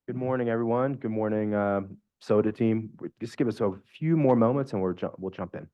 Good morning, everyone. Good morning, SOTA team. Just give us a few more moments and we'll jump in.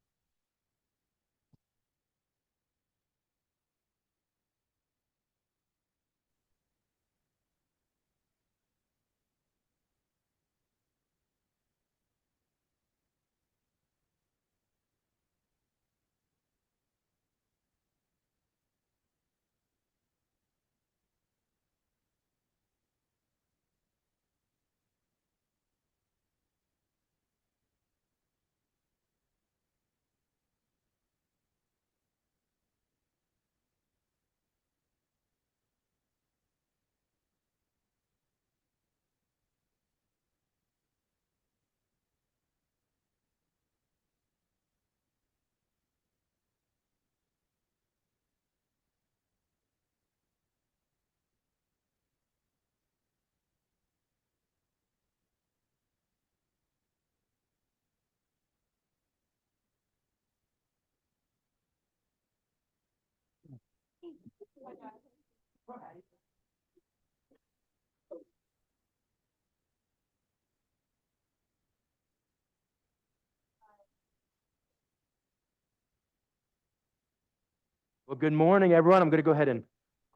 Well, good morning, everyone. I'm going to go ahead and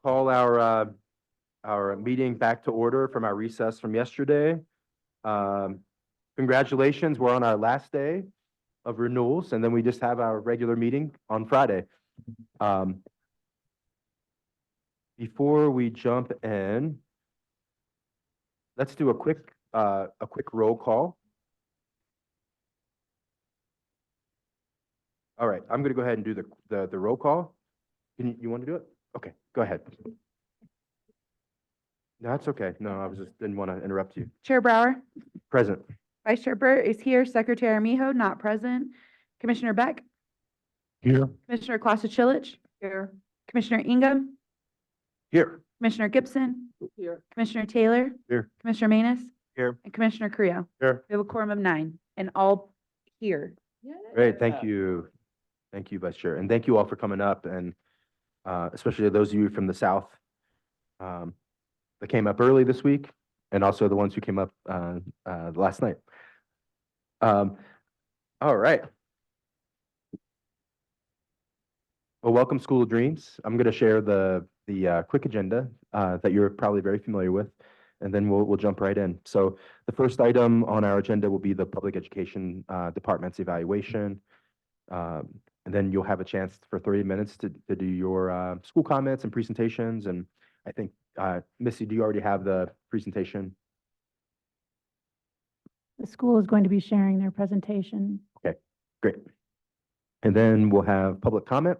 call our meeting back to order from our recess from yesterday. Congratulations, we're on our last day of renewals, and then we just have our regular meeting on Friday. Before we jump in, let's do a quick roll call. All right, I'm going to go ahead and do the roll call. You want to do it? Okay, go ahead. No, that's okay. No, I didn't want to interrupt you. Chair Brower, Present. Vice Chair Burt is here. Secretary Armijo, not present. Commissioner Beck, Here. Commissioner Klasichillich, here. Commissioner Ingham, Here. Commissioner Gibson, Here. Commissioner Taylor, Here. Commissioner Manus, Here. and Commissioner Creo. Here. We have a quorum of 9 and all here. Great, thank you. Thank you, Vice Chair. And thank you all for coming up, and especially those of you from the South that came up early this week, and also the ones who came up last night. All right. Well, welcome, School of Dreams. I'm going to share the quick agenda that you're probably very familiar with, and then we'll jump right in. So the first item on our agenda will be the Public Education Department's evaluation. And then you'll have a chance for 30 minutes to do your school comments and presentations. And I think, Missy, do you already have the presentation? The school is going to be sharing their presentation. Okay, great. And then we'll have public comment,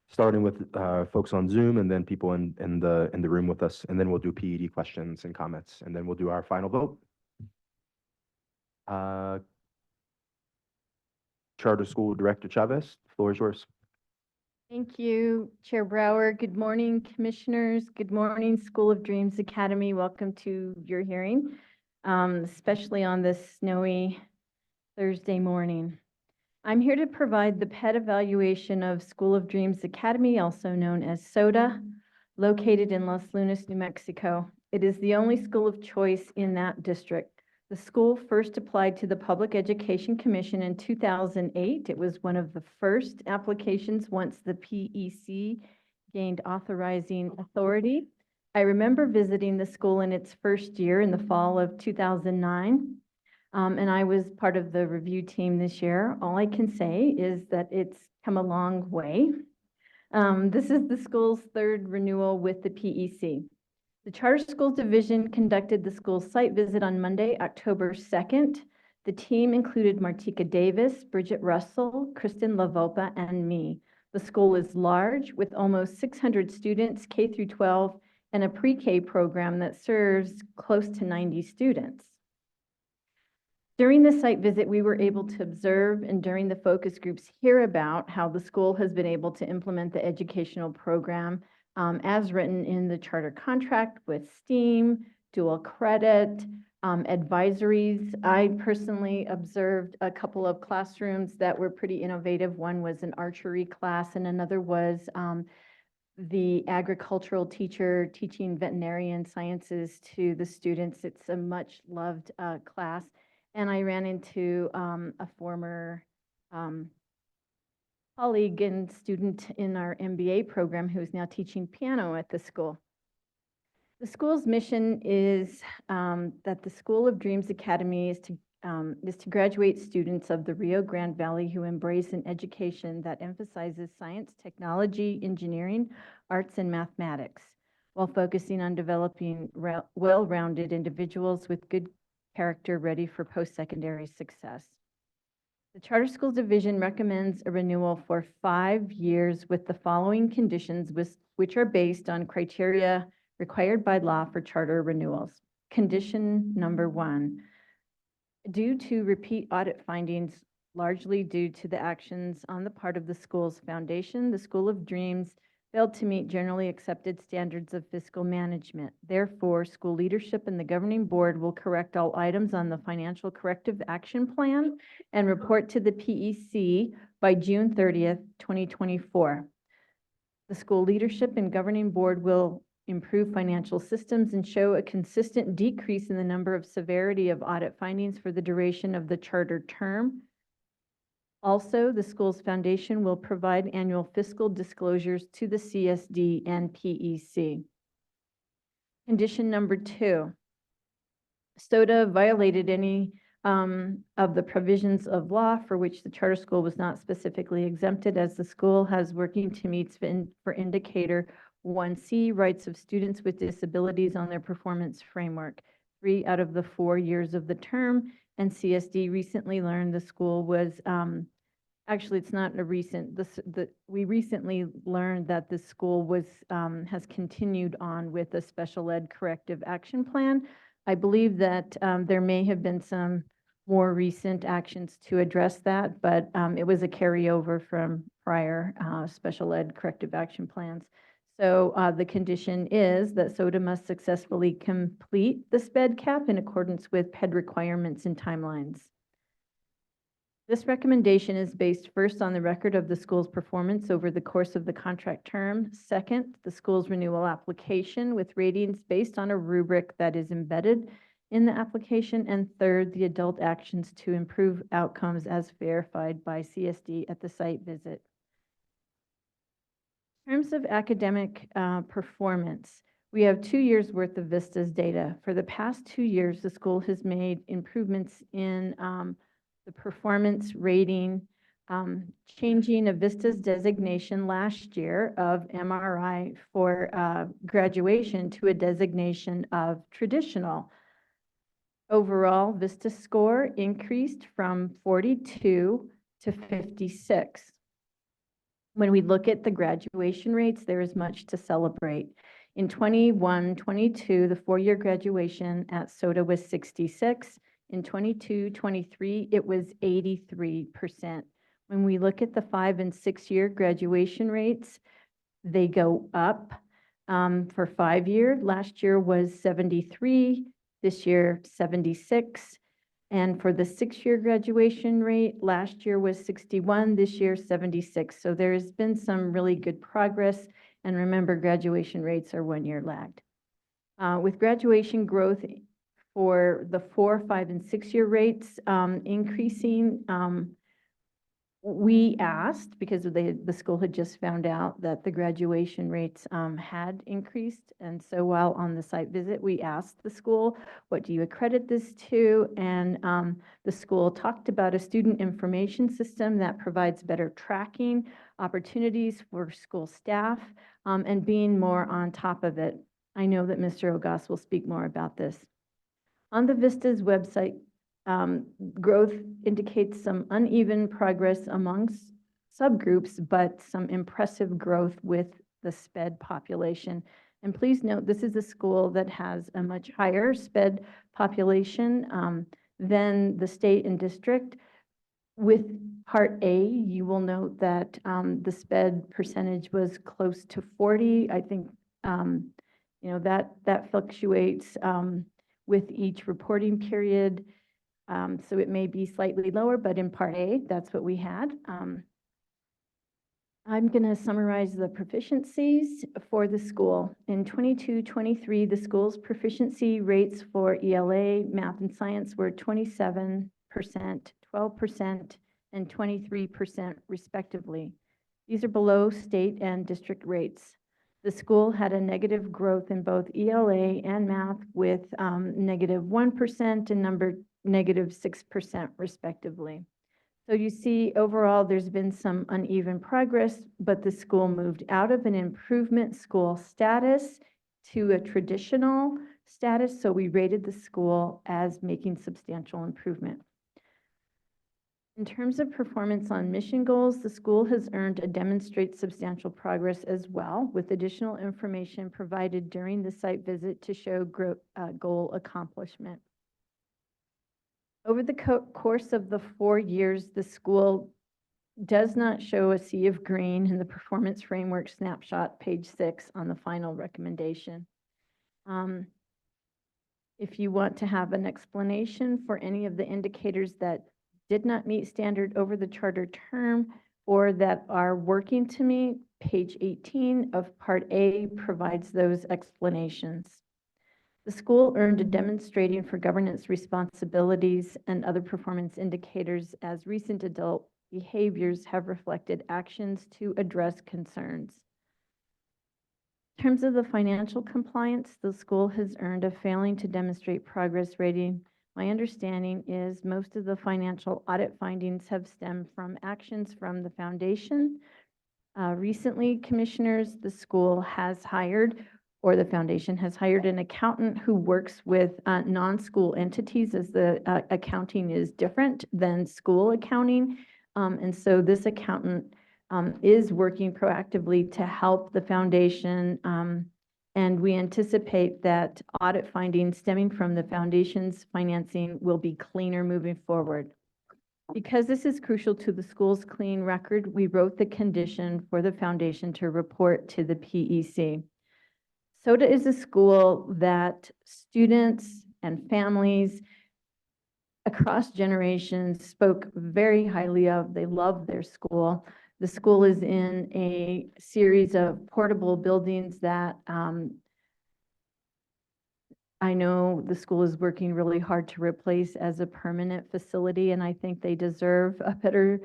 starting with folks on Zoom and then people in the room with us. And then we'll do PED questions and comments, and then we'll do our final vote. Charter School Director Chavez, the floor is yours. Thank you, Chair Brower. Good morning, commissioners. Good morning, School of Dreams Academy. Welcome to your hearing, especially on this snowy Thursday morning. I'm here to provide the pet evaluation of School of Dreams Academy, also known as SOTA, located in Los Lunas, New Mexico. It is the only school of choice in that district. The school first applied to the Public Education Commission in 2008. It was one of the first applications once the PEC gained authorizing authority. I remember visiting the school in its first year in the fall of 2009, and I was part of the review team this year. All I can say is that it's come a long way. This is the school's third renewal with the PEC. The Charter Schools Division conducted the school's site visit on Monday, October 2nd. The team included Martika Davis, Bridget Russell, Kristen LaVolpa, and me. The school is large with almost 600 students, K through 12, and a pre-K program that serves close to 90 students. During the site visit, we were able to observe and during the focus groups hear about how the school has been able to implement the educational program as written in the charter contract with STEAM, dual credit, advisories. I personally observed a couple of classrooms that were pretty innovative. One was an archery class and another was the agricultural teacher teaching veterinarian sciences to the students. It's a much loved class. And I ran into a former colleague and student in our MBA program who's now teaching piano at the school. The school's mission is that the School of Dreams Academy is to graduate students of the Rio Grande Valley who embrace an education that emphasizes science, technology, engineering, arts, and mathematics, while focusing on developing well-rounded individuals with good character ready for post-secondary success. The Charter Schools Division recommends a renewal for 5 years with the following conditions, which are based on criteria required by law for charter renewals. Condition number 1, due to repeat audit findings, largely due to the actions on the part of the school's foundation, the School of Dreams failed to meet generally accepted standards of fiscal management. Therefore, school leadership and the governing board will correct all items on the financial corrective action plan and report to the PEC by June 30th, 2024. The school leadership and governing board will improve financial systems and show a consistent decrease in the number of severity of audit findings for the duration of the charter term. Also, the school's foundation will provide annual fiscal disclosures to the CSD and PEC. Condition number 2, SOTA violated any of the provisions of law for which the charter school was not specifically exempted, as the school has working to meet for indicator 1C, rights of students with disabilities on their performance framework, 3 out of the 4 years of the term. And CSD recently learned the school was, actually, it's not a recent, we recently learned that the school was, has continued on with a special ed corrective action plan. I believe that there may have been some more recent actions to address that, but it was a carryover from prior special ed corrective action plans. So the condition is that SOTA must successfully complete the SPED cap in accordance with PED requirements and timelines. This recommendation is based first on the record of the school's performance over the course of the contract term. Second, the school's renewal application with ratings based on a rubric that is embedded in the application. And third, the adult actions to improve outcomes as verified by CSD at the site visit. In terms of academic performance, we have 2 years worth of VISTA's data. For the past 2 years, the school has made improvements in the performance rating, changing a VISTA's designation last year of MRI for graduation to a designation of traditional. Overall, VISTA score increased from 42 to 56. When we look at the graduation rates, there is much to celebrate. In 21-22, the 4-year graduation at SOTA was 66. In 22-23, it was 83%. When we look at the 5- and 6-year graduation rates, they go up. For 5-year, last year was 73, this year 76. And for the 6-year graduation rate, last year was 61, this year 76. So there's been some really good progress. And remember, graduation rates are 1 year lagged. With graduation growth for the 4-, 5-, and 6-year rates increasing, we asked, because the school had just found out that the graduation rates had increased. And so while on the site visit, we asked the school, what do you accredit this to? And the school talked about a student information system that provides better tracking opportunities for school staff and being more on top of it. I know that Mr. Ogas will speak more about this. On the VISTA's website, growth indicates some uneven progress amongst subgroups, but some impressive growth with the SPED population. And please note, this is a school that has a much higher SPED population than the state and district. With Part A, you will note that the SPED percentage was close to 40. I think that fluctuates with each reporting period. So it may be slightly lower, but in Part A, that's what we had. I'm going to summarize the proficiencies for the school. In 22-23, the school's proficiency rates for ELA, math, and science were 27%, 12%, and 23% respectively. These are below state and district rates. The school had a negative growth in both ELA and math with -1% and -6% respectively. So you see, overall, there's been some uneven progress, but the school moved out of an improvement school status to a traditional status, so we rated the school as making substantial improvement. In terms of performance on mission goals, the school has earned a demonstrate substantial progress as well, with additional information provided during the site visit to show goal accomplishment. Over the course of the 4 years, the school does not show a sea of green in the performance framework snapshot, page 6 on the final recommendation. If you want to have an explanation for any of the indicators that did not meet standard over the charter term or that are working to meet, page 18 of Part A provides those explanations. The school earned a demonstrating for governance responsibilities and other performance indicators as recent adult behaviors have reflected actions to address concerns. In terms of the financial compliance, the school has earned a failing to demonstrate progress rating. My understanding is most of the financial audit findings have stemmed from actions from the foundation. Recently, commissioners, the school has hired, or the foundation has hired, an accountant who works with non-school entities, as the accounting is different than school accounting. And so this accountant is working proactively to help the foundation. And we anticipate that audit findings stemming from the foundation's financing will be cleaner moving forward. Because this is crucial to the school's clean record, we wrote the condition for the foundation to report to the PEC. SOTA is a school that students and families across generations spoke very highly of. They love their school. The school is in a series of portable buildings that I know the school is working really hard to replace as a permanent facility, and I think they deserve a better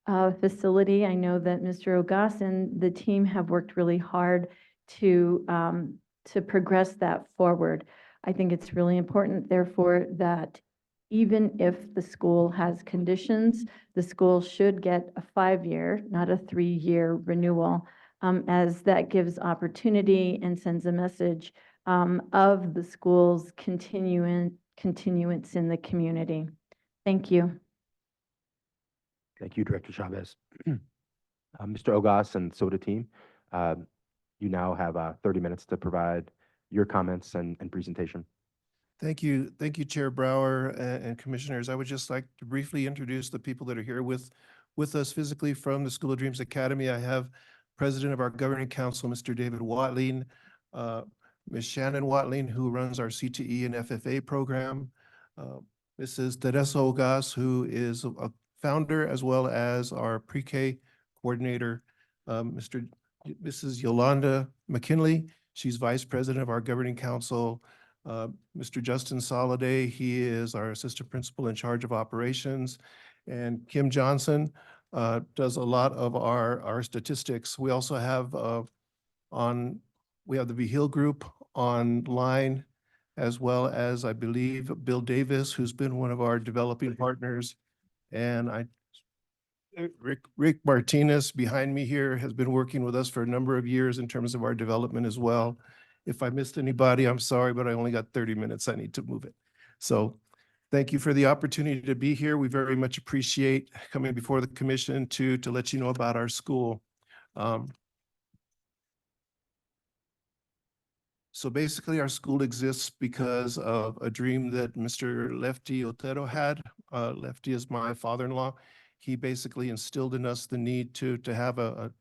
facility. I know that Mr. Ogas and the team have worked really hard to progress that forward. I think it's really important, therefore, that even if the school has conditions, the school should get a 5-year, not a 3-year renewal, as that gives opportunity and sends a message of the school's continuance in the community. Thank you. Thank you, Director Chavez. Mr. Ogas and SOTA team, you now have 30 minutes to provide your comments and presentation. Thank you, Chair Brower and Commissioners. I would just like to briefly introduce the people that are here with us physically from the School of Dreams Academy. I have President of our Governing Council, Mr. David Watling, Ms. Shannon Watling, who runs our CTE and FFA program, Mrs. Teresa Ogas, who is a founder as well as our pre-K coordinator, Mrs. Yolanda McKinley, she's Vice President of our Governing Council, Mr. Justin Soliday, he is our Assistant Principal in charge of operations, and Kim Johnson does a lot of our statistics. We also have we have the Be Heal group online, as well as, I believe, Bill Davis, who's been one of our developing partners, and Rick Martinez behind me here has been working with us for a number of years in terms of our development as well. If I missed anybody, I'm sorry, but I only got 30 minutes. I need to move it. So thank you for the opportunity to be here. We very much appreciate coming before the commission to let you know about our school. So basically, our school exists because of a dream that Mr. Lefty Otero had. Lefty is my father-in-law. He basically instilled in us the need to have a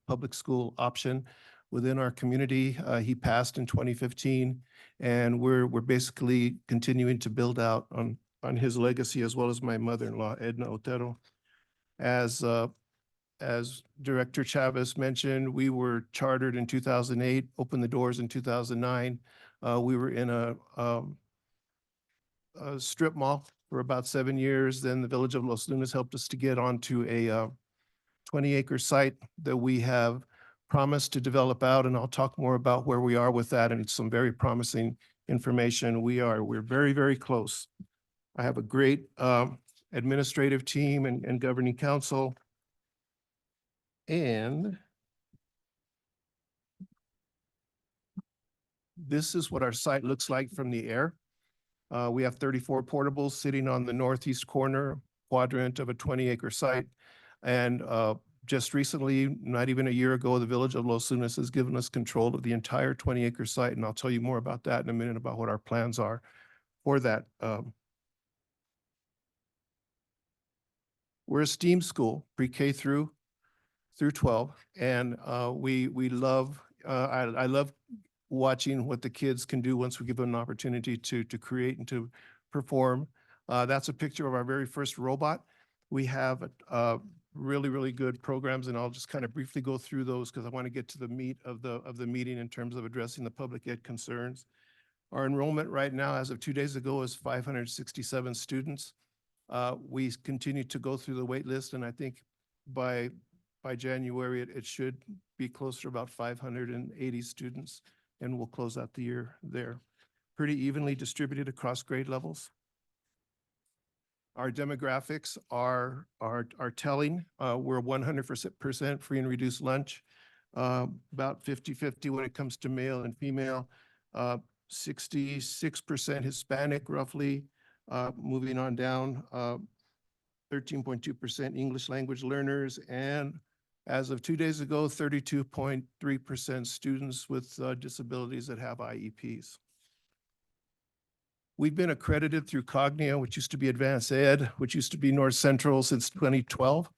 public school option within our community. He passed in 2015, and we're basically continuing to build out on his legacy, as well as my mother-in-law, Edna Otero. As as Director Chavez mentioned, we were chartered in 2008, opened the doors in 2009. We were in a strip mall for about 7 years. Then the Village of Los Lunas helped us to get onto a 20-acre site that we have promised to develop out, and I'll talk more about where we are with that, and it's some very promising information. We're very, very close. I have a great administrative team and governing council. And this is what our site looks like from the air. We have 34 portables sitting on the northeast corner quadrant of a 20-acre site. And just recently, not even a year ago, the Village of Los Lunas has given us control of the entire 20-acre site. And I'll tell you more about that in a minute, about what our plans are for that. We're a STEAM school, pre-K through 12. And we love, I love watching what the kids can do once we give them an opportunity to create and to perform. That's a picture of our very first robot. We have really, really good programs, and I'll just kind of briefly go through those because I want to get to the meat of the meeting in terms of addressing the public ed concerns. Our enrollment right now, as of 2 days ago, is 567 students. We continue to go through the wait list, and I think by January, it should be closer to about 580 students, and we'll close out the year there. Pretty evenly distributed across grade levels. Our demographics are telling. We're 100% free and reduced lunch, about 50-50 when it comes to male and female, 66% Hispanic roughly, moving on down, 13.2% English language learners, and as of 2 days ago, 32.3% students with disabilities that have IEPs. We've been accredited through Cognia, which used to be Advanced Ed, which used to be North Central since 2012.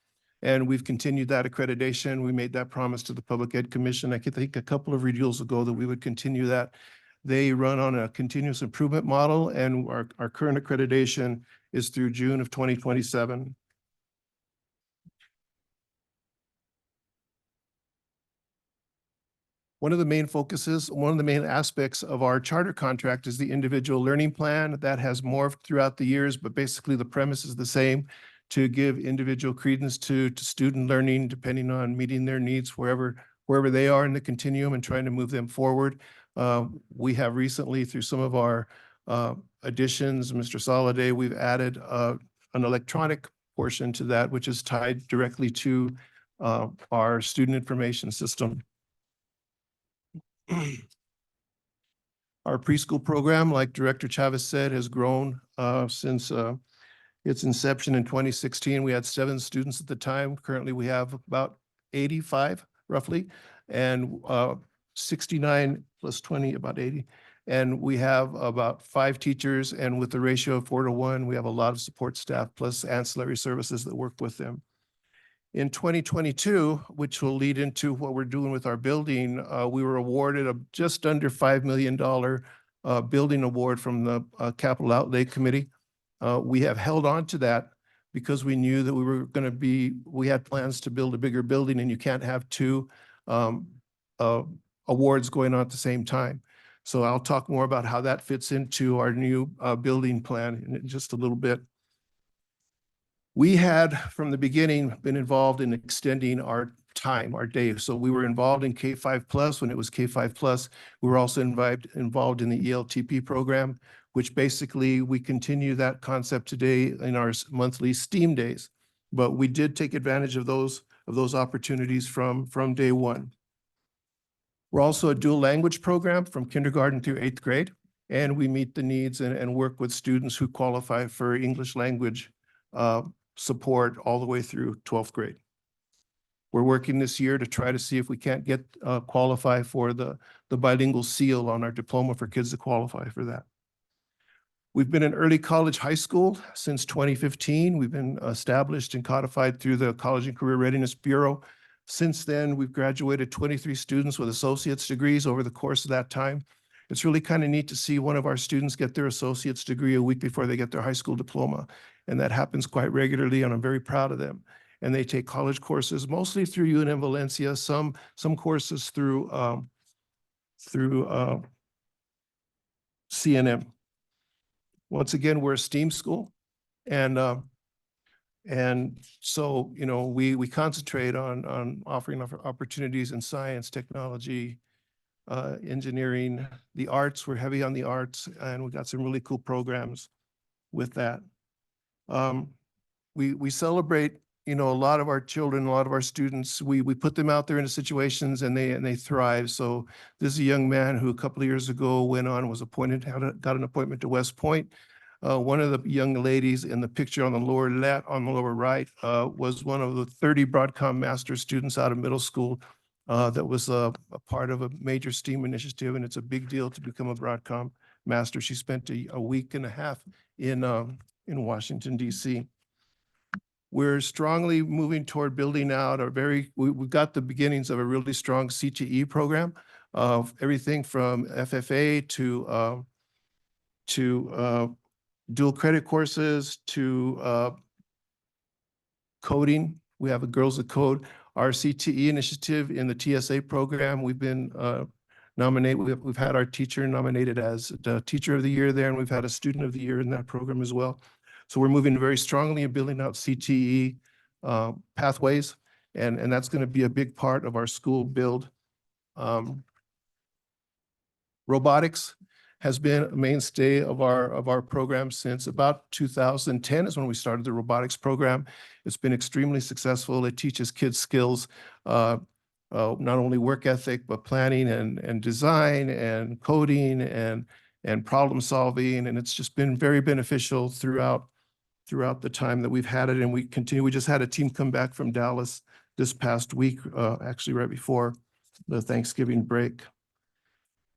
And we've continued that accreditation. We made that promise to the Public Ed Commission, I think a couple of renewals ago, that we would continue that. They run on a continuous improvement model, and our current accreditation is through June of 2027. One of the main focuses, one of the main aspects of our charter contract is the individual learning plan. That has morphed throughout the years, but basically the premise is the same: to give individual credence to student learning, depending on meeting their needs wherever they are in the continuum and trying to move them forward. We have recently, through some of our additions, Mr. Soliday, we've added an electronic portion to that, which is tied directly to our student information system. Our preschool program, like Director Chavez said, has grown since its inception in 2016. We had 7 students at the time. Currently, we have about 85 roughly, and 69 plus 20, about 80. And we have about 5 teachers, and with the ratio of 4 to 1, we have a lot of support staff plus ancillary services that work with them. In 2022, which will lead into what we're doing with our building, we were awarded a just under $5 million building award from the Capital Outlay Committee. We have held on to that because we knew that we had plans to build a bigger building, and you can't have 2 awards going on at the same time. So I'll talk more about how that fits into our new building plan in just a little bit. We had, from the beginning, been involved in extending our time, our day. So we were involved in K5 when it was K5. We were also involved in the ELTP program, which basically we continue that concept today in our monthly STEAM days. But we did take advantage of those opportunities from day one. We're also a dual language program from kindergarten through 8th grade, and we meet the needs and work with students who qualify for English language support all the way through 12th grade. We're working this year to try to see if we can't get qualify for the bilingual seal on our diploma for kids that qualify for that. We've been in early college high school since 2015. We've been established and codified through the College and Career Readiness Bureau. Since then, we've graduated 23 students with associate's degrees over the course of that time. It's really kind of neat to see one of our students get their associate's degree a week before they get their high school diploma. And that happens quite regularly, and I'm very proud of them. and they take college courses, mostly through UNM Valencia, some courses through CNM. Once again, we're a STEAM school, and so, you know, we concentrate on offering opportunities in science, technology, engineering, the arts. We're heavy on the arts, and we've got some really cool programs with that. We celebrate, you know, a lot of our children, a lot of our students. We put them out there into situations, and they thrive. So this is a young man who a couple of years ago went on, was appointed, got an appointment to West Point. One of the young ladies in the picture on the lower left, on the lower right, was one of the 30 Broadcom master students out of middle school that was a part of a major STEAM initiative, and it's a big deal to become a Broadcom master. She spent a week and a half in Washington, D.C. We're strongly moving toward building out we've got the beginnings of a really strong CTE program of everything from FFA to dual credit courses to coding. We have a Girls That Code. Our CTE initiative in the TSA program, we've been nominated. We've had our teacher nominated as the Teacher of the Year there, and we've had a Student of the Year in that program as well. So we're moving very strongly in building out CTE pathways, and that's going to be a big part of our school build. Robotics has been a mainstay of our program since about 2010 is when we started the robotics program. It's been extremely successful. It teaches kids skills, not only work ethic, but planning and design and coding and problem solving. And it's just been very beneficial throughout the time that we've had it, and we continue. We just had a team come back from Dallas this past week, actually right before the Thanksgiving break.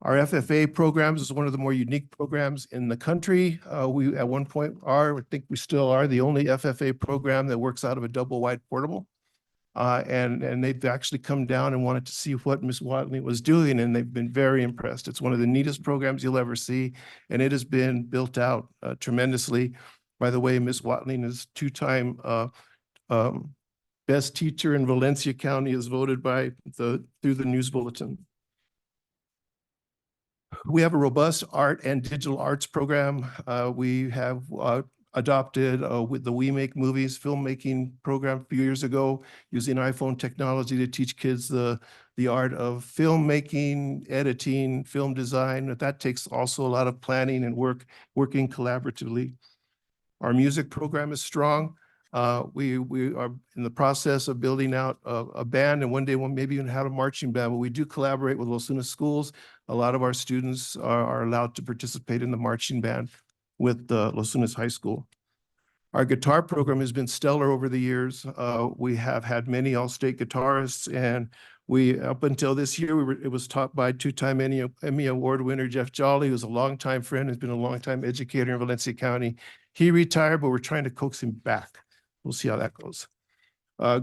Our FFA programs is one of the more unique programs in the country. We at one point I think we still are the only FFA program that works out of a double wide portable. And they've actually come down and wanted to see what Ms. Watley was doing, and they've been very impressed. It's one of the neatest programs you'll ever see, and it has been built out tremendously. By the way, Ms. Watley is two-time best teacher in Valencia County, is voted by through the news bulletin. We have a robust art and digital arts program. We have adopted with the We Make Movies filmmaking program a few years ago, using iPhone technology to teach kids the art of filmmaking, editing, film design. That takes also a lot of planning and working collaboratively. Our music program is strong. We are in the process of building out a band, and one day we'll maybe even have a marching band, but we do collaborate with Los Lunas schools. A lot of our students are allowed to participate in the marching band with Los Lunas High School. Our guitar program has been stellar over the years. We have had many all-state guitarists, and up until this year, it was taught by two-time Emmy Award winner Jeff Jolly, who's a longtime friend, has been a longtime educator in Valencia County. He retired, but we're trying to coax him back. We'll see how that goes.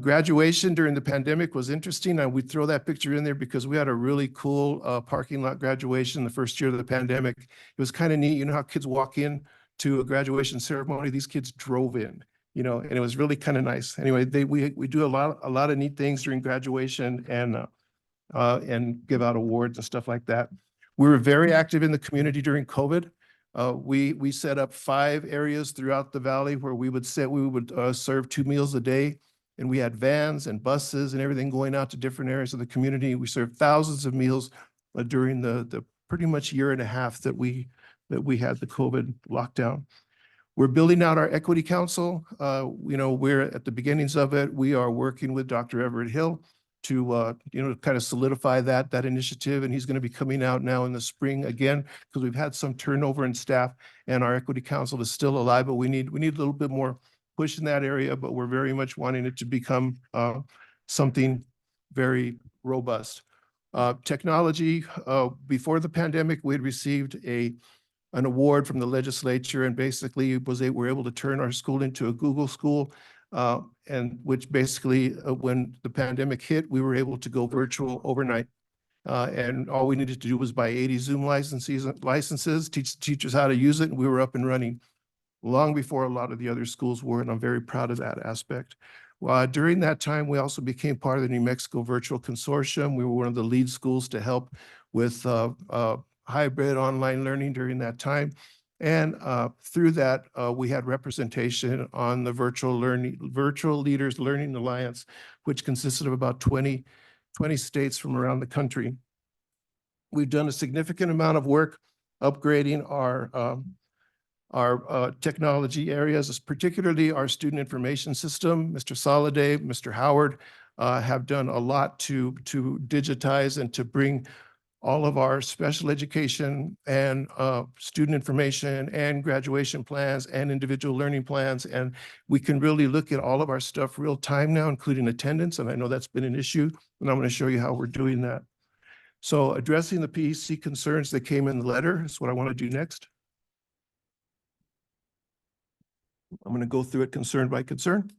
Graduation during the pandemic was interesting. We throw that picture in there because we had a really cool parking lot graduation the first year of the pandemic. It was kind of neat. You know how kids walk in to a graduation ceremony? These kids drove in, you know, and it was really kind of nice. Anyway, we do a lot of neat things during graduation and give out awards and stuff like that. We were very active in the community during COVID. We set up 5 areas throughout the valley where we would serve 2 meals a day, and we had vans and buses and everything going out to different areas of the community. We served thousands of meals during the pretty much year and a half that we had the COVID lockdown. We're building out our Equity Council. You know, we're at the beginnings of it. We are working with Dr. Everett Hill to kind of solidify that initiative, and he's going to be coming out now in the spring again, because we've had some turnover in staff, and our Equity Council is still alive, but we need a little bit more push in that area, but we're very much wanting it to become something very robust. Technology, before the pandemic, we had received an award from the legislature, and basically were able to turn our school into a Google school. And which basically, when the pandemic hit, we were able to go virtual overnight. And all we needed to do was buy 80 Zoom licenses, teach teachers how to use it, and we were up and running long before a lot of the other schools were, and I'm very proud of that aspect. During that time, we also became part of the New Mexico Virtual Consortium. We were one of the lead schools to help with hybrid online learning during that time. And through that, we had representation on the Virtual Leaders Learning Alliance, which consisted of about 20 states from around the country. We've done a significant amount of work upgrading our technology areas, particularly our student information system. Mr. Soliday, Mr. Howard have done a lot to digitize and to bring all of our special education and student information and graduation plans and individual learning plans. And we can really look at all of our stuff real time now, including attendance. And I know that's been an issue, and I'm going to show you how we're doing that. So addressing the PEC concerns that came in the letter is what I want to do next. I'm going to go through it concern by concern.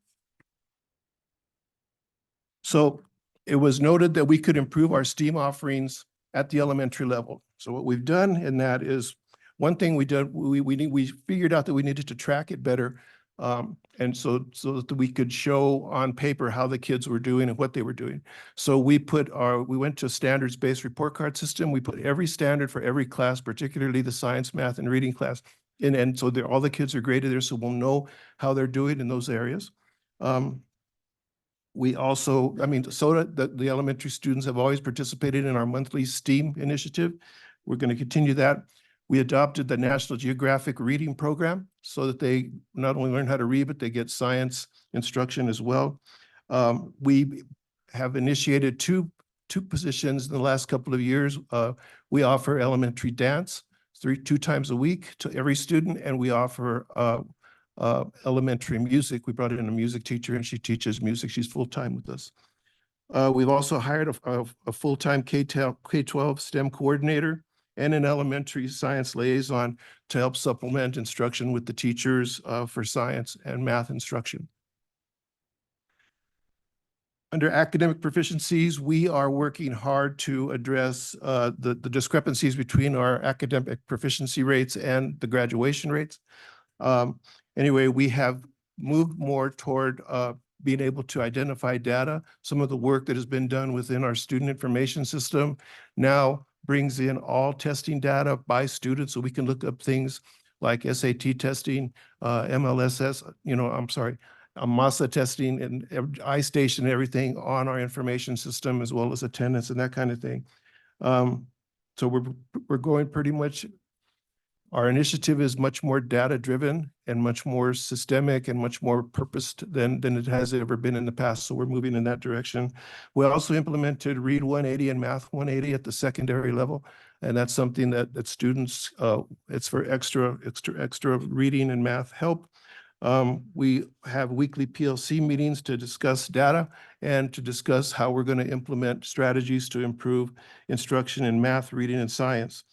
So it was noted that we could improve our STEAM offerings at the elementary level. So what we've done in that is, one thing we did, we figured out that we needed to track it better. And so that we could show on paper how the kids were doing and what they were doing. So we went to a standards-based report card system. We put every standard for every class, particularly the science, math, and reading class. And so all the kids are graded there, so we'll know how they're doing in those areas. We also, the elementary students have always participated in our monthly STEAM initiative. We're going to continue that. We adopted the National Geographic Reading Program so that they not only learn how to read, but they get science instruction as well. We have initiated two positions in the last couple of years. We offer elementary dance two times a week to every student, and we offer elementary music. We brought in a music teacher, and she teaches music. She's full-time with us. We've also hired a full-time K-12 STEM coordinator and an elementary science liaison to help supplement instruction with the teachers for science and math instruction. Under academic proficiencies, we are working hard to address the discrepancies between our academic proficiency rates and the graduation rates. Anyway, we have moved more toward being able to identify data. Some of the work that has been done within our student information system now brings in all testing data by students, so we can look up things like SAT testing, MLSS, MASA testing, and iStation and everything on our information system, as well as attendance and that kind of thing. So we're going pretty much. Our initiative is much more data-driven and much more systemic and much more purposed than it has ever been in the past. So we're moving in that direction. We also implemented Read 180 and Math 180 at the secondary level. And that's something that students, it's for extra reading and math help. We have weekly PLC meetings to discuss data and to discuss how we're going to implement strategies to improve instruction in math, reading, and science.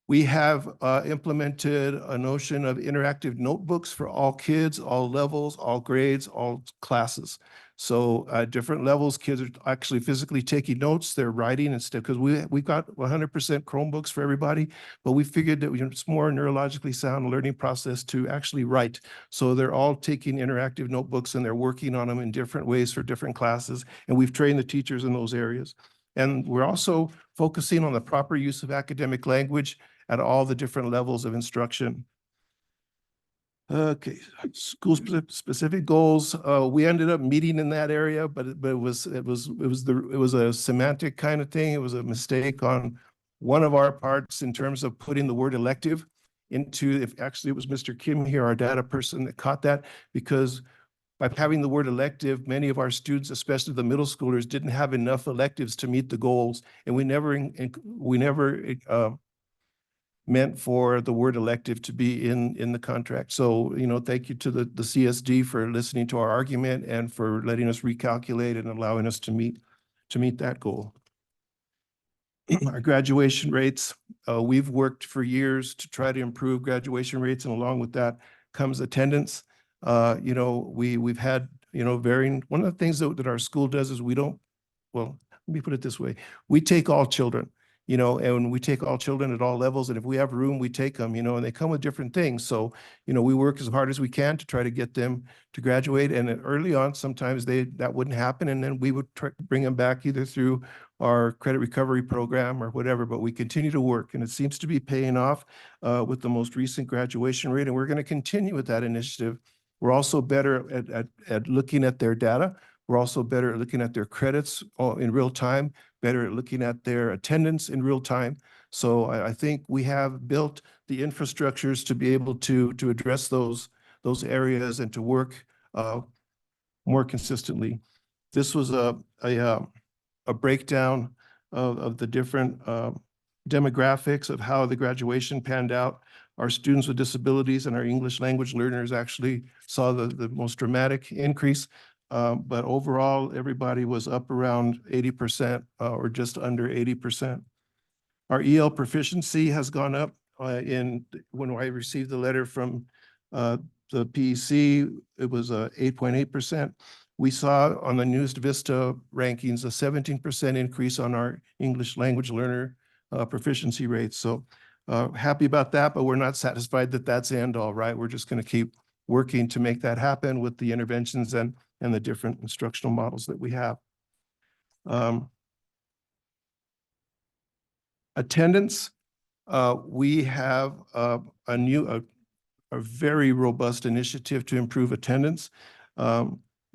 We have implemented a notion of interactive notebooks for all kids, all levels, all grades, all classes. So at different levels, kids are actually physically taking notes. They're writing instead, because we've got 100% Chromebooks for everybody, but we figured that it's more neurologically sound learning process to actually write. So they're all taking interactive notebooks and they're working on them in different ways for different classes. And we've trained the teachers in those areas. And we're also focusing on the proper use of academic language at all the different levels of instruction. Okay, school-specific goals. We ended up meeting in that area, but it was a semantic kind of thing. It was a mistake on one of our parts in terms of putting the word elective into. If actually it was Mr. Kim here, our data person, that caught that, because by having the word elective, many of our students, especially the middle schoolers, didn't have enough electives to meet the goals, and we never meant for the word elective to be in the contract. So, thank you to the CSD for listening to our argument and for letting us recalculate and allowing us to meet that goal. Our graduation rates, we've worked for years to try to improve graduation rates, and along with that comes attendance. We've had, varying, one of the things that our school does is let me put it this way. We take all children. you know, and we take all children at all levels. And if we have room, we take them, you know, and they come with different things. So, you know, we work as hard as we can to try to get them to graduate. And early on, sometimes that wouldn't happen. And then we would try to bring them back either through our credit recovery program or whatever, but we continue to work, and it seems to be paying off with the most recent graduation rate. And we're going to continue with that initiative. We're also better at looking at their data. We're also better at looking at their credits in real time, better at looking at their attendance in real time. So I think we have built the infrastructures to be able to address those areas and to work more consistently. This was a breakdown of the different demographics of how the graduation panned out. Our students with disabilities and our English language learners actually saw the most dramatic increase. But overall, everybody was up around 80% or just under 80%. Our EL proficiency has gone up when I received the letter from the PEC, it was 8.8%. We saw on the Newest Vista rankings a 17% increase on our English language learner proficiency rates. So happy about that, but we're not satisfied that that's the end all, right? We're just going to keep working to make that happen with the interventions and the different instructional models that we have. Attendance, we have a very robust initiative to improve attendance.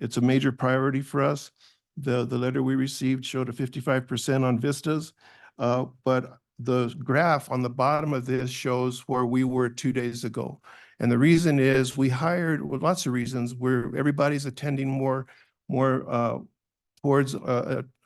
It's a major priority for us. The letter we received showed a 55% on Vistas, but the graph on the bottom of this shows where we were 2 days ago. And the reason is we hired, well, lots of reasons, where everybody's attending more towards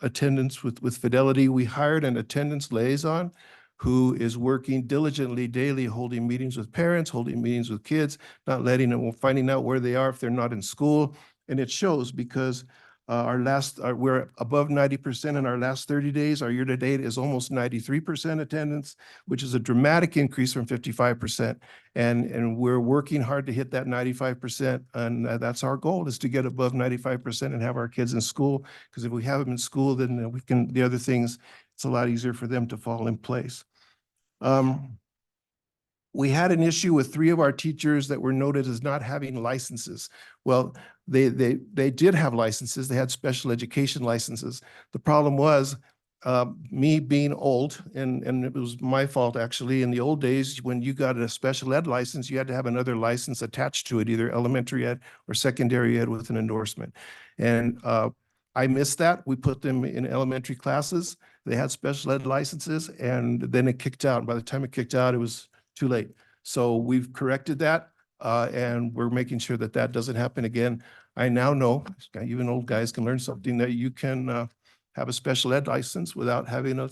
attendance with fidelity. We hired an attendance liaison who is working diligently daily, holding meetings with parents, holding meetings with kids, not letting them, finding out where they are if they're not in school. And it shows because we're above 90% in our last 30 days. Our year to date is almost 93% attendance, which is a dramatic increase from 55%. And we're working hard to hit that 95%. And that's our goal, is to get above 95% and have our kids in school. Because if we have them in school, then the other things, it's a lot easier for them to fall in place. We had an issue with 3 of our teachers that were noted as not having licenses. Well, they did have licenses. They had special education licenses. The problem was me being old, and it was my fault actually. In the old days, when you got a special ed license, you had to have another license attached to it, either elementary ed or secondary ed with an endorsement. And I missed that. We put them in elementary classes. They had special ed licenses, and then it kicked out. By the time it kicked out, it was too late. So we've corrected that, and we're making sure that that doesn't happen again. I now know, even old guys can learn something, that you can have a special ed license without having a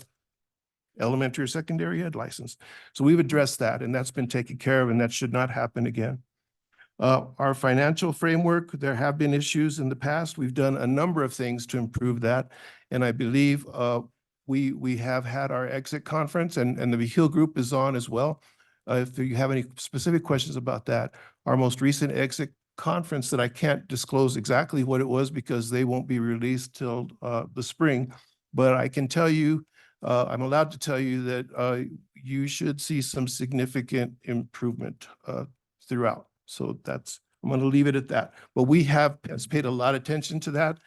elementary or secondary ed license. So we've addressed that, and that's been taken care of, and that should not happen again. Our financial framework, there have been issues in the past. We've done a number of things to improve that, and I believe we have had our exit conference, and the Hill group is on as well. If you have any specific questions about that, our most recent exit conference that I can't disclose exactly what it was because they won't be released till the spring, but I can tell you, I'm allowed to tell you that you should see some significant improvement throughout. So I'm going to leave it at that. But we have paid a lot of attention to that.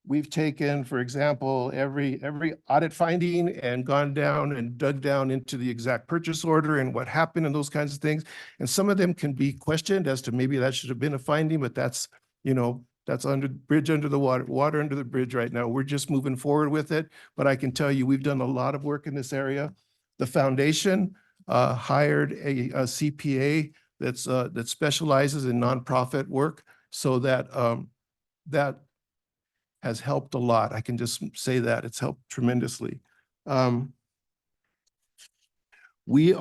We've taken, for example, every audit finding and gone down and dug down into the exact purchase order and what happened and those kinds of things. And some of them can be questioned as to maybe that should have been a finding, but that's, that's bridge under the water under the bridge right now. We're just moving forward with it. But I can tell you, we've done a lot of work in this area. The foundation hired a CPA that specializes in nonprofit work, so that that has helped a lot. I can just say that it's helped tremendously. We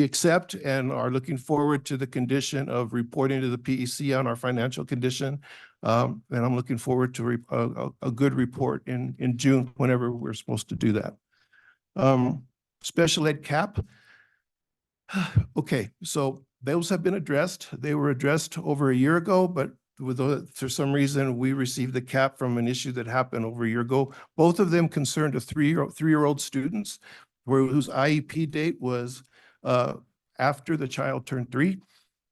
accept and are looking forward to the condition of reporting to the PEC on our financial condition. And I'm looking forward to a good report in June, whenever we're supposed to do that. Special ed cap. Okay, so those have been addressed. They were addressed over a year ago, but for some reason, we received the cap from an issue that happened over a year ago. Both of them concerned a three-year-old students whose IEP date was after the child turned 3.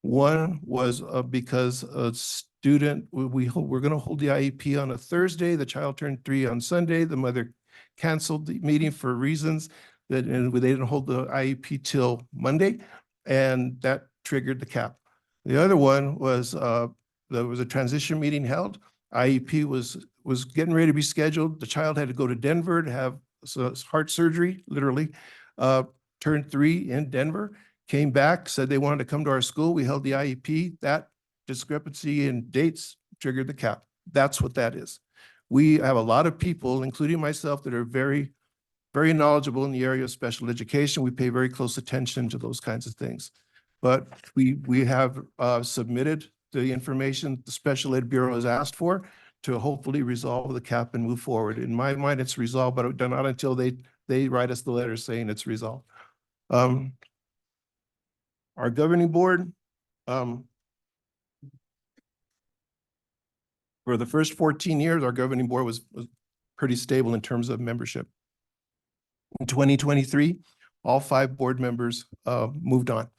One was because a student, we're going to hold the IEP on a Thursday. The child turned 3 on Sunday. The mother canceled the meeting for reasons that, and they didn't hold the IEP till Monday, and that triggered the cap. The other one was there was a transition meeting held. IEP was getting ready to be scheduled. The child had to go to Denver to have heart surgery, literally. Turned 3 in Denver, came back, said they wanted to come to our school. We held the IEP. That discrepancy in dates triggered the cap. That's what that is. We have a lot of people, including myself, that are very, very knowledgeable in the area of special education. We pay very close attention to those kinds of things. But we have submitted the information the Special Ed Bureau has asked for to hopefully resolve the cap and move forward. In my mind, it's resolved, but not until they write us the letter saying it's resolved. Our governing board, for the first 14 years, our governing board was pretty stable in terms of membership. In 2023, all 5 board members moved on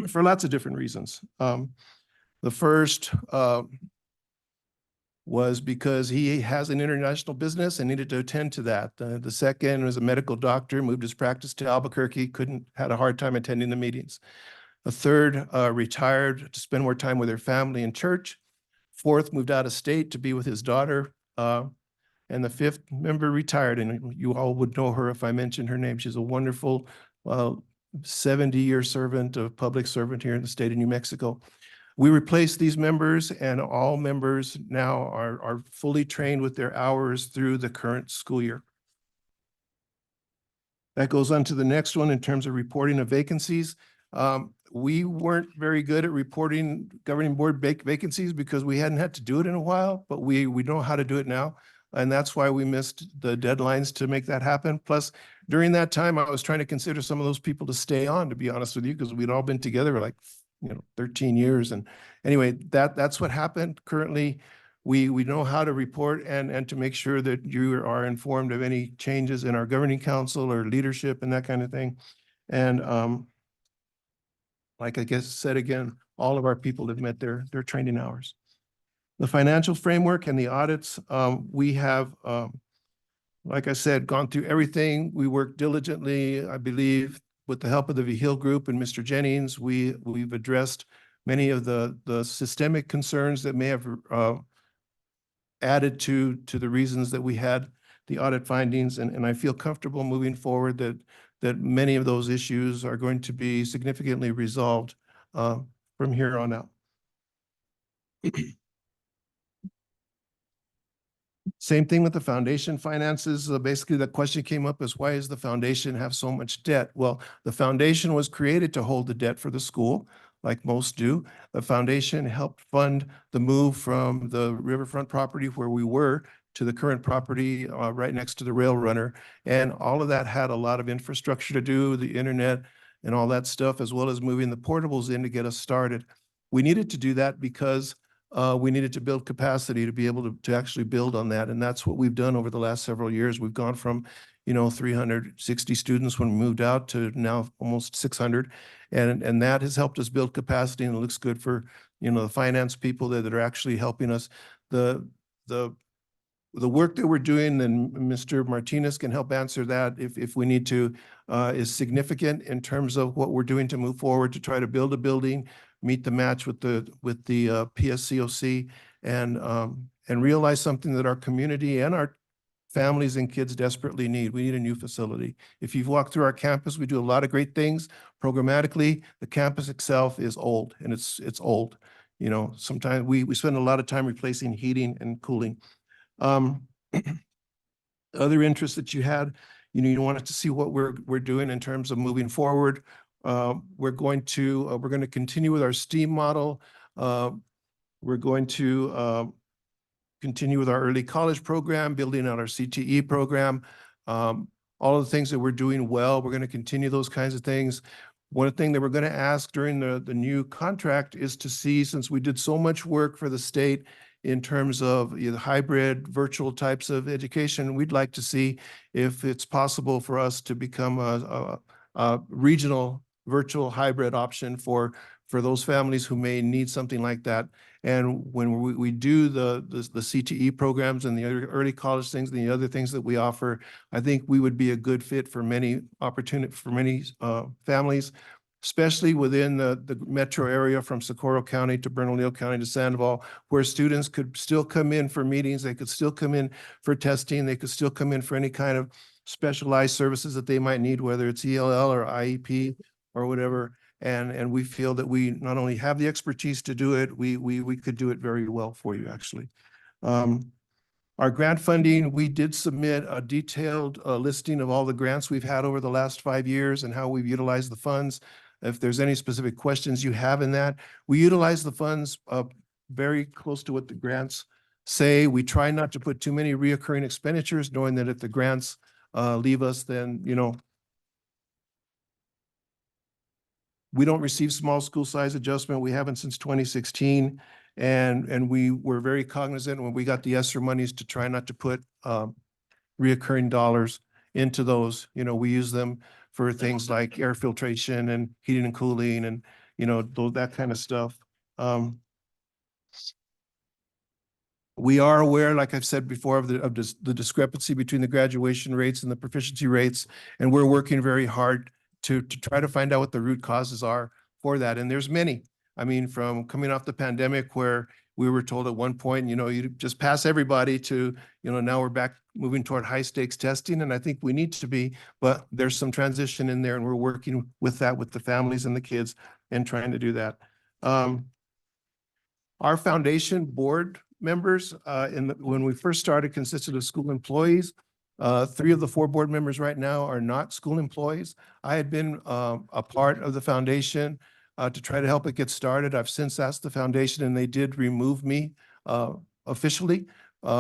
for lots of different reasons. The first was because he has an international business and needed to attend to that. The second was a medical doctor, moved his practice to Albuquerque, had a hard time attending the meetings. A third retired to spend more time with their family and church. Fourth moved out of state to be with his daughter. And the 5th member retired, and you all would know her if I mentioned her name. She's a wonderful 70-year servant, a public servant here in the state of New Mexico. We replaced these members, and all members now are fully trained with their hours through the current school year. That goes on to the next one in terms of reporting of vacancies. We weren't very good at reporting governing board vacancies because we hadn't had to do it in a while, but we know how to do it now. And that's why we missed the deadlines to make that happen. Plus, during that time, I was trying to consider some of those people to stay on, to be honest with you, because we'd all been together like 13 years. And anyway, that's what happened. Currently, we know how to report and to make sure that you are informed of any changes in our governing council or leadership and that kind of thing. And like I guess said again, all of our people have met their training hours. The financial framework and the audits, we have, like I said, gone through everything. We worked diligently, I believe, with the help of the Vigil Group and Mr. Jennings. We've addressed many of the systemic concerns that may have added to the reasons that we had the audit findings. And I feel comfortable moving forward that many of those issues are going to be significantly resolved from here on out. Same thing with the foundation finances. Basically, the question came up is, why does the foundation have so much debt? Well, the foundation was created to hold the debt for the school, like most do. The foundation helped fund the move from the riverfront property where we were to the current property right next to the rail runner. And all of that had a lot of infrastructure to do, the internet and all that stuff, as well as moving the portables in to get us started. We needed to do that because we needed to build capacity to be able to actually build on that. And that's what we've done over the last several years. We've gone from, 360 students when we moved out to now almost 600. And that has helped us build capacity, and it looks good for, the finance people that are actually helping us. The work that we're doing, and Mr. Martinez can help answer that if we need to, is significant in terms of what we're doing to move forward to try to build a building, meet the match with the PSCOC, and realize something that our community and our families and kids desperately need. We need a new facility. If you've walked through our campus, we do a lot of great things. Programmatically, the campus itself is old, and it's old. Sometimes we spend a lot of time replacing heating and cooling. Other interests that you had, you wanted to see what we're doing in terms of moving forward. We're going to continue with our STEAM model. We're going to continue with our early college program, building out our CTE program. All of the things that we're doing well, we're going to continue those kinds of things. One thing that we're going to ask during the new contract is to see, since we did so much work for the state in terms of either hybrid, virtual types of education, we'd like to see if it's possible for us to become a regional virtual hybrid option for those families who may need something like that. And when we do the CTE programs and the early college things and the other things that we offer, I think we would be a good fit for many families, especially within the metro area from Socorro County to Bernalillo County to Sandoval, where students could still come in for meetings, they could still come in for testing, they could still come in for any kind of specialized services that they might need, whether it's ELL or IEP or whatever. And we feel that we not only have the expertise to do it, we could do it very well for you, actually. Our grant funding, we did submit a detailed listing of all the grants we've had over the last 5 years and how we've utilized the funds. If there's any specific questions you have in that, we utilize the funds very close to what the grants say. We try not to put too many reoccurring expenditures, knowing that if the grants leave us, then, we don't receive small school size adjustment. We haven't since 2016. And we were very cognizant when we got the ESSER monies to try not to put reoccurring dollars into those. We use them for things like air filtration and heating and cooling and, that kind of stuff. We are aware, like I've said before, of the discrepancy between the graduation rates and the proficiency rates. And we're working very hard to try to find out what the root causes are for that. And there's many. I mean, from coming off the pandemic where we were told at one point, you just pass everybody to, now we're back moving toward high stakes testing. And I think we need to be, but there's some transition in there and we're working with that with the families and the kids and trying to do that. Our foundation board members, when we first started, consisted of school employees. 3 of the 4 board members right now are not school employees. I had been a part of the foundation to try to help it get started. I've since asked the foundation and they did remove me officially.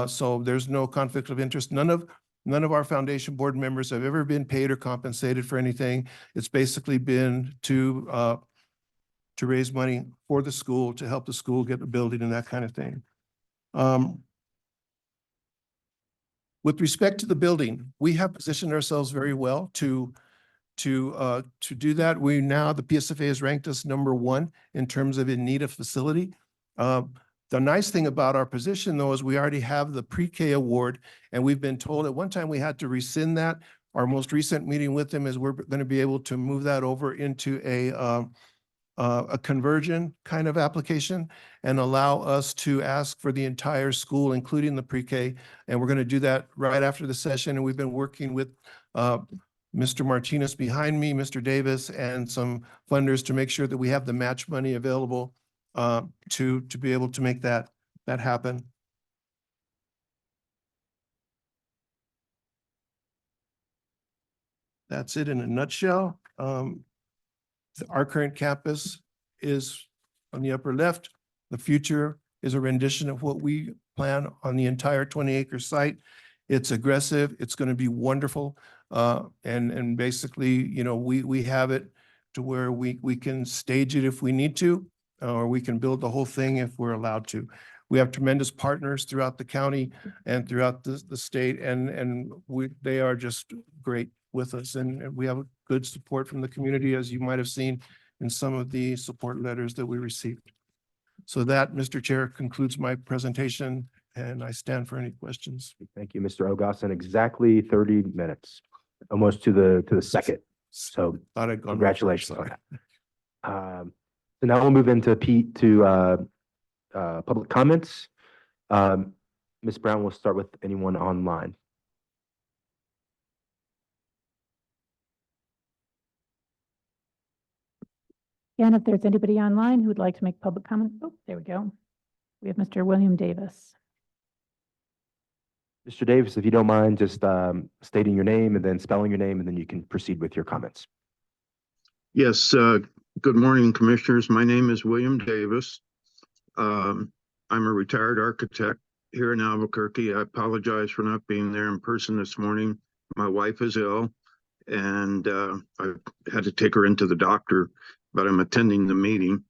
So there's no conflict of interest. None of our foundation board members have ever been paid or compensated for anything. It's basically been to raise money for the school, to help the school get the building and that kind of thing. With respect to the building, we have positioned ourselves very well to do that. The PSFA has ranked us #1 in terms of in need of facility. The nice thing about our position, though, is we already have the pre-K award, and we've been told at one time we had to rescind that. Our most recent meeting with them is we're going to be able to move that over into a conversion kind of application and allow us to ask for the entire school, including the pre-K. And we're going to do that right after the session. And we've been working with Mr. Martinez behind me, Mr. Davis, and some funders to make sure that we have the match money available to be able to make that happen. That's it in a nutshell. Our current campus is on the upper left. The future is a rendition of what we plan on the entire 20-acre site. It's aggressive. It's going to be wonderful. And basically, we have it to where we can stage it if we need to, or we can build the whole thing if we're allowed to. We have tremendous partners throughout the county and throughout the state, and they are just great with us. And we have good support from the community, as you might have seen in some of the support letters that we received. So that, Mr. Chair, concludes my presentation, and I stand for any questions. Thank you, Mr. Ogason. Exactly 30 minutes, almost to the second. So Thought I'd gone congratulations over. on that. So now we'll move into public comments. Ms. Brown, we'll start with anyone online. And if there's anybody online who would like to make public comment, oh, there we go. We have Mr. William Davis. Mr. Davis, if you don't mind just stating your name and then spelling your name, and then you can proceed with your comments. Yes, good morning, commissioners. My name is William Davis. I'm a retired architect here in Albuquerque. I apologize for not being there in person this morning. My wife is ill, and I had to take her into the doctor, but I'm attending the meeting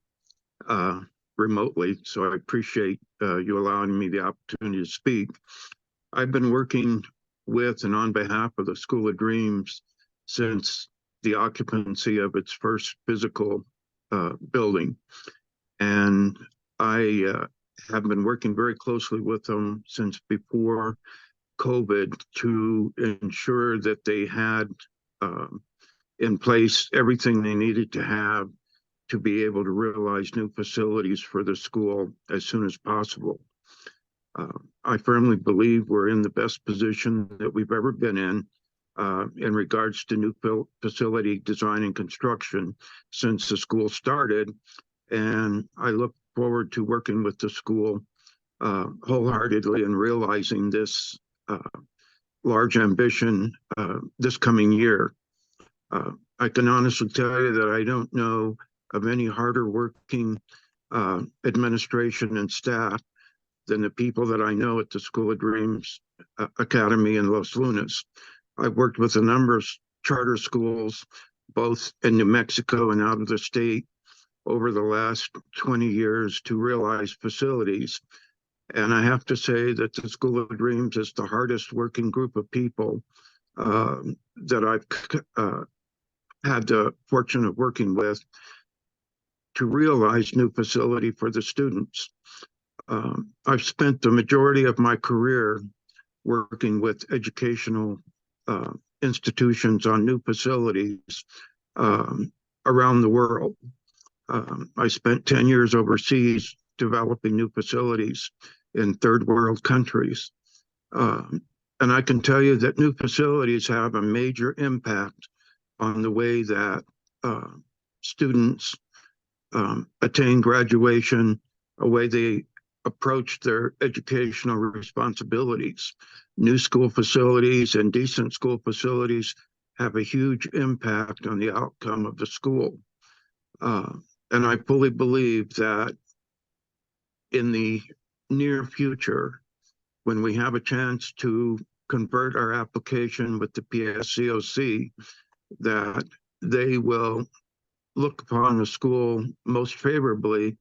remotely, so I appreciate you allowing me the opportunity to speak. I've been working with and on behalf of the School of Dreams since the occupancy of its first physical building. And I have been working very closely with them since before COVID to ensure that they had in place everything they needed to have to be able to realize new facilities for the school as soon as possible. I firmly believe we're in the best position that we've ever been in regards to new facility design and construction since the school started. And I look forward to working with the school wholeheartedly and realizing this large ambition this coming year. I can honestly tell you that I don't know of any harder working administration and staff than the people that I know at the School of Dreams Academy in Los Lunas. I've worked with a number of charter schools, both in New Mexico and out of the state, over the last 20 years to realize facilities. And I have to say that the School of Dreams is the hardest working group of people that I've had the fortune of working with to realize new facility for the students. I've spent the majority of my career working with educational institutions on new facilities around the world. I spent 10 years overseas developing new facilities in third world countries. And I can tell you that new facilities have a major impact on the way that students attain graduation, a way they approach their educational responsibilities. New school facilities and decent school facilities have a huge impact on the outcome of the school. And I fully believe that in the near future, when we have a chance to convert our application with the PSCOC, that they will look upon the school most favorably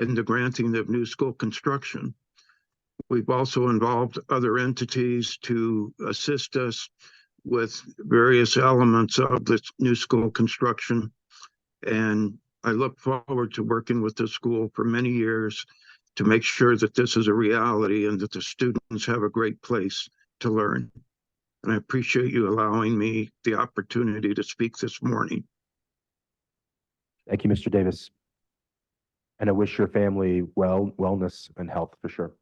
in the granting of new school construction. We've also involved other entities to assist us with various elements of the new school construction. And I look forward to working with the school for many years to make sure that this is a reality and that the students have a great place to learn. And I appreciate you allowing me the opportunity to speak this morning. Thank you, Mr. Davis. And I wish your family wellness and health for sure.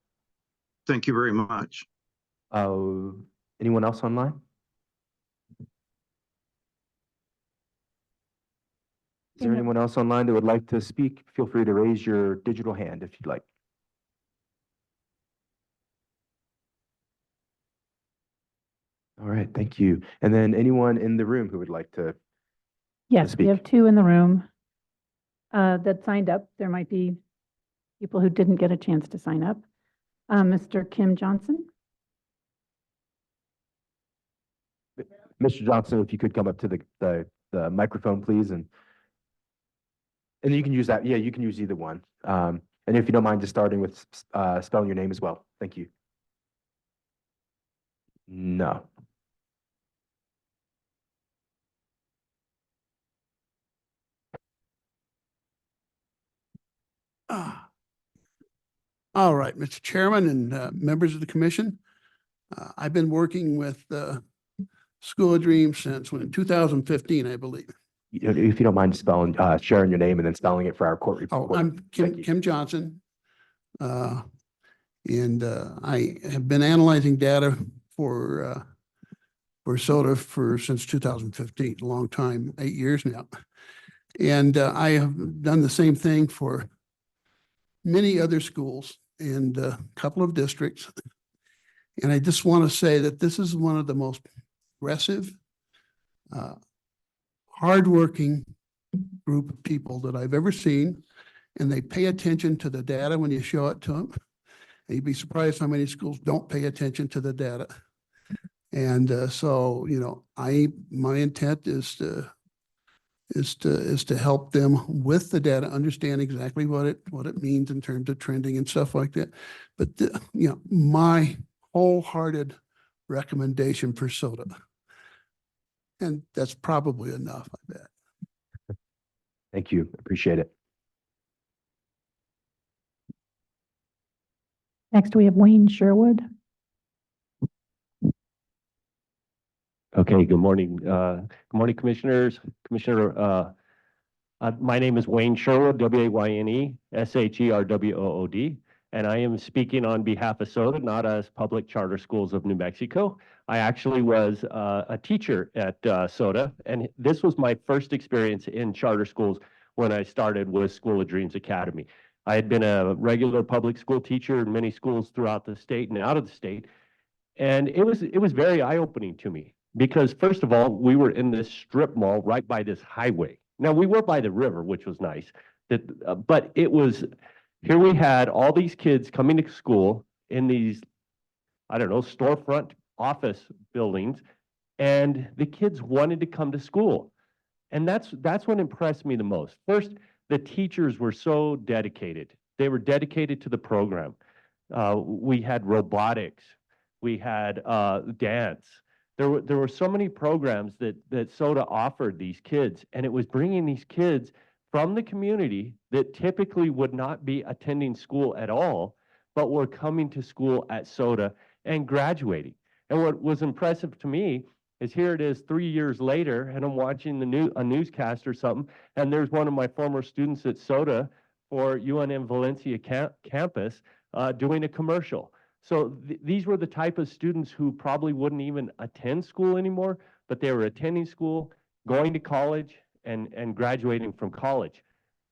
Thank you very much. Anyone else online? Is there anyone else online that would like to speak? Feel free to raise your digital hand if you'd like. All right, thank you. And then anyone in the room who would like to Yes, we speak. have two in the room that signed up. There might be people who didn't get a chance to sign up. Mr. Kim Johnson. Mr. Johnson, if you could come up to the microphone, please, and you can use that. Yeah, you can use either one. And if you don't mind, just starting with spelling your name as well. Thank you. No. All right, Mr. Chairman and members of the commission. I've been working with School of Dreams since 2015, I believe. If you don't mind spelling, sharing your name and then spelling it for our court report. Oh, I'm Thank you. Kim Johnson. And I have been analyzing data for SOTA since 2015, a long time, 8 years now. And I have done the same thing for many other schools and a couple of districts. And I just want to say that this is one of the most aggressive, hardworking group of people that I've ever seen. And they pay attention to the data when you show it to them. And you'd be surprised how many schools don't pay attention to the data. And so, my intent is to help them with the data, understand exactly what it means in terms of trending and stuff like that. But my wholehearted recommendation for soda. And that's probably enough, I bet. Thank you. Appreciate it. Next, we have Wayne Sherwood. Okay, good morning. Good morning, Commissioners. Commissioner, my name is Wayne Sherwood, W-A-Y-N-E, S-H-E-R-W-O-O-D, and I am speaking on behalf of SOTA, not as Public Charter Schools of New Mexico. I actually was a teacher at SOTA, and this was my first experience in charter schools when I started with School of Dreams Academy. I had been a regular public school teacher in many schools throughout the state and out of the state, and it was very eye-opening to me. Because first of all, we were in this strip mall right by this highway. Now we were by the river, which was nice. But it was, here we had all these kids coming to school in these, I don't know, storefront office buildings, and the kids wanted to come to school. And that's what impressed me the most. First, the teachers were so dedicated. They were dedicated to the program. We had robotics, we had dance. There were so many programs that SOTA offered these kids, and it was bringing these kids from the community that typically would not be attending school at all, but were coming to school at SOTA and graduating. And what was impressive to me is here it is 3 years later, and I'm watching a newscast or something, and there's one of my former students at SOTA for UNM Valencia campus doing a commercial. So these were the type of students who probably wouldn't even attend school anymore, but they were attending school, going to college, and graduating from college.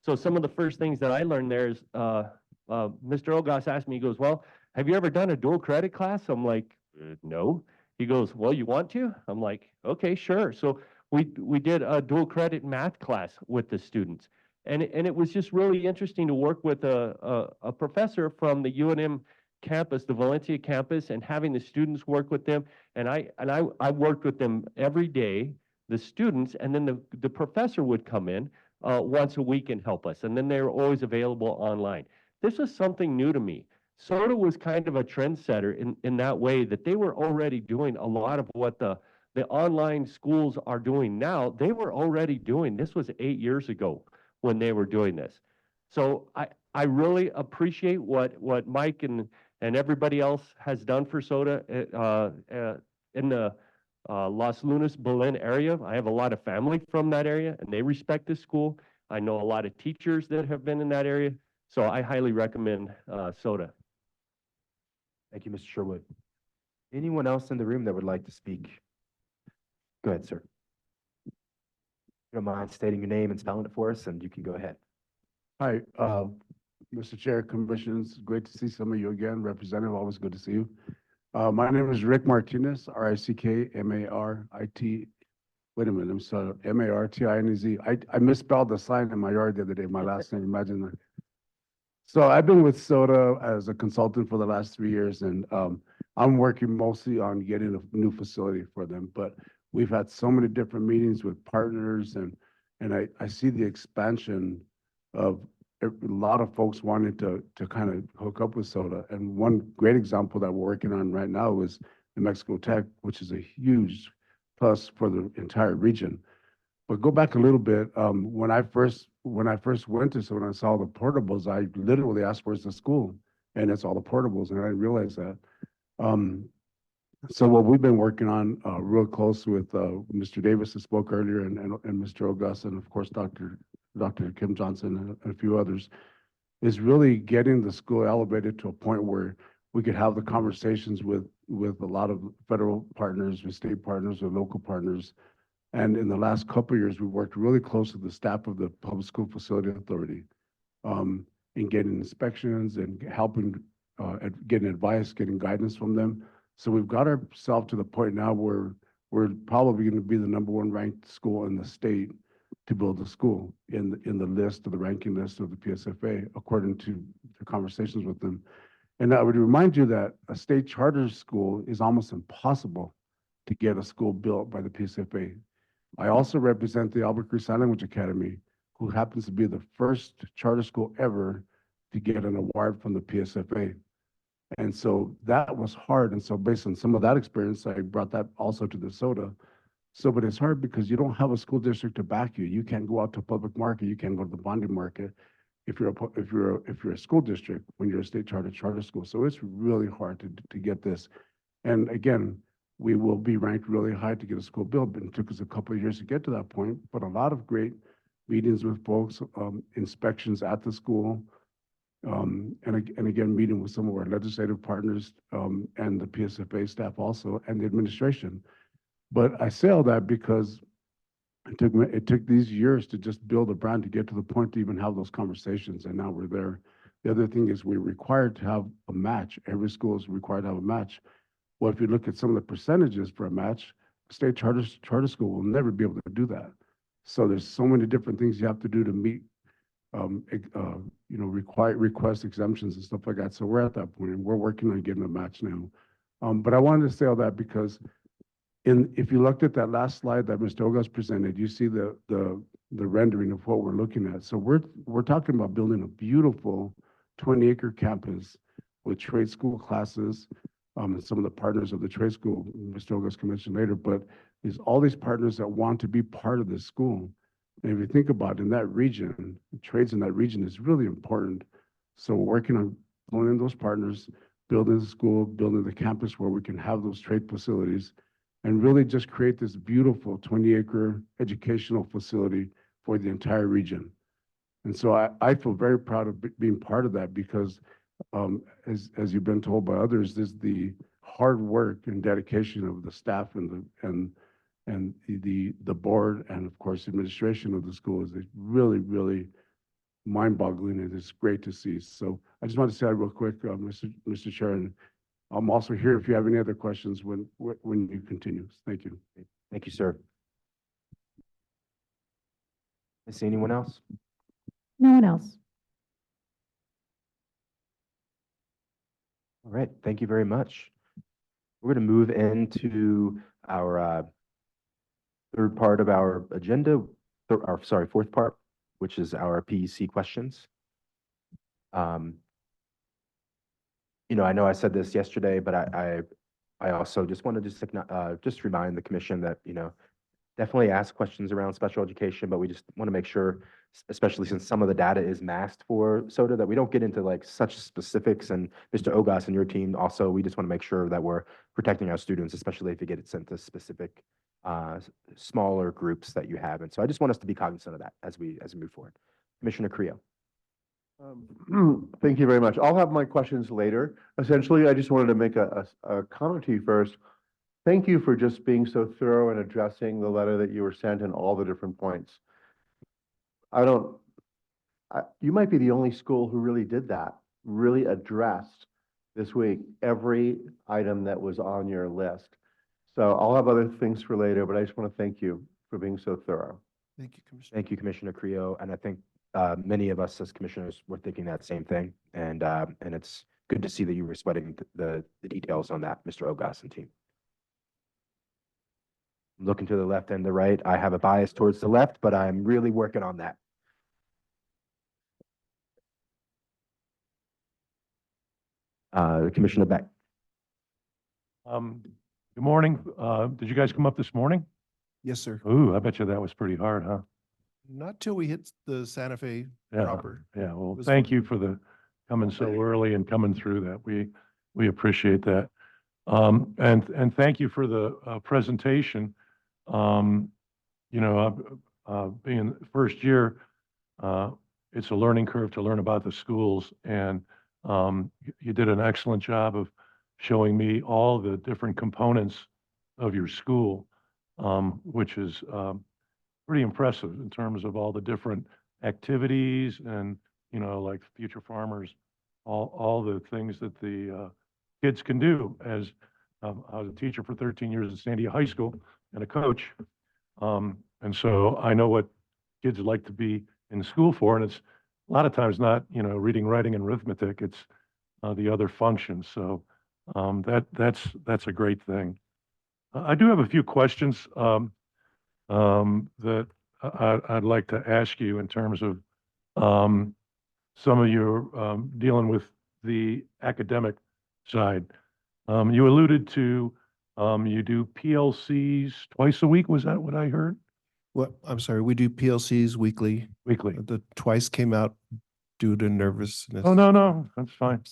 So some of the first things that I learned there is, Mr. Ogas asked me, he goes, well, have you ever done a dual credit class? I'm like, no. He goes, well, you want to? I'm like, okay, sure. So we did a dual credit math class with the students. And it was just really interesting to work with a professor from the UNM campus, the Valencia campus, and having the students work with them. And I worked with them every day, the students, and then the professor would come in once a week and help us. And then they were always available online. This was something new to me. SOTA was kind of a trendsetter in that way, that they were already doing a lot of what the online schools are doing now. They were already doing. This was 8 years ago when they were doing this. So I really appreciate what Mike and everybody else has done for SOTA in the Los Lunas, Belen area. I have a lot of family from that area, and they respect this school. I know a lot of teachers that have been in that area, so I highly recommend SOTA. Thank you, Mr. Sherwood. Anyone else in the room that would like to speak? Go ahead, sir. If you don't mind stating your name and spelling it for us, and you can go ahead. Hi, Mr. Chair, Commissioners, great to see some of you again. Representative, always good to see you. My name is Rick Martinez, R-I-C-K-M-A-R-I-T. Wait a minute, I'm sorry, M-A-R-T-I-N-E-Z. I misspelled the sign in my yard the other day, my last name, imagine that. So I've been with SOTA as a consultant for the last 3 years, and I'm working mostly on getting a new facility for them. But we've had so many different meetings with partners, and I see the expansion of a lot of folks wanting to kind of hook up with SOTA. And one great example that we're working on right now is New Mexico Tech, which is a huge plus for the entire region. But go back a little bit. When I first went to SOTA and saw the portables, I literally asked, "Where's the school?" And it's all the portables, and I didn't realize that. So what we've been working on real close with Mr. Davis that spoke earlier, and Mr. Ogas, and of course Dr. Kim Johnson and a few others, is really getting the school elevated to a point where we could have the conversations with a lot of federal partners, with state partners, with local partners. And in the last couple of years, we've worked really close with the staff of the Public School Facility Authority in getting inspections and helping, getting advice, getting guidance from them. So we've got ourselves to the point now where we're probably going to be the #1 ranked school in the state to build a school in the list, of the ranking list of the PSFA, according to the conversations with them. And I would remind you that a state charter school is almost impossible to get a school built by the PSFA. I also represent the Albuquerque Sign Language Academy, who happens to be the first charter school ever to get an award from the PSFA. And so that was hard. And so based on some of that experience, I brought that also to DeSoto. So, but it's hard because you don't have a school district to back you. You can't go out to public market. You can't go to the bonding market if you're a school district when you're a state charter school. So it's really hard to get this. And again, we will be ranked really high to get a school built, but it took us a couple of years to get to that point. But a lot of great meetings with folks, inspections at the school, and again, meeting with some of our legislative partners, and the PSFA staff also, and the administration. But I say all that because it took these years to just build a brand to get to the point to even have those conversations, and now we're there. The other thing is we're required to have a match. Every school is required to have a match. Well, if you look at some of the percentages for a match, a state charter school will never be able to do that. So there's so many different things you have to do to meet, request exemptions and stuff like that. So we're at that point, and we're working on getting a match now. But I wanted to say all that because if you looked at that last slide that Mr. Ogas presented, you see the rendering of what we're looking at. So we're talking about building a beautiful 20-acre campus with trade school classes, and some of the partners of the trade school, Mr. Ogas can mention later, but there's all these partners that want to be part of this school. And if you think about it, in that region, trades in that region is really important. So we're working on pulling in those partners, building the school, building the campus where we can have those trade facilities, and really just create this beautiful 20-acre educational facility for the entire region. And so I feel very proud of being part of that because as you've been told by others, this the hard work and dedication of the staff and the board and of course administration of the school is really, really mind-boggling, and it's great to see. So I just want to say that real quick, Mr. Chair, and I'm also here if you have any other questions when you continue. Thank you. Thank you, sir. I see anyone else? No one else. All right, thank you very much. We're going to move into our third part of our agenda, fourth part, which is our PEC questions. I know I said this yesterday, but I also just want to just remind the commission that, definitely ask questions around special education, but we just want to make sure, especially since some of the data is masked for SOTA, that we don't get into like such specifics. And Mr. Ogas and your team also, we just want to make sure that we're protecting our students, especially if you get it sent to specific smaller groups that you have. And so I just want us to be cognizant of that as we move forward. Commissioner Creel. Thank you very much. I'll have my questions later. Essentially, I just wanted to make a comment to you first. Thank you for just being so thorough in addressing the letter that you were sent and all the different points. You might be the only school who really did that, really addressed this week every item that was on your list. So I'll have other things for later, but I just want to thank you for being so thorough. Thank you, Commissioner. Thank you, Commissioner Creel. And I think many of us as commissioners were thinking that same thing. And it's good to see that you were sweating the details on that, Mr. Ogas and team. Looking to the left and the right. I have a bias towards the left, but I'm really working on that. Commissioner Beck. Good morning. Did you guys come up this morning? Yes, sir. Ooh, I bet you that was pretty hard, huh? Not till we hit the Santa Fe Yeah. proper. Yeah, well, Was thank fun. you for the coming so early and coming through that. We appreciate that. And thank you for the presentation. Being the first year, it's a learning curve to learn about the schools, and you did an excellent job of showing me all the different components of your school, which is pretty impressive in terms of all the different activities and, like Future Farmers, all the things that the kids can do. As I was a teacher for 13 years at Sandia High School and a coach. And so I know what kids like to be in school for, and it's a lot of times not, reading, writing, and arithmetic. It's the other functions. So that's a great thing. I do have a few questions that I'd like to ask you in terms of some of your dealing with the academic side. You alluded to you do PLCs twice a week. Was that what I heard? What, I'm sorry, we do PLCs weekly. Weekly. The twice came out due to nervousness. Oh, no, that's fine.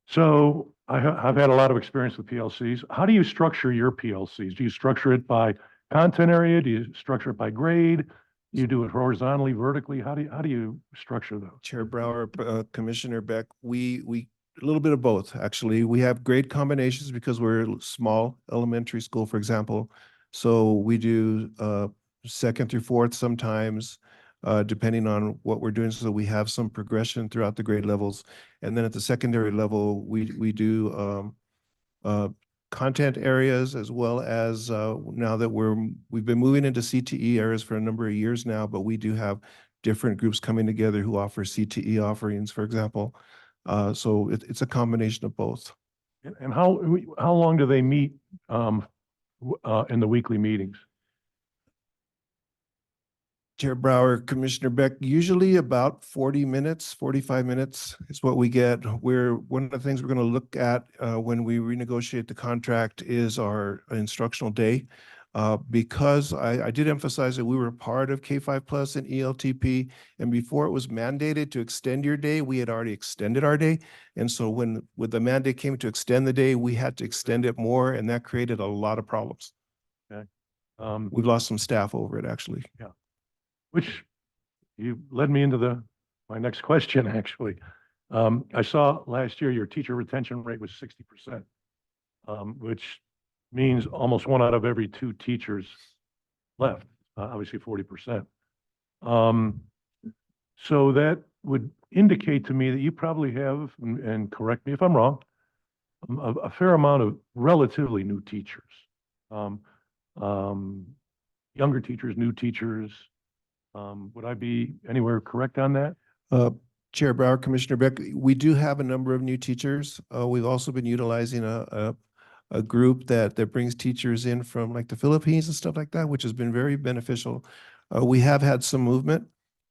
So I've had a lot of experience with PLCs. How do you structure your PLCs? Do you structure it by content area? Do you structure it by grade? You do it horizontally, vertically? How do you structure those? Chair Brower, Commissioner Beck, we a little bit of both, actually. We have grade combinations because we're a small elementary school, for example. So we do second through fourth sometimes, depending on what we're doing. So we have some progression throughout the grade levels. And then at the secondary level, we do content areas, as well as now that we've been moving into CTE areas for a number of years now, but we do have different groups coming together who offer CTE offerings, for example. So it's a combination of both. And how long do they meet in the weekly meetings? Chair Brower, Commissioner Beck, usually about 40 minutes, 45 minutes is what we get. One of the things we're going to look at when we renegotiate the contract is our instructional day. Because I did emphasize that we were part of K5 Plus and ELTP, and before it was mandated to extend your day, we had already extended our day. And so when the mandate came to extend the day, we had to extend it more, and that created a lot of problems. Okay. We've lost some staff over it, actually. Yeah. Which you led me into my next question, actually. I saw last year your teacher retention rate was 60%, which means almost 1 out of every 2 teachers left, obviously 40%. So that would indicate to me that you probably have, and correct me if I'm wrong, a fair amount of relatively new teachers, younger teachers, new teachers. Would I be anywhere correct on that? Chair Brower, Commissioner Beck, we do have a number of new teachers. We've also been utilizing a group that brings teachers in from like the Philippines and stuff like that, which has been very beneficial. We have had some movement,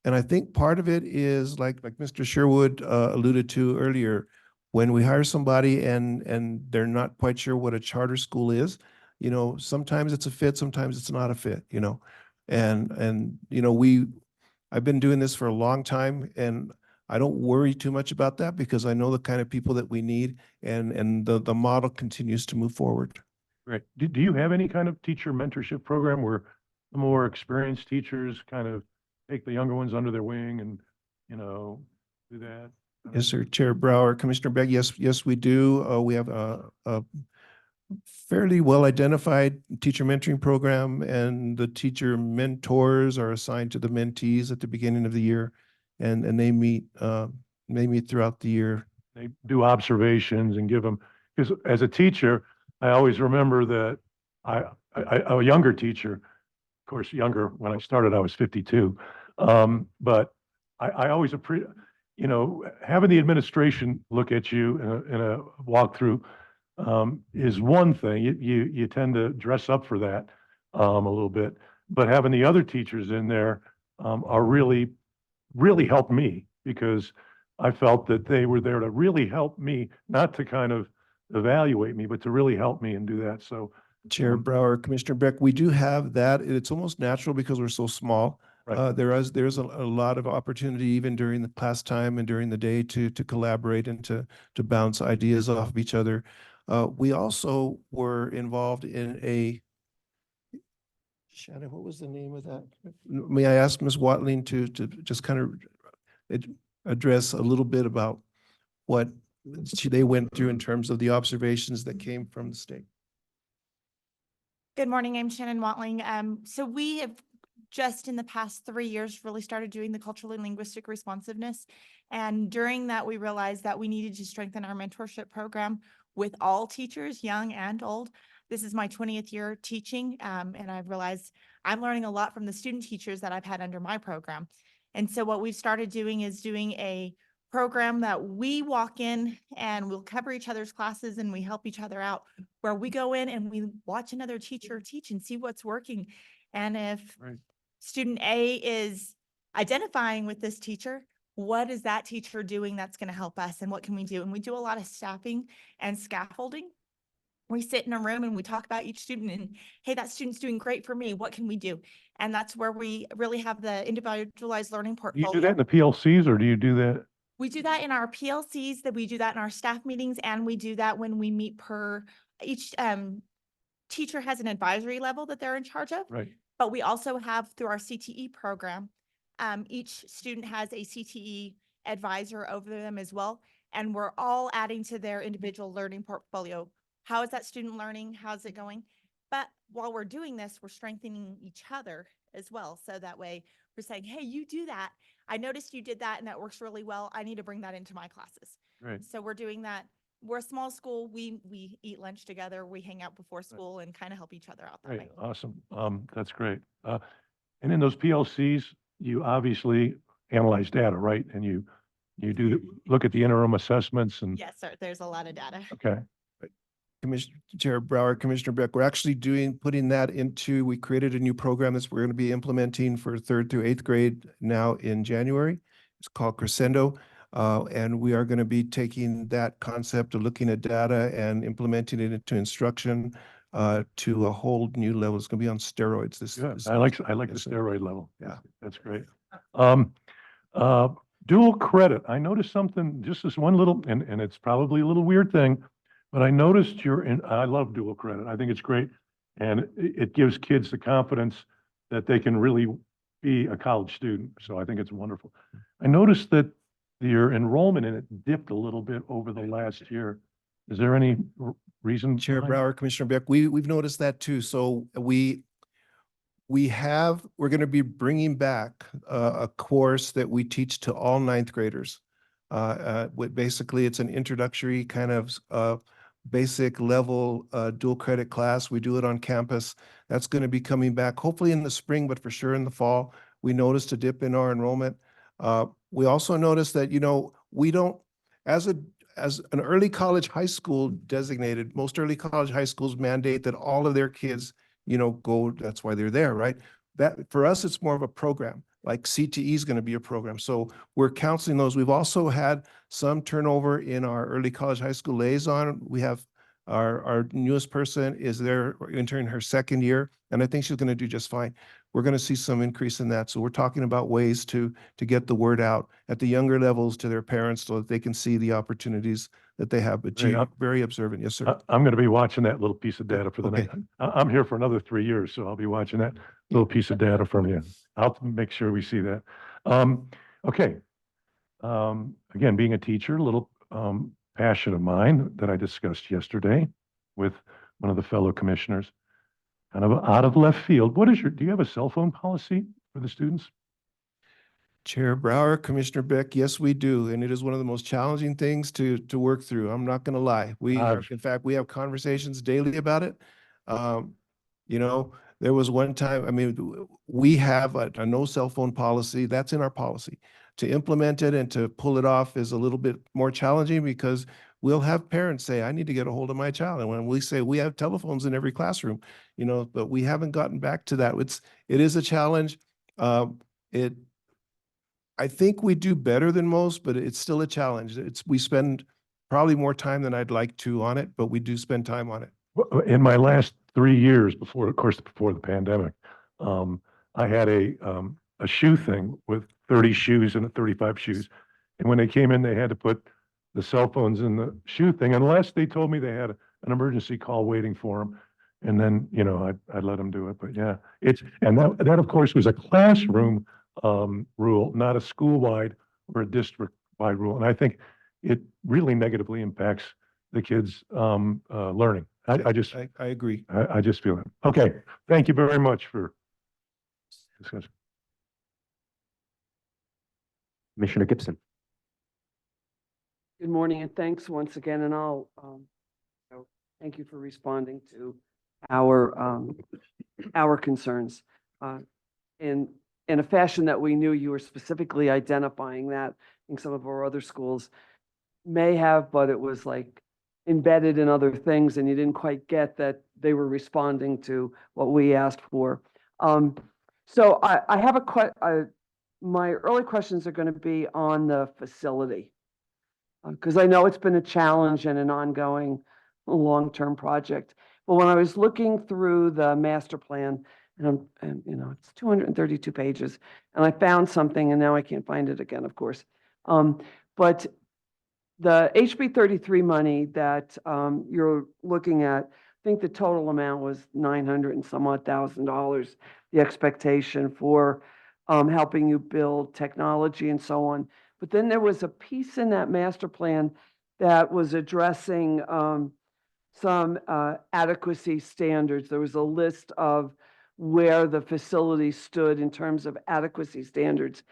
and I think part of it is like Mr. Sherwood alluded to earlier, when we hire somebody and they're not quite sure what a charter school is, sometimes it's a fit, sometimes it's not a fit, and I've been doing this for a long time, and I don't worry too much about that because I know the kind of people that we need, and the model continues to move forward. Great. Do you have any kind of teacher mentorship program where the more experienced teachers kind of take the younger ones under their wing and, do that? Yes, sir. Chair Brower, Commissioner Beck, yes, we do. We have a fairly well identified teacher mentoring program, and the teacher mentors are assigned to the mentees at the beginning of the year, and they meet throughout the year. They do observations and give them, because as a teacher, I always remember that a younger teacher, of course, younger, when I started, I was 52. But I always appreciate, having the administration look at you in a walkthrough is one thing. You tend to dress up for that a little bit, but having the other teachers in there are really helped me, because I felt that they were there to really help me, not to kind of evaluate me, but to really help me and do that. So Chair Brower, Commissioner Beck, we do have that. It's almost natural because we're so small. Right. There's a lot of opportunity even during the class time and during the day to collaborate and to bounce ideas off of each other. We also were involved in Shannon, what was the name of that? May I ask Ms. Watling to just kind of address a little bit about what they went through in terms of the observations that came from the state? Good morning, I'm Shannon Watling. So we have just in the past 3 years really started doing the cultural and linguistic responsiveness. And during that, we realized that we needed to strengthen our mentorship program with all teachers, young and old. This is my 20th year teaching, and I've realized I'm learning a lot from the student teachers that I've had under my program. And so what we've started doing is doing a program that we walk in and we'll cover each other's classes and we help each other out, where we go in and we watch another teacher teach and see what's working. And if Right. student A is identifying with this teacher, what is that teacher doing that's going to help us, and what can we do? And we do a lot of staffing and scaffolding. We sit in a room and we talk about each student and, hey, that student's doing great for me. What can we do? And that's where we really have the individualized learning Do you portfolio. do that in the PLCs, or do you do that? We do that in our PLCs, that we do that in our staff meetings, and we do that when we meet per, each teacher has an advisory level that they're in charge of. Right. But we also have, through our CTE program, each student has a CTE advisor over them as well. And we're all adding to their individual learning portfolio. How is that student learning? How's it going? But while we're doing this, we're strengthening each other as well. So that way we're saying, hey, you do that. I noticed you did that and that works really well. I need to bring that into my classes. Right. So we're doing that. We're a small school. We eat lunch together. We hang out before school and kind of help each other out that Right. way. Awesome. That's great. And in those PLCs, you obviously analyze data, right? And you look at the interim assessments and, Yes, sir. There's a lot of data. okay. Commissioner Chair Brower, Commissioner Beck, we're actually putting that into, we created a new program that we're going to be implementing for 3rd through 8th grade now in January. It's called Crescendo. And we are going to be taking that concept of looking at data and implementing it into instruction to a whole new level. It's going to be on steroids. Good. I like the yes, sir. steroid level. Yeah. That's great. Dual credit. I noticed something, just this one little, and it's probably a little weird thing, but I noticed I love dual credit. I think it's great. And it gives kids the confidence that they can really be a college student. So I think it's wonderful. I noticed that your enrollment in it dipped a little bit over the last year. Is there any reason? Chair behind it? Brower, Commissioner Beck, we've noticed that too. So we're going to be bringing back a course that we teach to all 9th graders. Basically, it's an introductory kind of basic level dual credit class. We do it on campus. That's going to be coming back hopefully in the spring, but for sure in the fall. We noticed a dip in our enrollment. We also noticed that, we don't, as an early college high school designated, most early college high schools mandate that all of their kids, go, that's why they're there, right? That for us, it's more of a program. Like CTE is going to be a program. So we're counseling those. We've also had some turnover in our early college high school liaison. We have our newest person is there entering her 2nd year, and I think she's going to do just fine. We're going to see some increase in that. So we're talking about ways to get the word out at the younger levels to their parents so that they can see the opportunities that they have. But Great. gee, very observant. Yes, sir. I'm going to be watching that little piece of data for the Okay. next. I'm here for another 3 years, so I'll be watching that little piece of data from you. I'll make sure we see that. Okay. Again, being a teacher, a little passion of mine that I discussed yesterday with one of the fellow commissioners, kind of out of left field. Do you have a cell phone policy for the students? Chair Brower, Commissioner Beck, yes, we do. And it is one of the most challenging things to work through. I'm not going to lie. In fact, we have conversations daily about it. There was one time, we have a no cell phone policy. That's in our policy. To implement it and to pull it off is a little bit more challenging because we'll have parents say, I need to get a hold of my child. And when we say we have telephones in every classroom, but we haven't gotten back to that. It is a challenge. I think we do better than most, but it's still a challenge. We spend probably more time than I'd like to on it, but we do spend time on it. In my last 3 years before the pandemic, I had a shoe thing with 30 shoes and 35 shoes. And when they came in, they had to put the cell phones in the shoe thing, unless they told me they had an emergency call waiting for them. And then, I'd let them do it. But yeah, that of course was a classroom rule, not a school-wide or a district-wide rule. And I think it really negatively impacts the kids' learning. I agree. I just feel it. Okay, thank you very much for discussion. Commissioner Gibson. Good morning and thanks once again, and I'll thank you for responding to our concerns in a fashion that we knew you were specifically identifying that think some of our other schools may have, but it was like embedded in other things and you didn't quite get that they were responding to what we asked for. So I have my early questions are going to be on the facility. Because I know it's been a challenge and an ongoing long-term project. But when I was looking through the master plan, and you know, it's 232 pages, and I found something, and now I can't find it again, of course. But the HB 33 money that you're looking at, I think the total amount was 900 and some odd $1,000, the expectation for helping you build technology and so on. But then there was a piece in that master plan that was addressing some adequacy standards. There was a list of where the facility stood in terms of adequacy standards.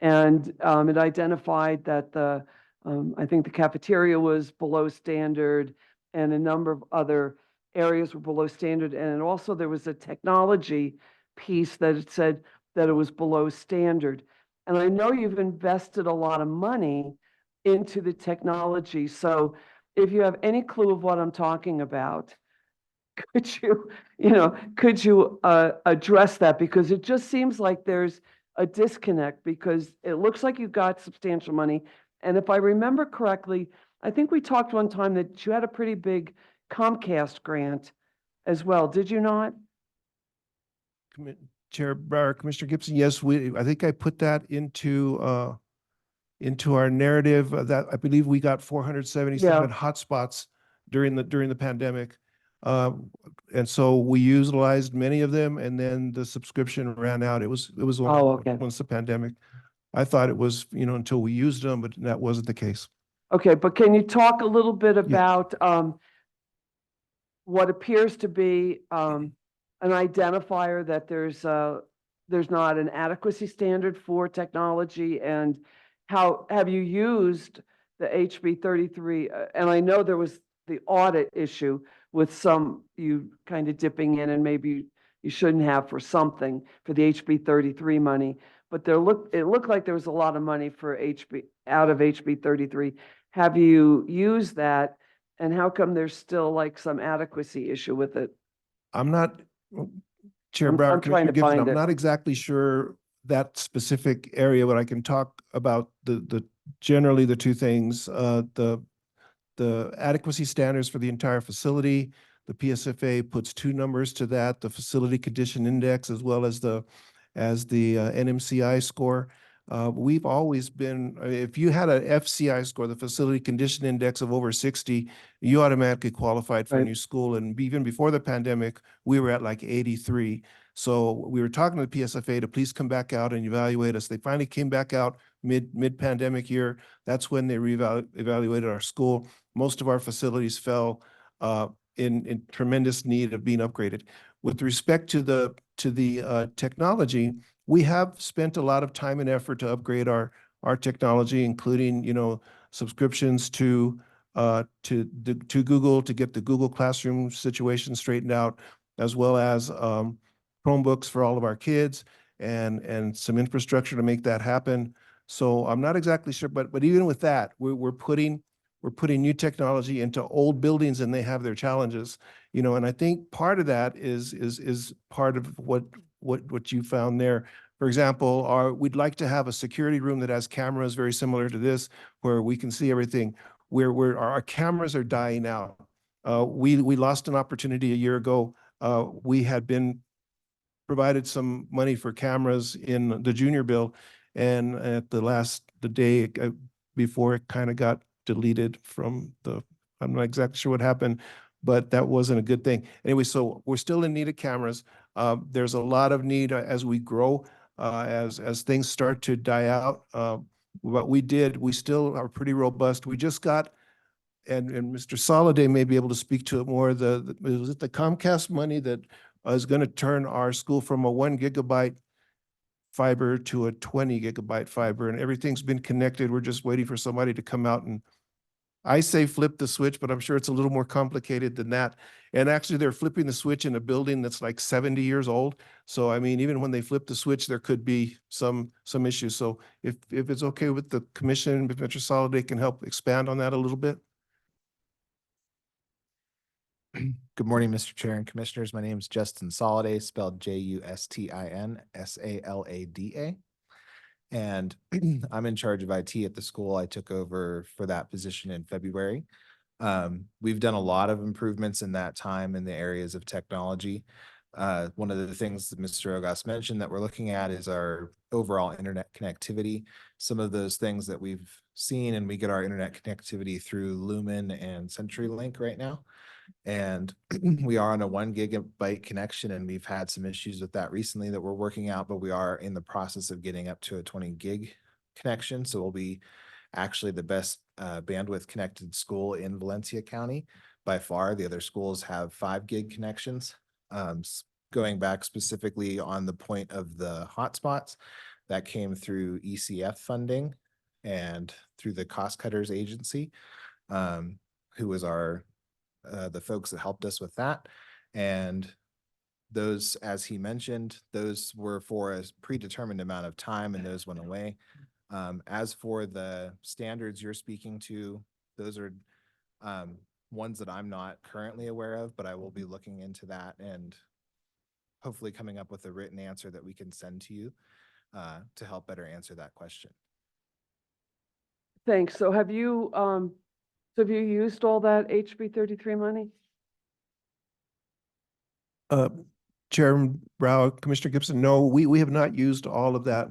And it identified that I think the cafeteria was below standard and a number of other areas were below standard. And also there was a technology piece that it said that it was below standard. And I know you've invested a lot of money into the technology. So if you have any clue of what I'm talking about, could you address that? Because it just seems like there's a disconnect because it looks like you got substantial money. And if I remember correctly, I think we talked one time that you had a pretty big Comcast grant as well. Did you not? Chair Brower, Commissioner Gibson, yes, I think I put that into our narrative that I believe we got 477 hotspots during the pandemic. And so we utilized many of them and then the subscription ran out. It was once the pandemic. I thought it was, until we used them, but that wasn't the case. Okay, but can you talk a little bit about what appears to be an identifier that there's not an adequacy standard for technology, and how have you used the HB 33? And I know there was the audit issue with you kind of dipping in and maybe you shouldn't have for something for the HB 33 money, but it looked like there was a lot of money for out of HB 33. Have you used that, and how come there's still like some adequacy issue with it? I'm not, Chair Brower, Commissioner Gibson, I'm not exactly sure that specific area, but I can talk about generally the two things, the adequacy standards for the entire facility. The PSFA puts two numbers to that, the facility condition index as well as the NMCI score. We've always been, if you had a FCI score, the facility condition index of over 60, you automatically qualified for a new school. And even before the pandemic, we were at like 83. So we were talking to the PSFA to please come back out and evaluate us. They finally came back out mid-pandemic year. That's when they evaluated our school. Most of our facilities fell in tremendous need of being upgraded. With respect to the technology, we have spent a lot of time and effort to upgrade our technology, including subscriptions to Google to get the Google Classroom situation straightened out, as well as Chromebooks for all of our kids and some infrastructure to make that happen. So I'm not exactly sure, but even with that, we're putting new technology into old buildings and they have their challenges, and I think part of that is part of what you found there. For example, we'd like to have a security room that has cameras very similar to this, where we can see everything. Where our cameras are dying out. We lost an opportunity a year ago. We had been provided some money for cameras in the junior bill, and at the day before it kind of got deleted from I'm not exactly sure what happened, but that wasn't a good thing. Anyway, so we're still in need of cameras. There's a lot of need as we grow, as things start to die out. What we still are pretty robust. We just got, and Mr. Soliday may be able to speak to it more, was it the Comcast money that is going to turn our school from a 1 gigabyte fiber to a 20 gigabyte fiber, and everything's been connected. We're just waiting for somebody to come out and I say flip the switch, but I'm sure it's a little more complicated than that. And actually, they're flipping the switch in a building that's like 70 years old. So I mean, even when they flip the switch, there could be some issues. So if it's okay with the commission, if Mr. Soliday can help expand on that a little bit. Good morning, Mr. Chair and Commissioners. My name is Justin Soliday, spelled Justin Salada. And I'm in charge of IT at the school. I took over for that position in February. We've done a lot of improvements in that time in the areas of technology. One of the things that Mr. Ogas mentioned that we're looking at is our overall internet connectivity. Some of those things that we've seen, and we get our internet connectivity through Lumen and CenturyLink right now. And we are on a 1 gigabyte connection, and we've had some issues with that recently that we're working out, but we are in the process of getting up to a 20 gig connection. So we'll be actually the best bandwidth connected school in Valencia County by far. The other schools have 5 gig connections. Going back specifically on the point of the hotspots, that came through ECF funding and through the Cost Cutters Agency, who was the folks that helped us with that. And those, as he mentioned, those were for a predetermined amount of time, and those went away. As for the standards you're speaking to, those are ones that I'm not currently aware of, but I will be looking into that and hopefully coming up with a written answer that we can send to you to help better answer that question. Thanks. So have you used all that HB 33 money? Chairman Brow, Commissioner Gibson, no, we have not used all of that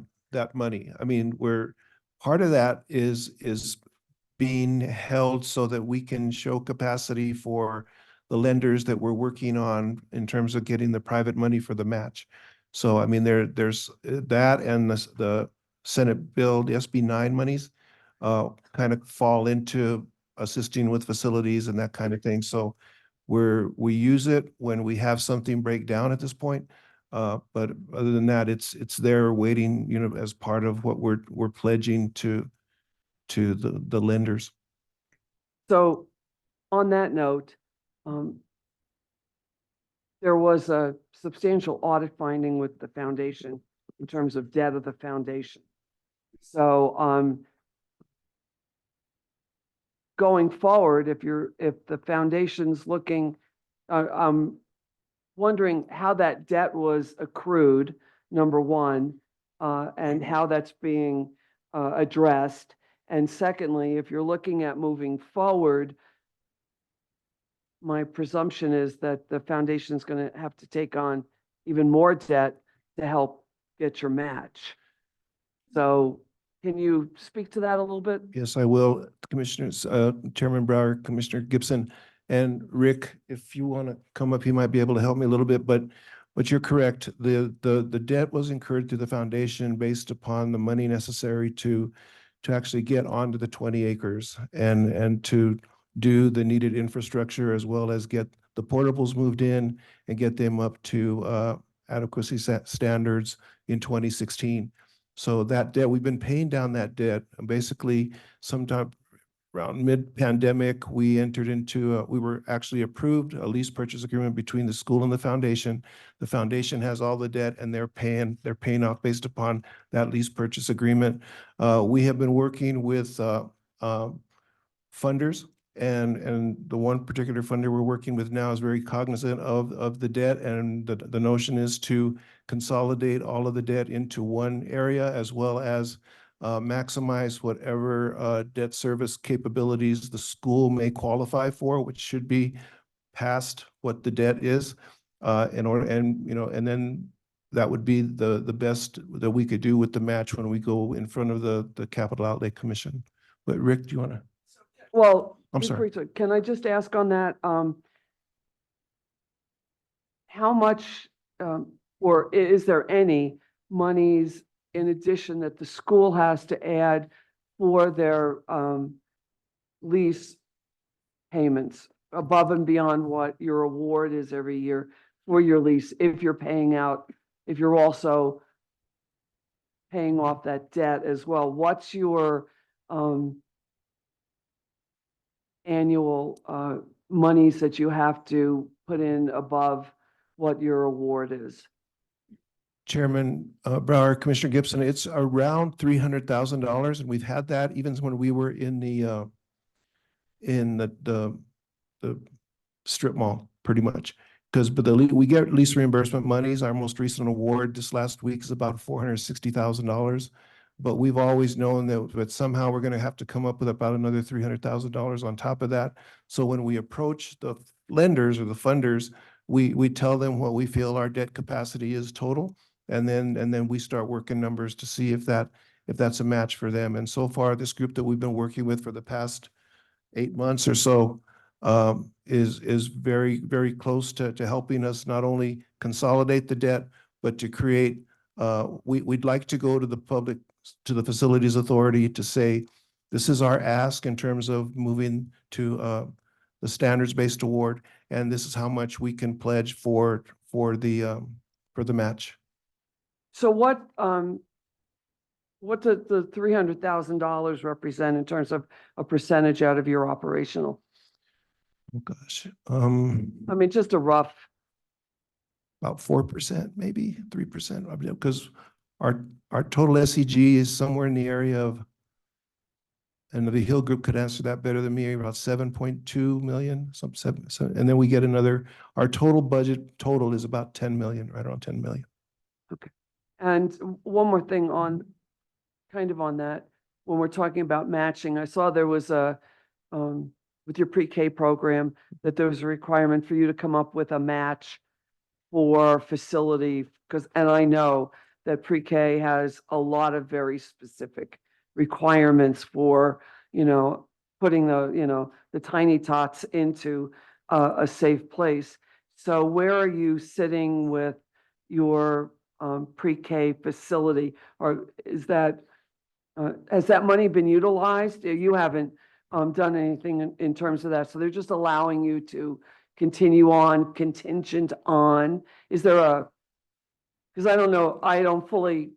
money. I mean, part of that is being held so that we can show capacity for the lenders that we're working on in terms of getting the private money for the match. So I mean, there's that, and the Senate bill, the SB 9 monies kind of fall into assisting with facilities and that kind of thing. So we use it when we have something break down at this point. But other than that, it's there waiting, as part of what we're pledging to the lenders. So on that note, there was a substantial audit finding with the foundation in terms of debt of the foundation. So going forward, if the foundation's looking, I'm wondering how that debt was accrued, number one, and how that's being addressed. And secondly, if you're looking at moving forward, my presumption is that the foundation is going to have to take on even more debt to help get your match. So can you speak to that a little bit? Yes, I will, Commissioners, Chairman Brower, Commissioner Gibson, and Rick, if you want to come up, he might be able to help me a little bit, but you're correct. The debt was incurred through the foundation based upon the money necessary to actually get onto the 20 acres and to do the needed infrastructure, as well as get the portables moved in and get them up to adequacy standards in 2016. So that debt, we've been paying down that debt. Basically, sometime around mid-pandemic, we were actually approved a lease purchase agreement between the school and the foundation. The foundation has all the debt, and they're paying off based upon that lease purchase agreement. We have been working with funders, and the one particular funder we're working with now is very cognizant of the debt, and the notion is to consolidate all of the debt into one area, as well as maximize whatever debt service capabilities the school may qualify for, which should be past what the debt is, and then that would be the best that we could do with the match when we go in front of the Capital Outlay Commission. But Rick, do you want to? Well, I'm sorry. Can I just ask on that, how much, or is there any monies in addition that the school has to add for their lease payments above and beyond what your award is every year for your lease, if you're also paying off that debt as well? What's your annual monies that you have to put in above what your award is? Chairman Brower, Commissioner Gibson, it's around $300,000, and we've had that even when we were in the strip mall, pretty much. Because we get lease reimbursement monies. Our most recent award this last week is about $460,000. But we've always known that somehow we're going to have to come up with about another $300,000 on top of that. So when we approach the lenders or the funders, we tell them what we feel our debt capacity is total. And then we start working numbers to see if that's a match for them. And so far, this group that we've been working with for the past 8 months or so is very, very close to helping us not only consolidate the debt, but to create, we'd like to go to the Facilities Authority to say, this is our ask in terms of moving to the standards-based award, and this is how much we can pledge for the match. So what does the $300,000 represent in terms of a percentage out of your operational? Oh, gosh. I mean, just a rough. About 4%, maybe 3%, because our total SEG is somewhere in the area of, and the Hill Group could answer that better than me, about 7.2 million, and then we get our total budget total is about 10 million, right around 10 million. Okay. And one more thing on that, when we're talking about matching, I saw there was with your pre-K program, that there was a requirement for you to come up with a match for facility, and I know that pre-K has a lot of very specific requirements for, putting the tiny tots into a safe place. So where are you sitting with your pre-K facility? Or has that money been utilized? You haven't done anything in terms of that, so they're just allowing you to continue on contingent on, because I don't know, I don't fully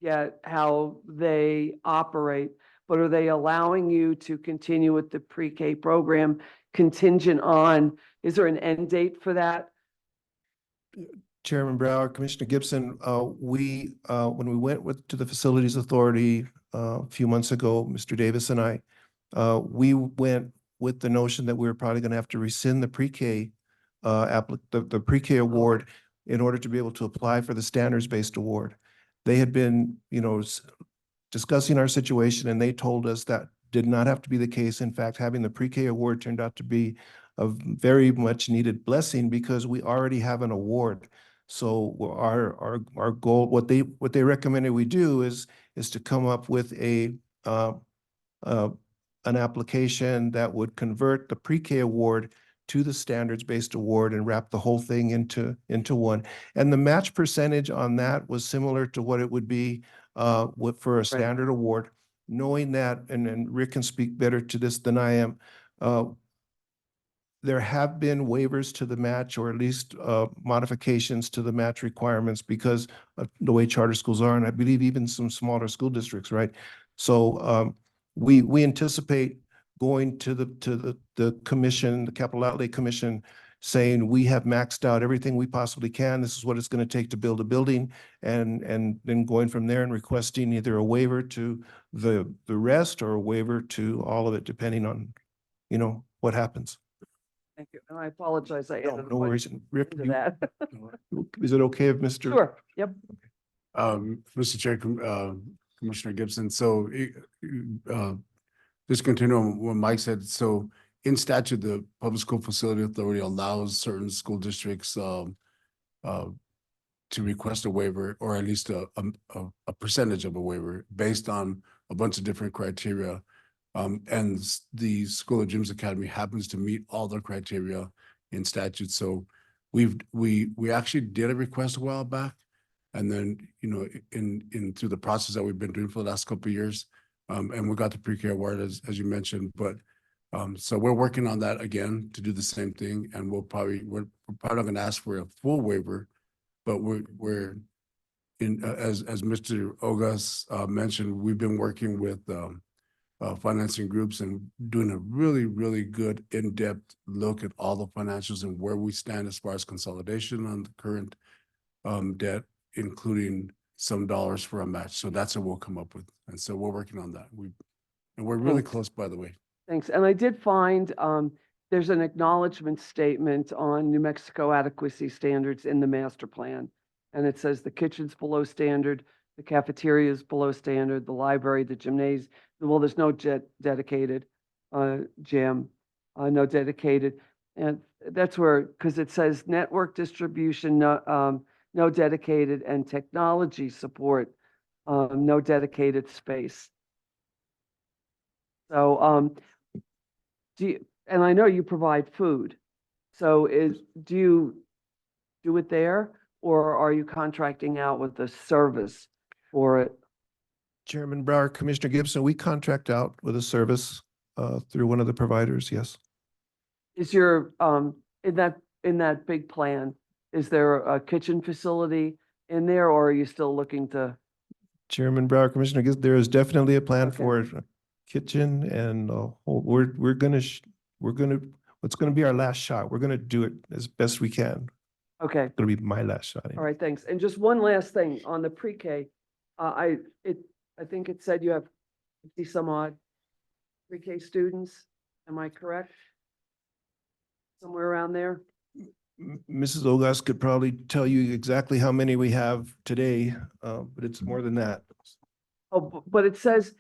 get how they operate, but are they allowing you to continue with the pre-K program contingent on, is there an end date for that? Chairman Brower, Commissioner Gibson, when we went to the Facilities Authority a few months ago, Mr. Davis and I, we went with the notion that we were probably going to have to rescind the pre-K the pre-K award in order to be able to apply for the standards-based award. They had been, discussing our situation, and they told us that did not have to be the case. In fact, having the pre-K award turned out to be a very much needed blessing because we already have an award. So our goal, what they recommended we do is to come up with an application that would convert the pre-K award to the standards-based award and wrap the whole thing into one. And the match percentage on that was similar to what it would be for a standard award, knowing that, and Rick can speak better to this than I am, there have been waivers to the match, or at least modifications to the match requirements because of the way charter schools are, and I believe even some smaller school districts, right? So we anticipate going to the commission, the Capital Outlay Commission, saying we have maxed out everything we possibly can. This is what it's going to take to build a building, and then going from there and requesting either a waiver to the rest or a waiver to all of it, depending on, what happens. Thank you. And I apologize. I added No worries. Rick, into that. is it okay if Mr.? Sure. Yep. Mr. Chair, Commissioner Gibson, so just continue on what Mike said. So in statute, the Public School Facility Authority allows certain school districts to request a waiver, or at least a percentage of a waiver based on a bunch of different criteria. And the School of Dreams Academy happens to meet all the criteria in statute. So we actually did a request a while back. And then, in through the process that we've been doing for the last couple of years, and we got the pre-K award as you mentioned, but so we're working on that again to do the same thing. And we're probably not going to ask for a full waiver, but we're in, as Mr. Ogas mentioned, we've been working with financing groups and doing a really, really good in-depth look at all the financials and where we stand as far as consolidation on the current debt, including some dollars for a match. So that's what we'll come up with. And so we're working on that. And we're really Thanks. close, by the way. Thanks. And I did find there's an acknowledgement statement on New Mexico adequacy standards in the master plan. And it says the kitchen's below standard, the cafeteria is below standard, the library, the gymnasium. Well, there's no dedicated gym, no dedicated. And that's where, because it says network distribution, no dedicated, and technology support, no dedicated space. So, and I know you provide food. So do you do it there, or are you contracting out with a service for it? Chairman Brower, Commissioner Gibson, we contract out with a service through one of the providers, yes. Is your, in that big plan, is there a kitchen facility in there, or are you still looking to? Chairman Brower, Commissioner Gibson, there is definitely a plan Okay. for a kitchen and we're gonna, what's gonna be our last shot? We're gonna do it as best we can. Okay. It'll be my last shot. All right, thanks. And just one last thing on the pre-K. I think it said you have 50 some odd pre-K students. Am I correct? Somewhere around there? Mrs. Ogas could probably tell you exactly how many we have today, but it's more than that. Oh, but it says,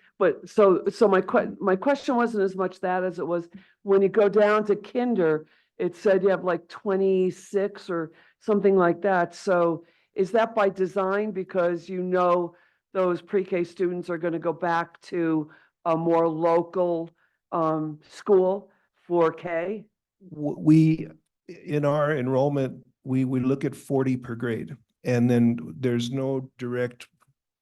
so my question wasn't as much that as it was, when you go down to kinder, it said you have like 26 or something like that. So is that by design, because you know those pre-K students are going to go back to a more local school for K? We, in our enrollment, we look at 40 per grade. And then there's no direct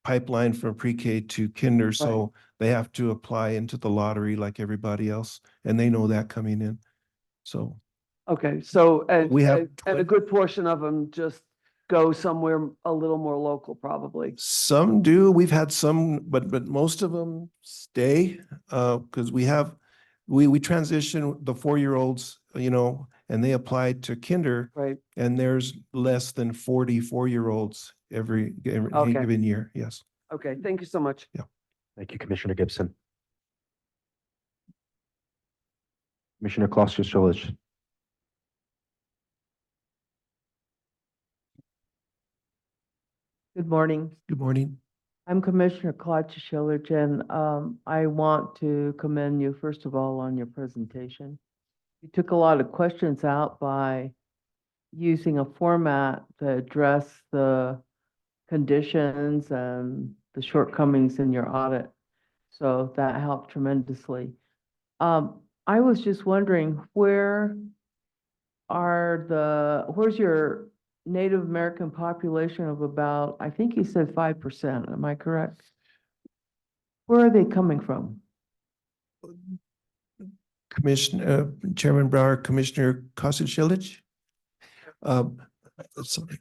pipeline from pre-K to kinder. So they have to apply into the lottery like everybody else. And they know that coming in. So. Okay, so, We have and a good portion of them just go somewhere a little more local, probably. Some do. We've had some, but most of them stay, because we transition the 4-year-olds, and they apply to kinder. Right. And there's less than 40 4-year-olds every Okay. given year. Yes. Okay, thank you so much. Thank you, Commissioner Gibson. Commissioner Kloster-Schulich. Good morning. Good morning. I'm Commissioner Claudia Schillich, and I want to commend you, first of all, on your presentation. You took a lot of questions out by using a format to address the conditions and the shortcomings in your audit. So that helped tremendously. I was just wondering, where's your Native American population of about, I think you said 5%, am I correct? Where are they coming from? Chairman Brower, Commissioner Kosich-Shilich. Sorry.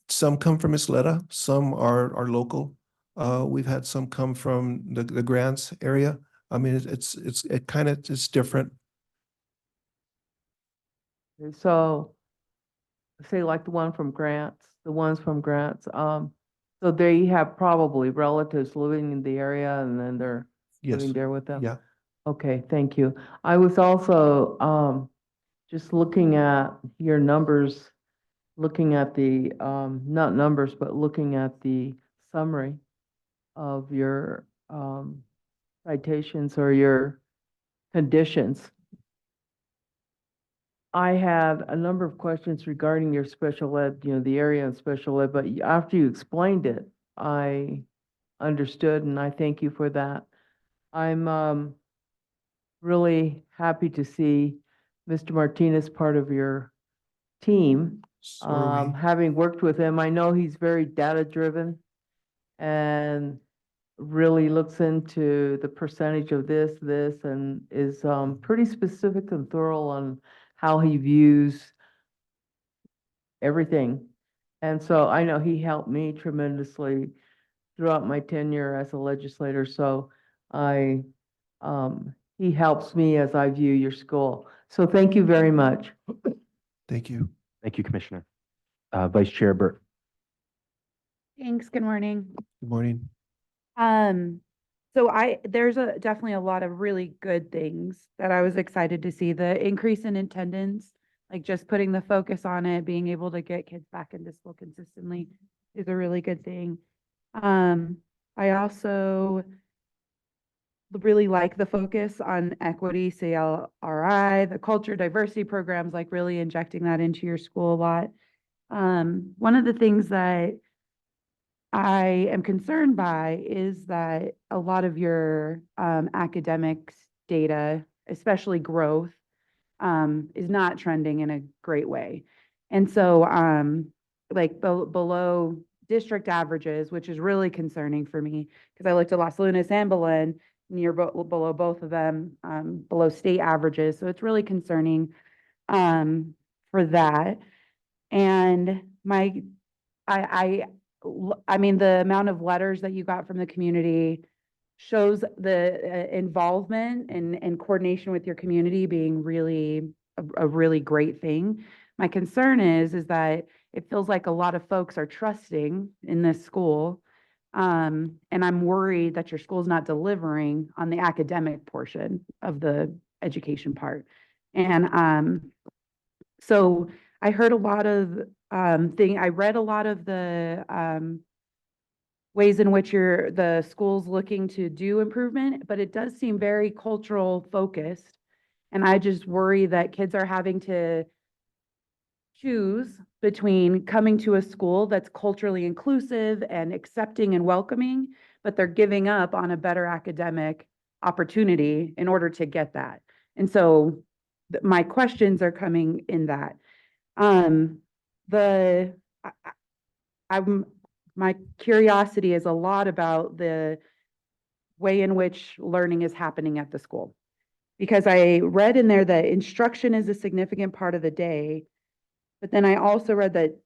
Some come from Isleta, some are local. We've had some come from the Grants area. I mean, it's different. So, say like the ones from Grants, so they have probably relatives living in the area and then they're Yes. living there with them? Yeah. Okay, thank you. I was also just looking at your numbers, looking at the, not numbers, but looking at the summary of your citations or your conditions. I had a number of questions regarding your special ed, the area of special ed, but after you explained it, I understood, and I thank you for that. I'm really happy to see Mr. Martinez part of your team. So are we. Having worked with him, I know he's very data-driven and really looks into the percentage of this, and is pretty specific and thorough on how he views everything. And so I know he helped me tremendously throughout my tenure as a legislator. So I, he helps me as I view your school. So thank you very much. Thank you. Thank you, Commissioner. Vice Chair Burt. Thanks. Good morning. Good morning. So there's definitely a lot of really good things that I was excited to see. The increase in attendance, like just putting the focus on it, being able to get kids back into school consistently is a really good thing. I also really like the focus on equity, CLRI, the culture diversity programs, like really injecting that into your school a lot. One of the things that I am concerned by is that a lot of your academics data, especially growth, is not trending in a great way. And so like below district averages, which is really concerning for me because I looked at Las Lunas and Belen, below both of them, below state averages. So it's really concerning for that. And I mean, the amount of letters that you got from the community shows the involvement and coordination with your community being really a really great thing. My concern is that it feels like a lot of folks are trusting in this school. And I'm worried that your school's not delivering on the academic portion of the education part. And so I heard a lot of I read a lot of the ways in which the school's looking to do improvement, but it does seem very cultural focused. And I just worry that kids are having to choose between coming to a school that's culturally inclusive and accepting and welcoming, but they're giving up on a better academic opportunity in order to get that. And so my questions are coming in that. My curiosity is a lot about the way in which learning is happening at the school. Because I read in there that instruction is a significant part of the day, but then I also read that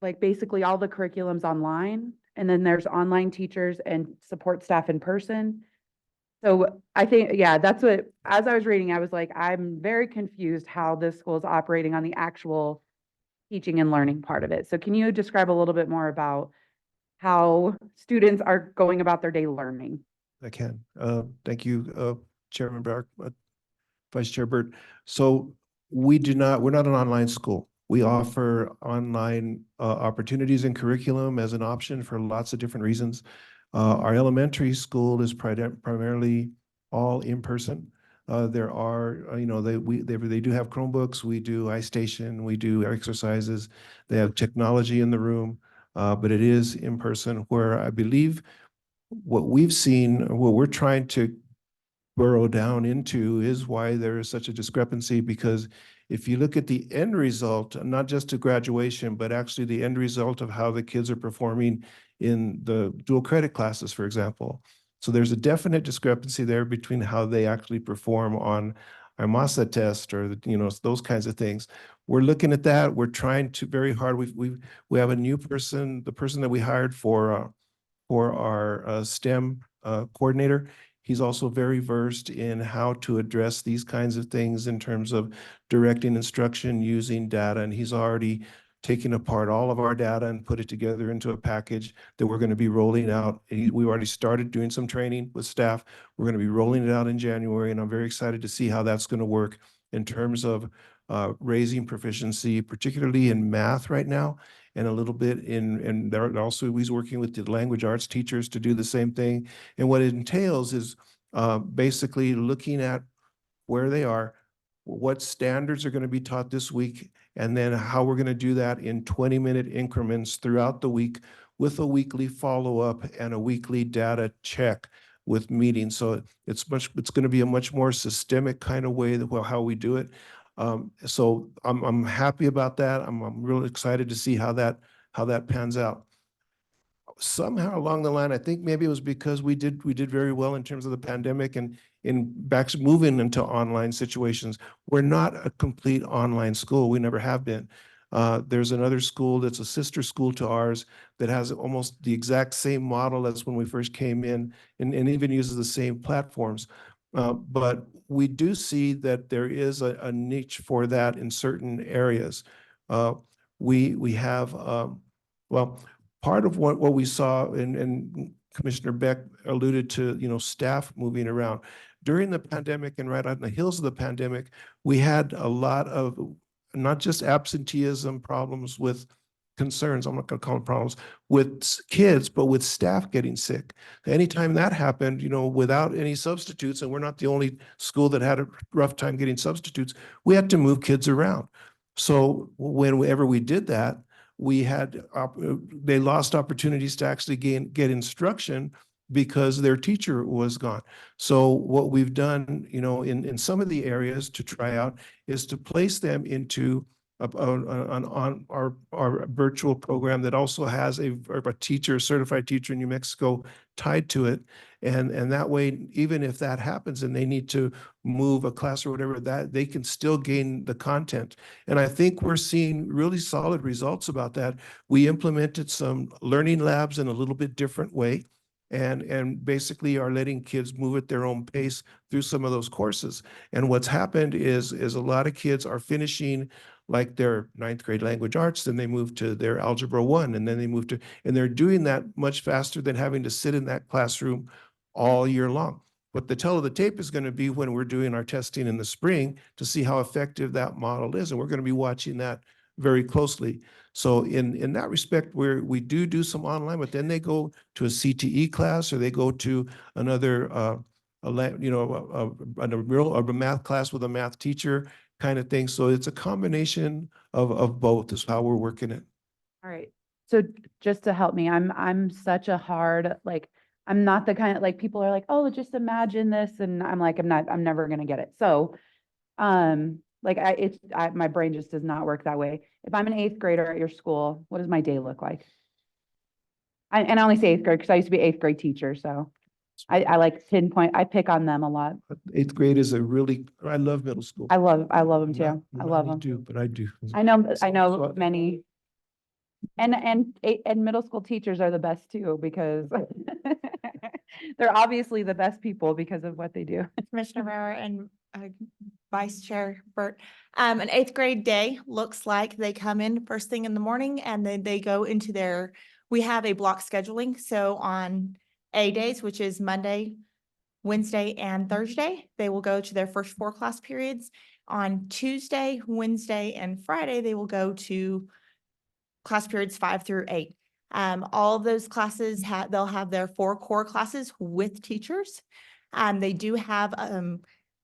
like basically all the curriculum's online, and then there's online teachers and support staff in person. So I think, yeah, that's what, as I was reading, I was like, I'm very confused how this school is operating on the actual teaching and learning part of it. So can you describe a little bit more about how students are going about their day learning? I can. Thank you, Chairman Brower, Vice Chair Burt. So we're not an online school. We offer online opportunities and curriculum as an option for lots of different reasons. Our elementary school is primarily all in person. There are, they do have Chromebooks. We do iStation. We do exercises. They have technology in the room, but it is in person. Where I believe what we've seen, what we're trying to burrow down into is why there is such a discrepancy, because if you look at the end result, not just to graduation, but actually the end result of how the kids are performing in the dual credit classes, for example. So there's a definite discrepancy there between how they actually perform on our MASA test or those kinds of things. We're looking at that. We're trying to very hard. We have a new person, the person that we hired for our STEM coordinator. He's also very versed in how to address these kinds of things in terms of directing instruction using data. And he's already taken apart all of our data and put it together into a package that we're going to be rolling out. We've already started doing some training with staff. We're going to be rolling it out in January, and I'm very excited to see how that's going to work in terms of raising proficiency, particularly in math right now, and a little bit and there also he's working with the language arts teachers to do the same thing. And what it entails is basically looking at where they are, what standards are going to be taught this week, and then how we're going to do that in 20-minute increments throughout the week with a weekly follow-up and a weekly data check with meetings. So it's going to be a much more systemic kind of way that how we do it. So I'm happy about that. I'm really excited to see how that pans out. Somehow along the line, I think maybe it was because we did very well in terms of the pandemic and in back moving into online situations. We're not a complete online school. We never have been. There's another school that's a sister school to ours that has almost the exact same model as when we first came in and even uses the same platforms. But we do see that there is a niche for that in certain areas. We have, well, part of what we saw, and Commissioner Beck alluded to, staff moving around. During the pandemic and right on the heels of the pandemic, we had a lot of not just absenteeism problems with concerns, I'm not going to call them problems, with kids, but with staff getting sick. Anytime that happened, without any substitutes, and we're not the only school that had a rough time getting substitutes, we had to move kids around. So whenever we did that, we had, they lost opportunities to actually get instruction because their teacher was gone. So what we've done, in some of the areas to try out is to place them into on our virtual program that also has a certified teacher in New Mexico tied to it. And that way, even if that happens and they need to move a class or whatever, that they can still gain the content. And I think we're seeing really solid results about that. We implemented some learning labs in a little bit different way and basically are letting kids move at their own pace through some of those courses. And what's happened is a lot of kids are finishing like their ninth grade language arts, then they move to their algebra 1, and then they move to, and they're doing that much faster than having to sit in that classroom all year long. What the tell of the tape is going to be when we're doing our testing in the spring to see how effective that model is. And we're going to be watching that very closely. So in that respect, we do some online, but then they go to a CTE class or they go to another, a math class with a math teacher kind of thing. So it's a combination of both is how we're working it. All right. So just to help me, I'm such a hard, like, I'm not the kind of, like, people are like, oh, just imagine this. And I'm like, I'm never going to get it. So, like my brain just does not work that way. If I'm an eighth grader at your school, what does my day look like? And I only say eighth grade because I used to be eighth grade teacher. So I like pinpoint, I pick on them a lot. Eighth grade is I love middle school. I love them too. I love Many them. do, but I do. I know So- many. And middle school teachers are the best too, because they're obviously the best people because of what they do. Commissioner Bauer and Vice Chair Burt. An eighth grade day looks like they come in first thing in the morning and then they go into we have a block scheduling. So on A days, which is Monday, Wednesday, and Thursday, they will go to their first 4 class periods. On Tuesday, Wednesday, and Friday, they will go to class periods 5 through 8. All of those classes they'll have their 4 core classes with teachers. They do have,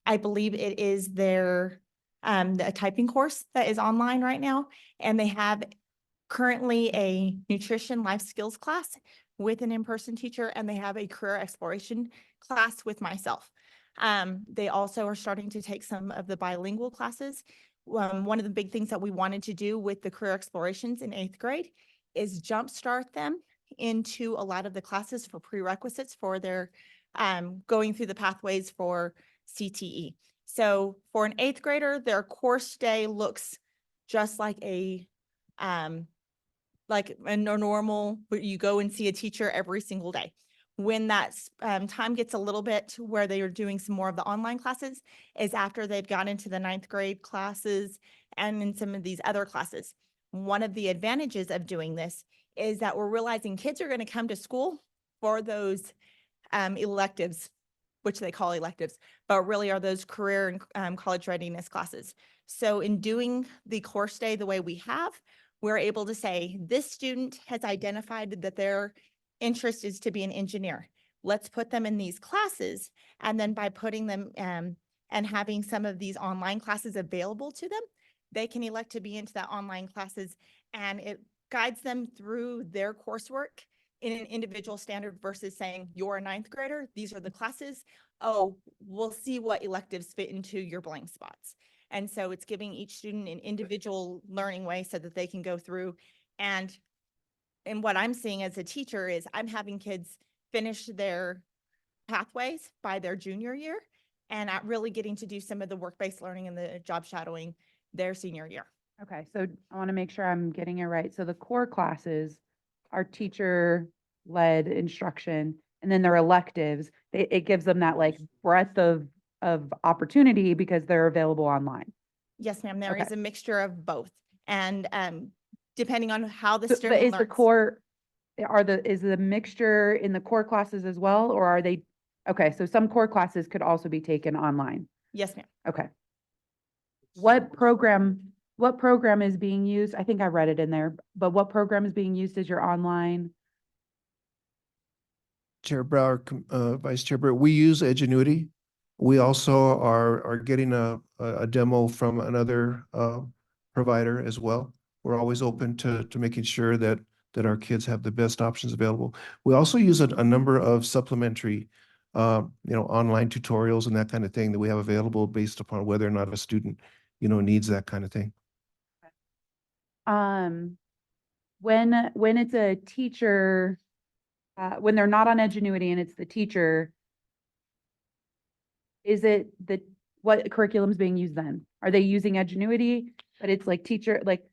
I believe it is their a typing course that is online right now, and they have currently a nutrition life skills class with an in-person teacher, and they have a career exploration class with myself. They also are starting to take some of the bilingual classes. One of the big things that we wanted to do with the career explorations in 8th grade is jumpstart them into a lot of the classes for prerequisites for their going through the pathways for CTE. So for an 8th grader, their course day looks just like a normal, where you go and see a teacher every single day. When that time gets a little bit where they are doing some more of the online classes is after they've got into the 9th grade classes and in some of these other classes. One of the advantages of doing this is that we're realizing kids are going to come to school for those electives, which they call electives, but really are those career and college readiness classes. So in doing the course day the way we have, we're able to say this student has identified that their interest is to be an engineer. Let's put them in these classes. And then by putting them and having some of these online classes available to them, they can elect to be into that online classes, and it guides them through their coursework in an individual standard versus saying you're a 9th grader, these are the classes. Oh, we'll see what electives fit into your blank spots. And so it's giving each student an individual learning way so that they can go through. And what I'm seeing as a teacher is I'm having kids finish their pathways by their junior year and really getting to do some of the work-based learning and the job shadowing their senior year. Okay, so I want to make sure I'm getting it right. So the core classes are teacher-led instruction, and then their electives, it gives them that like breadth of opportunity because they're available online. Yes, ma'am. There Okay. is a mixture of both. And depending on how the But student is the learns. core, is the mixture in the core classes as well, or are they? Okay, so some core classes could also be taken online. Yes, ma'am. Okay. What program is being used? I think I read it in there, but what program is being used as your online? Chair Brower, Vice Chair Burt, we use Edgenuity. We also are getting a demo from another provider as well. We're always open to making sure that our kids have the best options available. We also use a number of supplementary online tutorials and that kind of thing that we have available based upon whether or not a student, needs that kind of thing. When it's a teacher, when they're not on Edgenuity and it's the teacher, is it what curriculum is being used then? Are they using Edgenuity, but it's like teacher, like,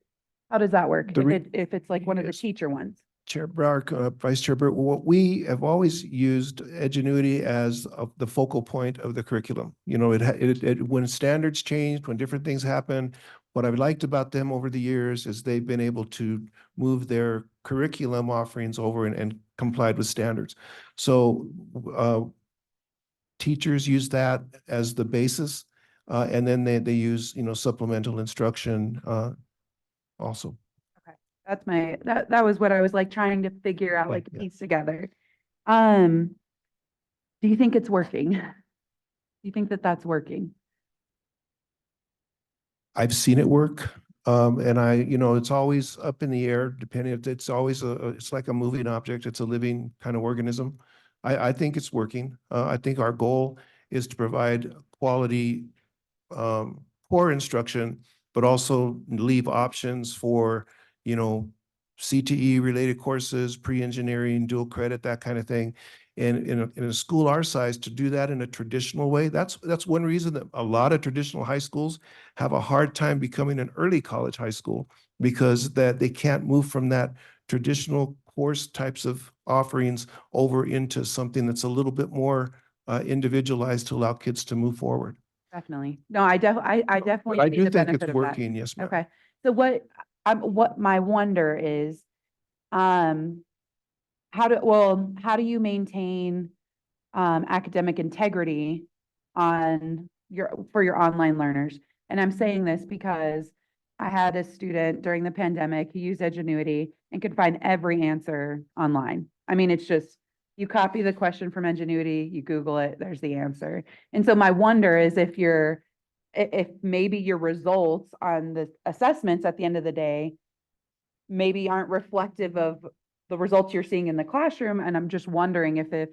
how does that work? If it's like one of the Yes. teacher ones? Chair Brower, Vice Chair Burt, what we have always used Edgenuity as the focal point of the curriculum. When standards changed, when different things happen, what I've liked about them over the years is they've been able to move their curriculum offerings over and complied with standards. So teachers use that as the basis, and then they use, supplemental instruction also. That's that was what I was like trying to figure out, Yeah, like yeah. piece together. Do you think it's working? Do you think that that's working? I've seen it work. And it's always up in the air, depending if it's always it's like a moving object. It's a living kind of organism. I think it's working. I think our goal is to provide quality, core instruction, but also leave options for, CTE related courses, pre-engineering, dual credit, that kind of thing. And in a school our size, to do that in a traditional way, that's one reason that a lot of traditional high schools have a hard time becoming an early college high school, because that they can't move from that traditional course types of offerings over into something that's a little bit more individualized to allow kids to move forward. Definitely. No, I definitely But I see do the think benefit it's of that. working, yes, ma'am. Okay. So what my wonder is, how do you maintain academic integrity for your online learners? And I'm saying this because I had a student during the pandemic who used Edgenuity and could find every answer online. I mean, it's just, you copy the question from Edgenuity, you Google it, there's the answer. And so my wonder is if maybe your results on the assessments at the end of the day maybe aren't reflective of the results you're seeing in the classroom. And I'm just wondering if the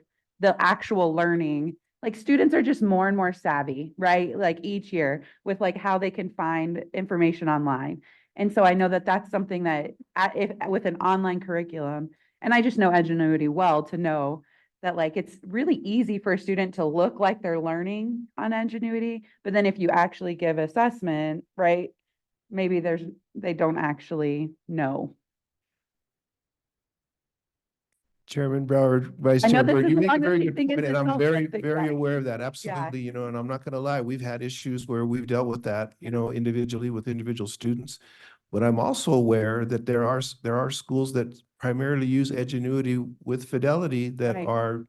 actual learning, like students are just more and more savvy, right? Like each year with like how they can find information online. And so I know that that's something that if with an online curriculum, and I just know Edgenuity well to know that like it's really easy for a student to look like they're learning on Edgenuity, but then if you actually give assessment, right, maybe they don't actually know. Chairman Brower, Vice I know Chair this Burt, is you the make a one that very you good think point, is and the I'm tough very, one to very get. aware of that. Absolutely, and I'm not going to lie, we've had issues where we've dealt with that, individually with individual students. But I'm also aware that there are schools that primarily use Edgenuity with Fidelity that Right. are,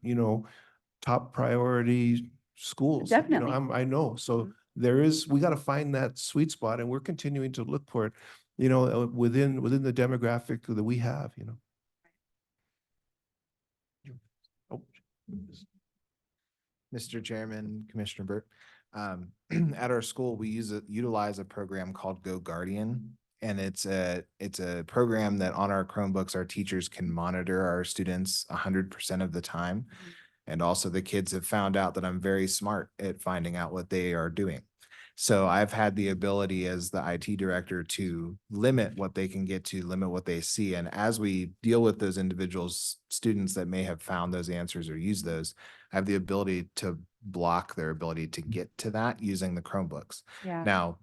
top priority schools. Definitely. I know. So Mhm. we got to find that sweet spot, and we're continuing to look for it, within the demographic that we have, Oh, Mr. Chairman, Commissioner Burt, at our school, we utilize a program called Go Guardian. And it's a program that on our Chromebooks, our teachers can monitor our students 100% of the time. And also the kids have found out that I'm very smart at finding out what they are doing. So I've had the ability as the IT director to limit what they can get to, limit what they see. And as we deal with those individuals, students that may have found those answers or use those, I have the ability to block their ability to get to that using the Chromebooks. Yeah. Now,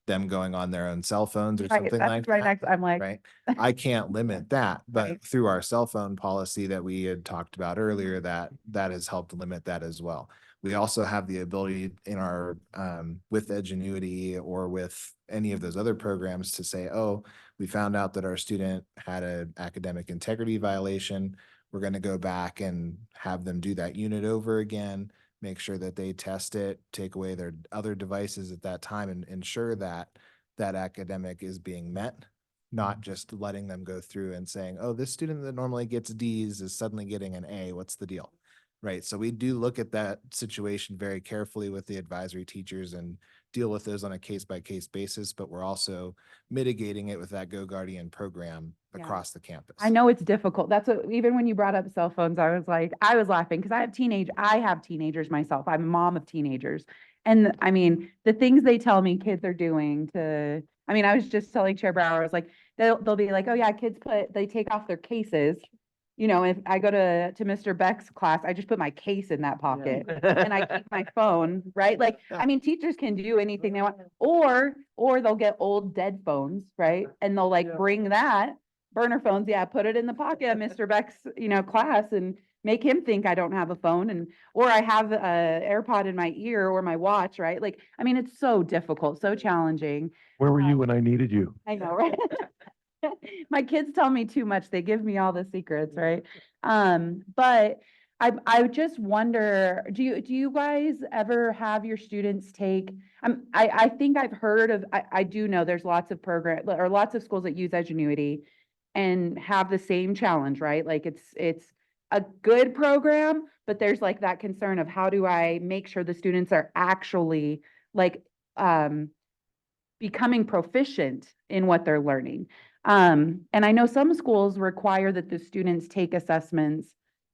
them going on their own cell phones or Right, something like that's my that. next, I'm like. Right? I can't limit that, but Right. through our cell phone policy that we had talked about earlier, that has helped limit that as well. We also have the ability in our, with Edgenuity or with any of those other programs to say, oh, we found out that our student had an academic integrity violation. We're going to go back and have them do that unit over again, make sure that they test it, take away their other devices at that time, and ensure that that academic is being met, not just letting them go through and saying, oh, this student that normally gets D's is suddenly getting an A. What's the deal? Right. So we do look at that situation very carefully with the advisory teachers and deal with those on a case by case basis, but we're also mitigating it with that Go Guardian program Yeah. across the campus. I know it's difficult. That's what, even when you brought up cell phones, I was laughing because I have teenagers myself. I'm a mom of teenagers. And I mean, the things they tell me kids are doing I was just telling Chair Brower, I was like, they'll be like, oh yeah, they take off their cases. If I go to Mr. Beck's class, I just put my case in that pocket and I keep my phone, right? Like, teachers can do anything they want, or they'll get old dead phones, right? And they'll bring that burner phones, put it in the pocket of Mr. Beck's, class and make him think I don't have a phone or I have a AirPod in my ear or my watch, right? It's so difficult, so challenging. Where were you when I needed you? I know, right? My kids tell me too much. They give me all the secrets, right? But I just wonder, do you guys ever have your students take, I think I've heard of, I do know there's lots of lots of schools that use Edgenuity and have the same challenge, right? It's a good program, but there's that concern of how do I make sure the students are actually becoming proficient in what they're learning. And I know some schools require that the students take assessments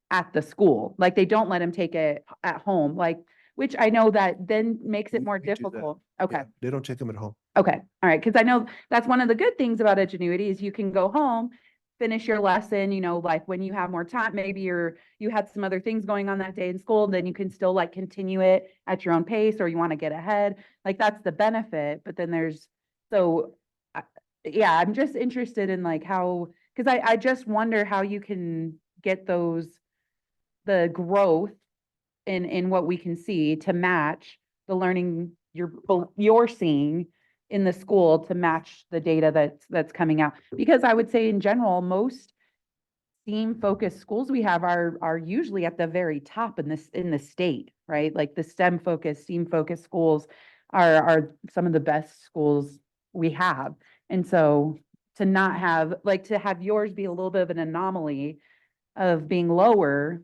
at the school, they don't let them take it at home, which I know that then makes it more We do that. difficult. Okay. Yeah, they don't take them at home. Okay, all right, because I know that's one of the good things about Edgenuity is you can go home, finish your lesson, when you have more time, maybe you had some other things going on that day in school, then you can still continue it at your own pace or you want to get ahead. That's the benefit, but then yeah, I'm just interested in how, because I just wonder how you can get the growth in what we can see to match the learning you're seeing in the school to match the data that's coming out. Because I would say in general, most STEAM-focused schools we have are usually at the very top in the state, right? The STEM-focused, STEAM-focused schools are some of the best schools we have. And so to not have, to have yours be a little bit of an anomaly of being lower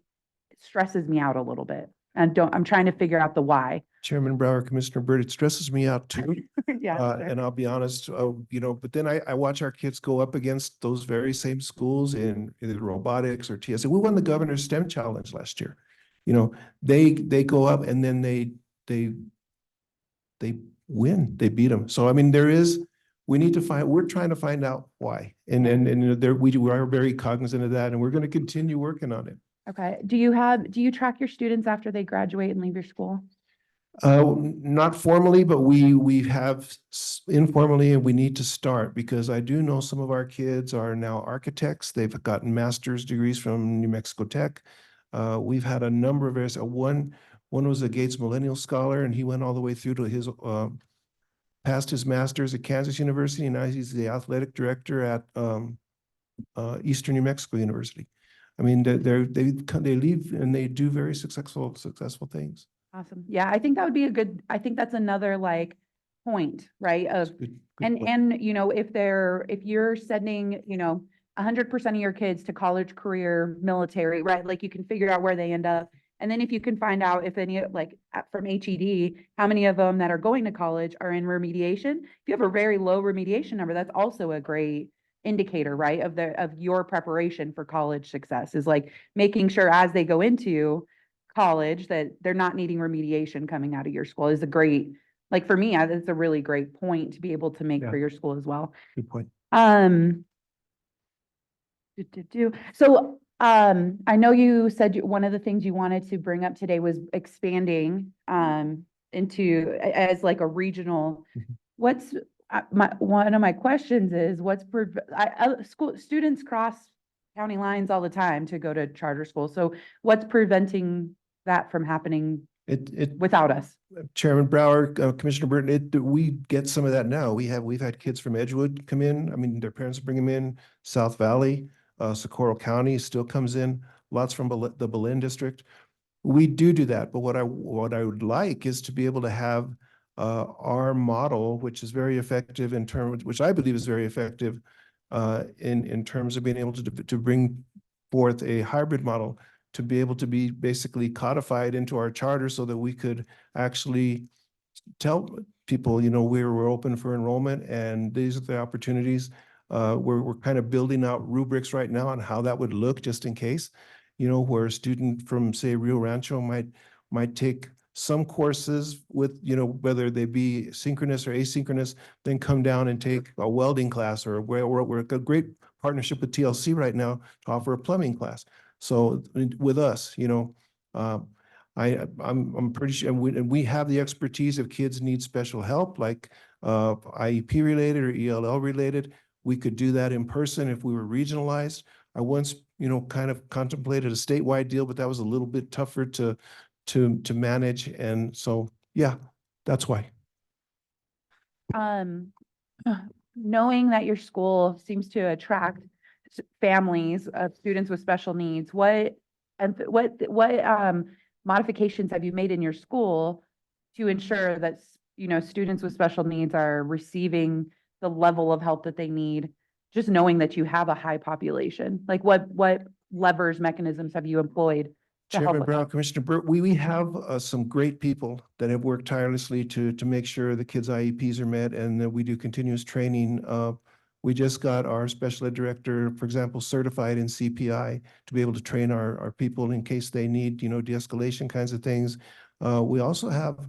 stresses me out a little bit. And I'm trying to figure out the why. Chairman Brower, Commissioner Bird, it stresses me out too. Yeah. Sure. And I'll be honest, but then I watch our kids go up against those very same schools in either robotics or TSA. We won the Governor's STEM Challenge last year. They go up and then they win, they beat them. So, we're trying to find out why. And we are very cognizant of that and we're going to continue working on it. Okay. Do you track your students after they graduate and leave your school? Not formally, but we have informally, and we need to start because I do know some of our kids are now architects. They've gotten master's degrees from New Mexico Tech. We've had a number of areas. One was a Gates Millennial Scholar, and he went all the way through to his passed his master's at Kansas University, and now he's the athletic director at Eastern New Mexico University. They leave and they do very successful things. Awesome. Yeah, I think that would be I think that's another point, right? Good point. If you're sending, 100% of your kids to college, career, military, right? You can figure out where they end up. And then if you can find out if any, from HED, how many of them that are going to college are in remediation. If you have a very low remediation number, that's also a great indicator, right? Of your preparation for college success is making sure as they go into college that they're not needing remediation coming out of your school is a great, for me, it's a really great point to be able to make for your school as well. Good point. So, I know you said one of the things you wanted to bring up today was expanding, into as a regional, one of my questions is students cross county lines all the time to go to charter school. So what's preventing that from happening without us? Chairman Brower, Commissioner Burton, we get some of that now. We've had kids from Edgewood come in. I mean, their parents bring them in. South Valley, Socorro County still comes in. Lots from the Belen district. We do that, but what I would like is to be able to have our model, which is very effective which I believe is very effective in terms of being able to bring forth a hybrid model, to be able to be basically codified into our charter so that we could actually tell people, you know, we're open for enrollment and these are the opportunities. We're kind of building out rubrics right now on how that would look, just in case, you know, where a student from, say, Rio Rancho might take some courses with, you know, whether they be synchronous or asynchronous, then come down and take a welding class, or we're a great partnership with TLC right now to offer a plumbing class. So with us, you know, I'm pretty sure, and we have the expertise if kids need special help, like IEP related or ELL related. We could do that in person if we were regionalized. I once, you know, kind of contemplated a statewide deal, but that was a little bit tougher to manage. And so, yeah, that's why. Knowing that your school seems to attract families of students with special needs, what modifications have you made in your school to ensure that, you know, students with special needs are receiving the level of help that they need, just knowing that you have a high population? Like what levers, mechanisms have you employed to help Chairman with Brown, that? Commissioner Burt, we have some great people that have worked tirelessly to make sure the kids' IEPs are met, and that we do continuous training. We just got our special ed director, for example, certified in CPI to be able to train our people in case they need, you know, de-escalation kinds of things. We also have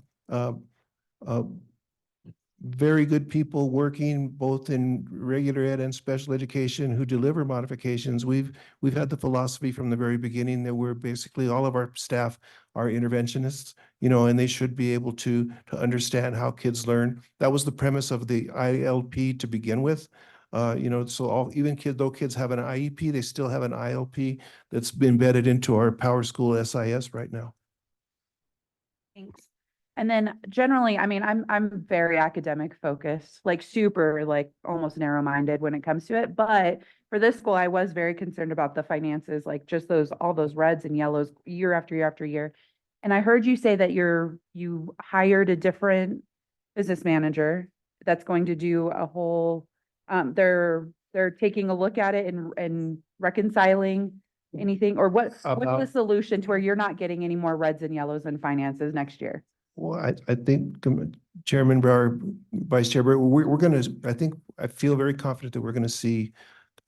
very good people working both in regular ed and special education who deliver modifications. We've had the philosophy from the very beginning that we're basically, all of our staff are interventionists, you know, and they should be able to understand how kids learn. That was the premise of the ILP to begin with. You know, so though kids have an IEP, they still have an ILP that's been embedded into our Power School SIS right now. Thanks. And then generally, I mean, I'm very academic focused, like super, like almost narrow-minded when it comes to it. But for this school, I was very concerned about the finances, like just all those reds and yellows year after year after year. And I heard you say that you hired a different business manager that's going to do a whole, they're taking a look at it and reconciling anything, or what's the solution to where you're not getting any more reds and yellows in finances next year? Well, I think Chairman Brower, Vice Chair, we're going to, I feel very confident that we're going to see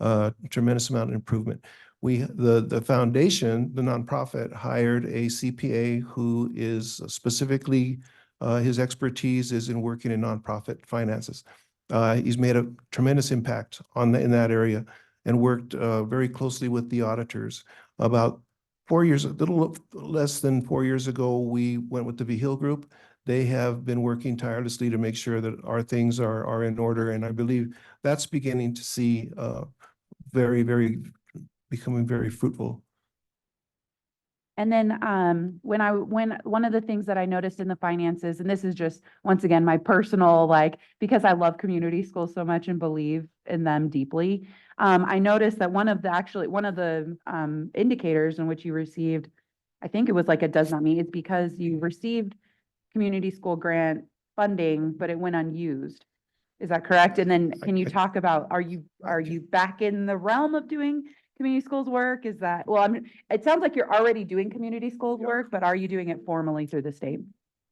a tremendous amount of improvement. The foundation, the nonprofit, hired a CPA who is specifically, his expertise is in working in nonprofit finances. He's made a tremendous impact in that area, and worked very closely with the auditors. About 4 years, a little less than 4 years ago, we went with the V-Hill Group. They have been working tirelessly to make sure that our things are in order, and I believe that's beginning to see becoming very fruitful. And then when one of the things that I noticed in the finances, and this is just, once again, my personal, like, because I love community schools so much and believe in them deeply, I noticed that one of the indicators in which you received, I think it was like a does not meet, it's because you received community school grant funding, but it went unused. Is that correct? And then can you talk about, are you back in the realm of doing community schools work? Is that, well, it sounds like you're already doing community schools work, but are you doing it formally through the state?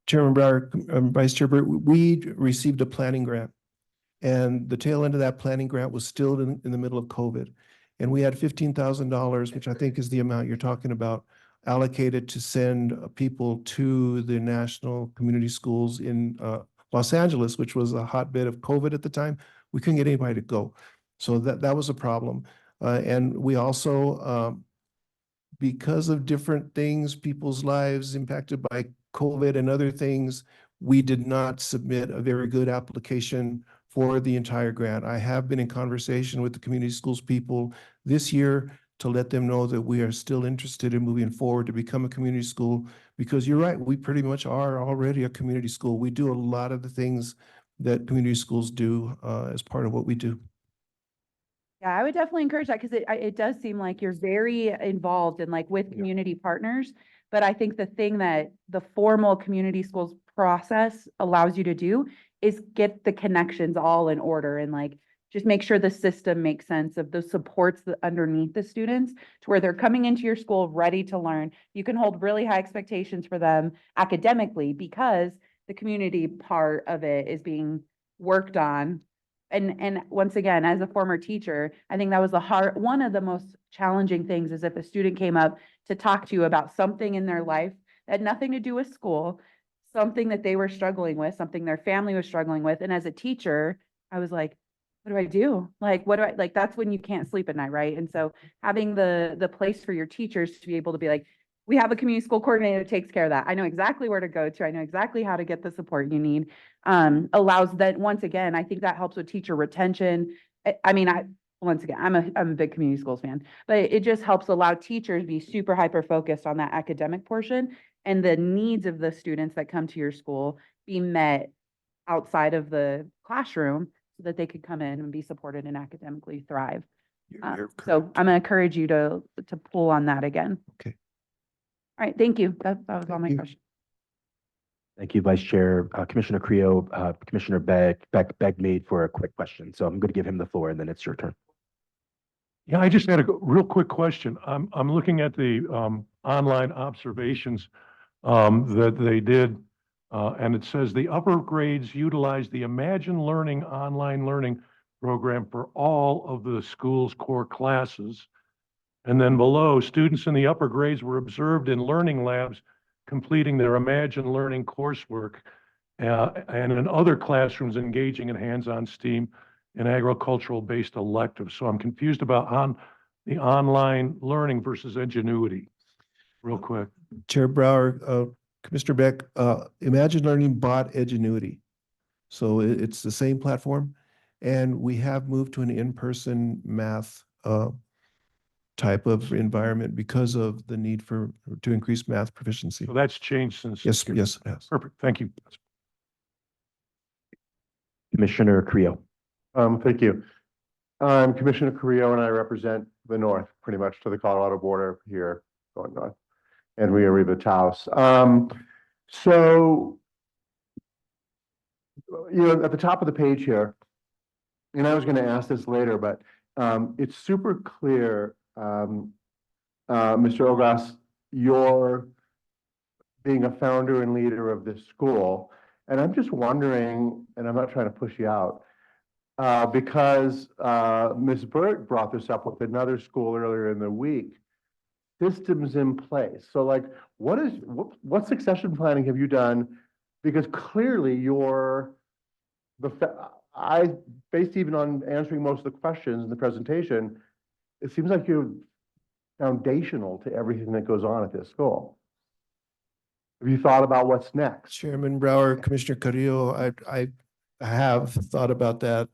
Chairman Brower, Vice Chair Burt, we received a planning grant, and the tail end of that planning grant was still in the middle of COVID. And we had $15,000, which I think is the amount you're talking about, allocated to send people to the national community schools in Los Angeles, which was a hotbed of COVID at the time. We couldn't get anybody to go. So that was a problem. And we also, because of different things, people's lives impacted by COVID and other things, we did not submit a very good application for the entire grant. I have been in conversation with the community schools people this year to let them know that we are still interested in moving forward to become a community school, because you're right, we pretty much are already a community school. We do a lot of the things that community schools do as part of what we do. Yeah, I would definitely encourage that because it does seem like you're very involved in like with community partners. But I think the thing that the formal community schools process allows you to do is get the connections all in order and like just make sure the system makes sense of the supports that underneath the students to where they're coming into your school ready to learn. You can hold really high expectations for them academically because the community part of it is being worked on. And once again, as a former teacher, I think that was one of the most challenging things is if a student came up to talk to you about something in their life that had nothing to do with school, something that they were struggling with, something their family was struggling with. And as a teacher, I was like, what do I do? Like, what do I, like, that's when you can't sleep at night, right? And so having the place for your teachers to be able to be like, we have a community school coordinator that takes care of that. I know exactly where to go to. I know exactly how to get the support you need. Allows that, once again, I think that helps with teacher retention. Once again, I'm a big community schools fan, but it just helps allow teachers be super hyper focused on that academic portion and the needs of the students that come to your school be met outside of the classroom so that they could come in and be supported and academically thrive. So I'm gonna encourage you to pull on that again. Okay. All right, thank you. That was all my you. questions. Thank you, Vice Chair. Commissioner Creo, Commissioner Beck made for a quick question. So I'm going to give him the floor and then it's your turn. Yeah, I just had a real quick question. I'm looking at the online observations that they did, and it says the upper grades utilize the Imagine Learning online learning program for all of the school's core classes. And then below, students in the upper grades were observed in learning labs completing their Imagine Learning coursework, and in other classrooms engaging in hands-on STEAM and agricultural-based electives. So I'm confused about the online learning versus ingenuity, real quick. Chair Brower, Commissioner Beck, Imagine Learning bought Edgenuity. So it's the same platform. And we have moved to an in-person math type of environment because of the need to increase math proficiency. So that's changed since. Yes, yes, it has. Perfect, thank you. Commissioner Creo. Thank you. I'm Commissioner Carrillo and I represent the north, pretty much to the Colorado border here, going north, and Rio Arriba Taos. So, at the top of the page here, and I was going to ask this later, but it's super clear, Mr. Ogas, you're being a founder and leader of this school. And I'm just wondering, and I'm not trying to push you out, because Ms. Burt brought this up with another school earlier in the week, systems in place. So like, what succession planning have you done? Because clearly based even on answering most of the questions in the presentation, it seems like you're foundational to everything that goes on at this school. Have you thought about what's next? Chairman Brower, Commissioner Carrillo, I have thought about that,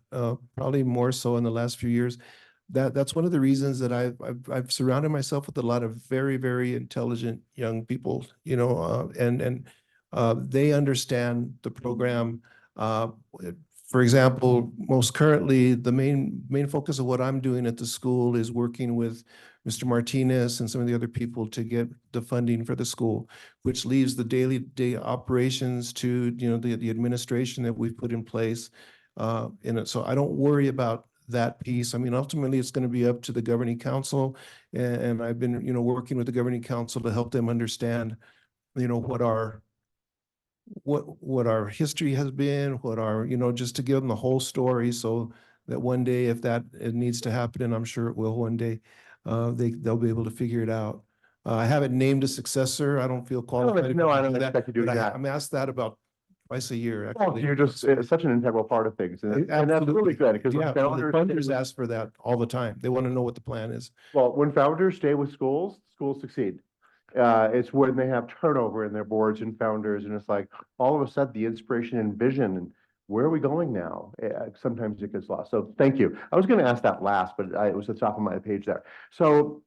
probably more so in the last few years. That's one of the reasons that I've surrounded myself with a lot of very, very intelligent young people, and they understand the program. For example, most currently, the main focus of what I'm doing at the school is working with Mr. Martinez and some of the other people to get the funding for the school, which leaves the day operations to the administration that we've put in place. So I don't worry about that piece. I mean, ultimately, it's going to be up to the governing council, and I've been working with the governing council to help them understand what our history has been, what our, just to give them the whole story so that one day if it needs to happen, and I'm sure it will one day, they'll be able to figure it out. I haven't named a successor. I don't feel qualified. No, I don't to do expect you doing that. I'm asked that about twice a year, Well, actually. you're just, it's such an integral part of things. And that's really good because Yeah, when well, the funders ask for that all the time. They want to know what the plan is. well, when founders stay with schools, schools succeed. It's when they have turnover in their boards and founders, and it's like all of a sudden the inspiration and vision where are we going now? Sometimes it gets lost. So thank you. I was going to ask that last, but it was at the top of my page there. So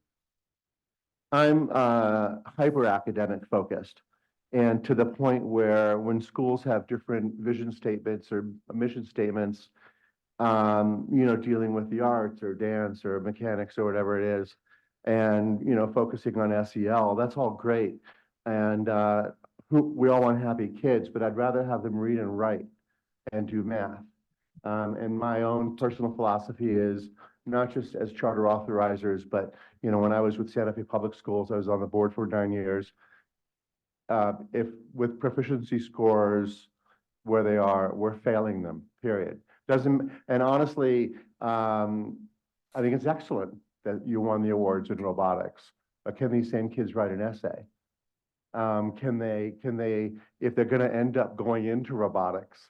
I'm hyper academic focused, and to the point where when schools have different vision statements or mission statements, dealing with the arts or dance or mechanics or whatever it is, and focusing on SEL, that's all great. And we all want happy kids, but I'd rather have them read and write and do math. And my own personal philosophy is not just as charter authorizers, but when I was with Santa Fe Public Schools, I was on the board for 9 years. If with proficiency scores where they are, we're failing them, period. And honestly, I think it's excellent that you won the awards in robotics, but can these same kids write an essay? Can they, if they're gonna end up going into robotics,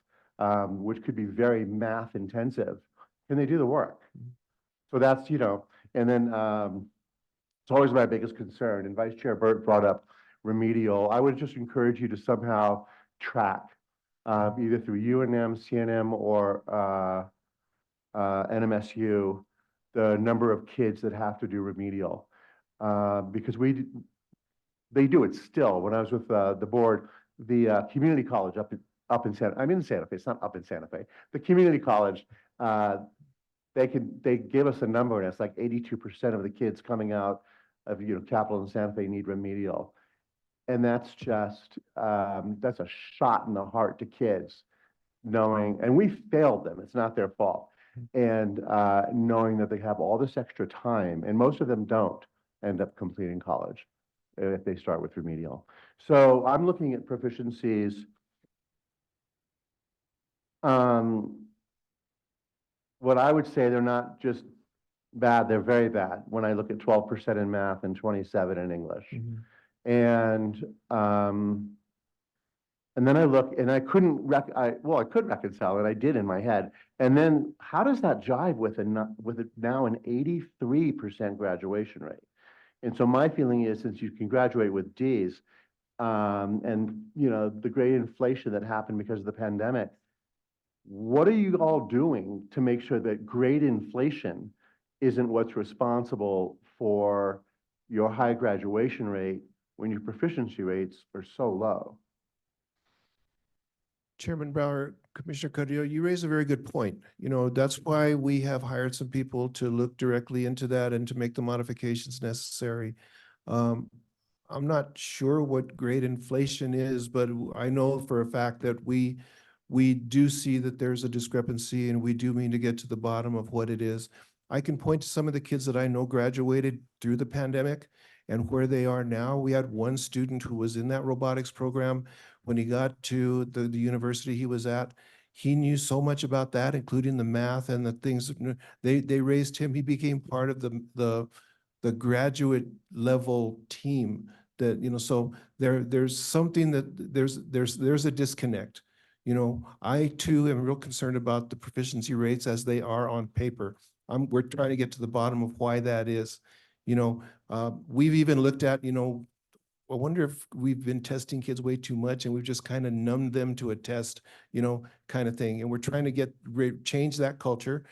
which could be very math intensive, can they do the work? So that's, and then it's always my biggest concern. And Vice Chair Burt brought up remedial. I would just encourage you to somehow track, either through UNM, CNM, or NMSU, the number of kids that have to do remedial. Because they do it still. When I was with the board, the community college up in Santa Fe, it's not up in Santa Fe. The community college, they give us a number, and it's like 82% of the kids coming out of Capitol and Santa Fe need remedial. And that's just that's a shot in the heart to kids, knowing, and we failed them, it's not their fault. And knowing that they have all this extra time, and most of them don't end up completing college if they start with remedial. So I'm looking at proficiencies. What I would say, they're not just bad, they're very bad when I look at 12% in math and 27 in English. And then I look, and I couldn't I could reconcile it, I did in my head. And then how does that jive with now an 83% graduation rate? And so my feeling is, since you can graduate with Ds, and the great inflation that happened because of the pandemic, what are you all doing to make sure that grade inflation isn't what's responsible for your high graduation rate when your proficiency rates are so low? Chairman Brower, Commissioner Carrillo, you raise a very good point. That's why we have hired some people to look directly into that and to make the modifications necessary. I'm not sure what grade inflation is, but I know for a fact that we do see that there's a discrepancy, and we do mean to get to the bottom of what it is. I can point to some of the kids that I know graduated through the pandemic and where they are now. We had one student who was in that robotics program. When he got to the university he was at, he knew so much about that, including the math and the things. They raised him. He became part of the graduate level team. That so there's something that there's a disconnect. I too am real concerned about the proficiency rates as they are on paper. We're trying to get to the bottom of why that is. We've even looked at, I wonder if we've been testing kids way too much and we've just kind of numbed them to a test, kind of thing. And we're trying to change that culture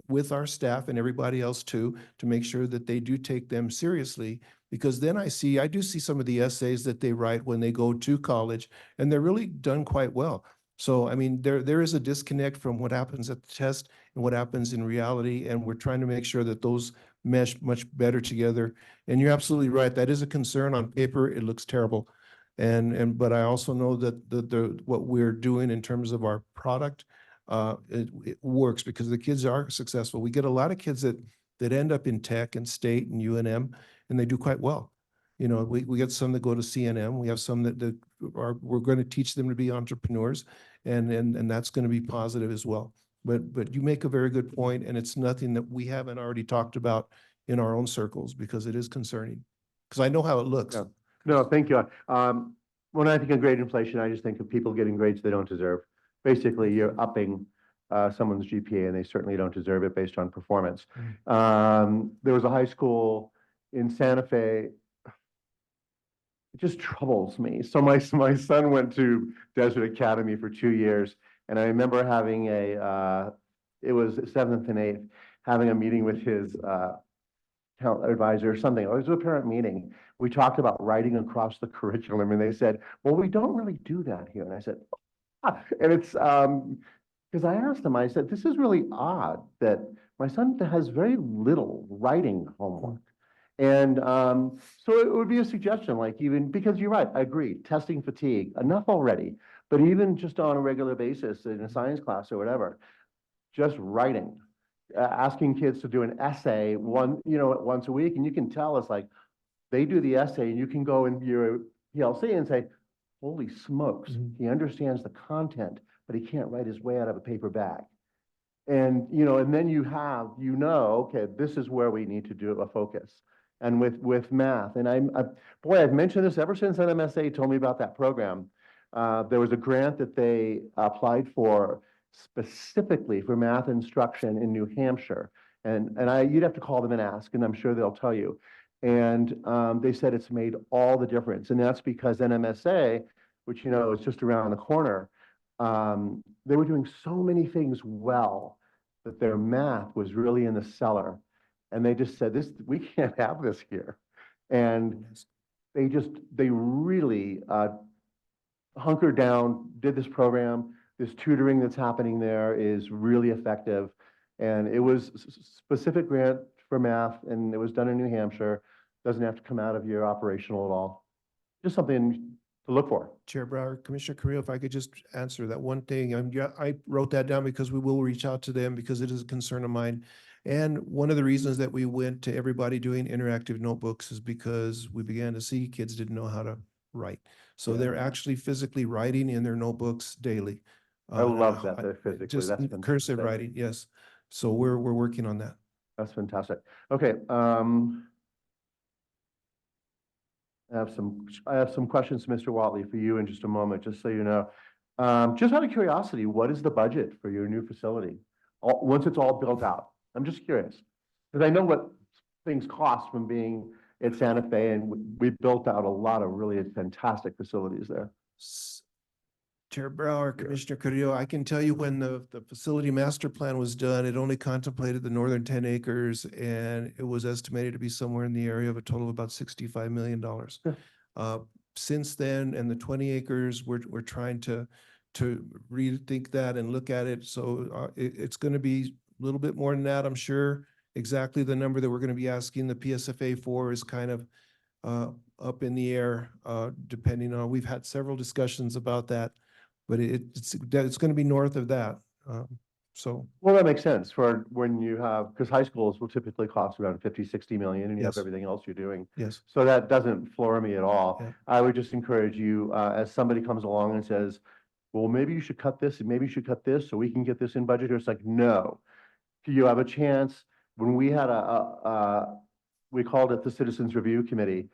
with our staff and everybody else too, to make sure that they do take them seriously. Because then I do see some of the essays that they write when they go to college, and they're really done quite well. So, I mean, there is a disconnect from what happens at the test and what happens in reality, and we're trying to make sure that those mesh much better together. And you're absolutely right. That is a concern. On paper, it looks terrible. But I also know that what we're doing in terms of our product, it works because the kids are successful. We get a lot of kids that end up in tech and state and UNM, and they do quite well. We get some that go to CNM. We have some that we're going to teach them to be entrepreneurs, and that's going to be positive as well. But you make a very good point, and it's nothing that we haven't already talked about in our own circles, because it is concerning. Because I know how it looks. Yeah. No, thank you. When I think of grade inflation, I just think of people getting grades they don't deserve. Basically, you're upping someone's GPA, and they certainly don't deserve it based on performance. There was a high school in Santa Fe. It just troubles me. So my son went to Desert Academy for 2 years, And I remember having it was seventh and eighth, having a meeting with his advisor or something. It was a parent meeting. We talked about writing across the curriculum, and they said, well, we don't really do that here. And I said, and it's because I asked them, I said, this is really odd that my son has very little writing homework. And so it would be a suggestion, like even, because you're right, I agree, testing fatigue, enough already. But even just on a regular basis in a science class or whatever, just writing, asking kids to do an essay once a week. And you can tell it's like, they do the essay and you can go in your PLC and say, holy smokes, he understands the content, but he can't write his way out of a paper bag. And, and then you have, okay, this is where we need to do a focus. And with math, and boy, I've mentioned this ever since NMSA told me about that program. There was a grant that they applied for specifically for math instruction in New Hampshire. And you'd have to call them and ask, and I'm sure they'll tell you. And they said it's made all the difference. And that's because NMSA, which, is just around the corner, they were doing so many things well that their math was really in the cellar. And they just said, we can't have this here. And they really hunkered down, did this program. This tutoring that's happening there is really effective. And it was specific grant for math, and it was done in New Hampshire. Doesn't have to come out of your operational at all. Just something to look for. Chair Brower, Commissioner Carrillo, if I could just answer that one thing. I wrote that down because we will reach out to them because it is a concern of mine. And one of the reasons that we went to everybody doing interactive notebooks is because we began to see kids didn't know how to write. So they're actually physically writing in their notebooks daily. I love that they're physically. Just That's cursive fantastic. writing, yes. So we're working on that. That's fantastic. Okay. I have some questions, Mr. Watley, for you in just a moment, just so you know. Just out of curiosity, what is the budget for your new facility? Once it's all built out? I'm just curious. Because I know what things cost from being at Santa Fe, and we built out a lot of really fantastic facilities there. Chair Brower, Commissioner Carrillo, I can tell you when the facility master plan was done, it only contemplated the northern 10 acres, and it was estimated to be somewhere in the area of a total of about $65 million. Since then, and the 20 acres, we're trying to rethink that and look at it. So it's going to be a little bit more than that, I'm sure. Exactly the number that we're going to be asking the PSFA for is kind of up in the air, depending on, we've had several discussions about that. But it's going to be north of that. Well, that makes sense for when you have, because high schools will typically cost around 50, 60 million, and you have everything else you're doing. Yes. So that doesn't floor me at all. Yeah. I would just encourage you, as somebody comes along and says, well, maybe you should cut this and maybe you should cut this so we can get this in budget. It's like, no, you have a chance. When we had we called it the Citizens Review Committee.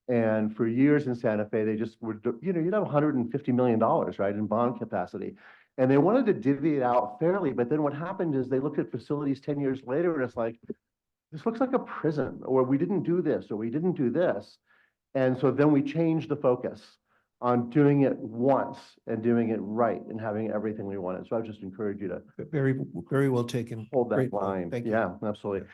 And for years in Santa Fe, they just would, you'd have $150 million, right, in bond capacity. And they wanted to divvy it out fairly. But then what happened is they looked at facilities 10 years later and it's like, this looks like a prison, or we didn't do this, or we didn't do this. And so then we changed the focus on doing it once and doing it right and having everything we wanted. So I would just encourage you to Very, very well taken. hold that Great. line. Thank you. Yeah, absolutely.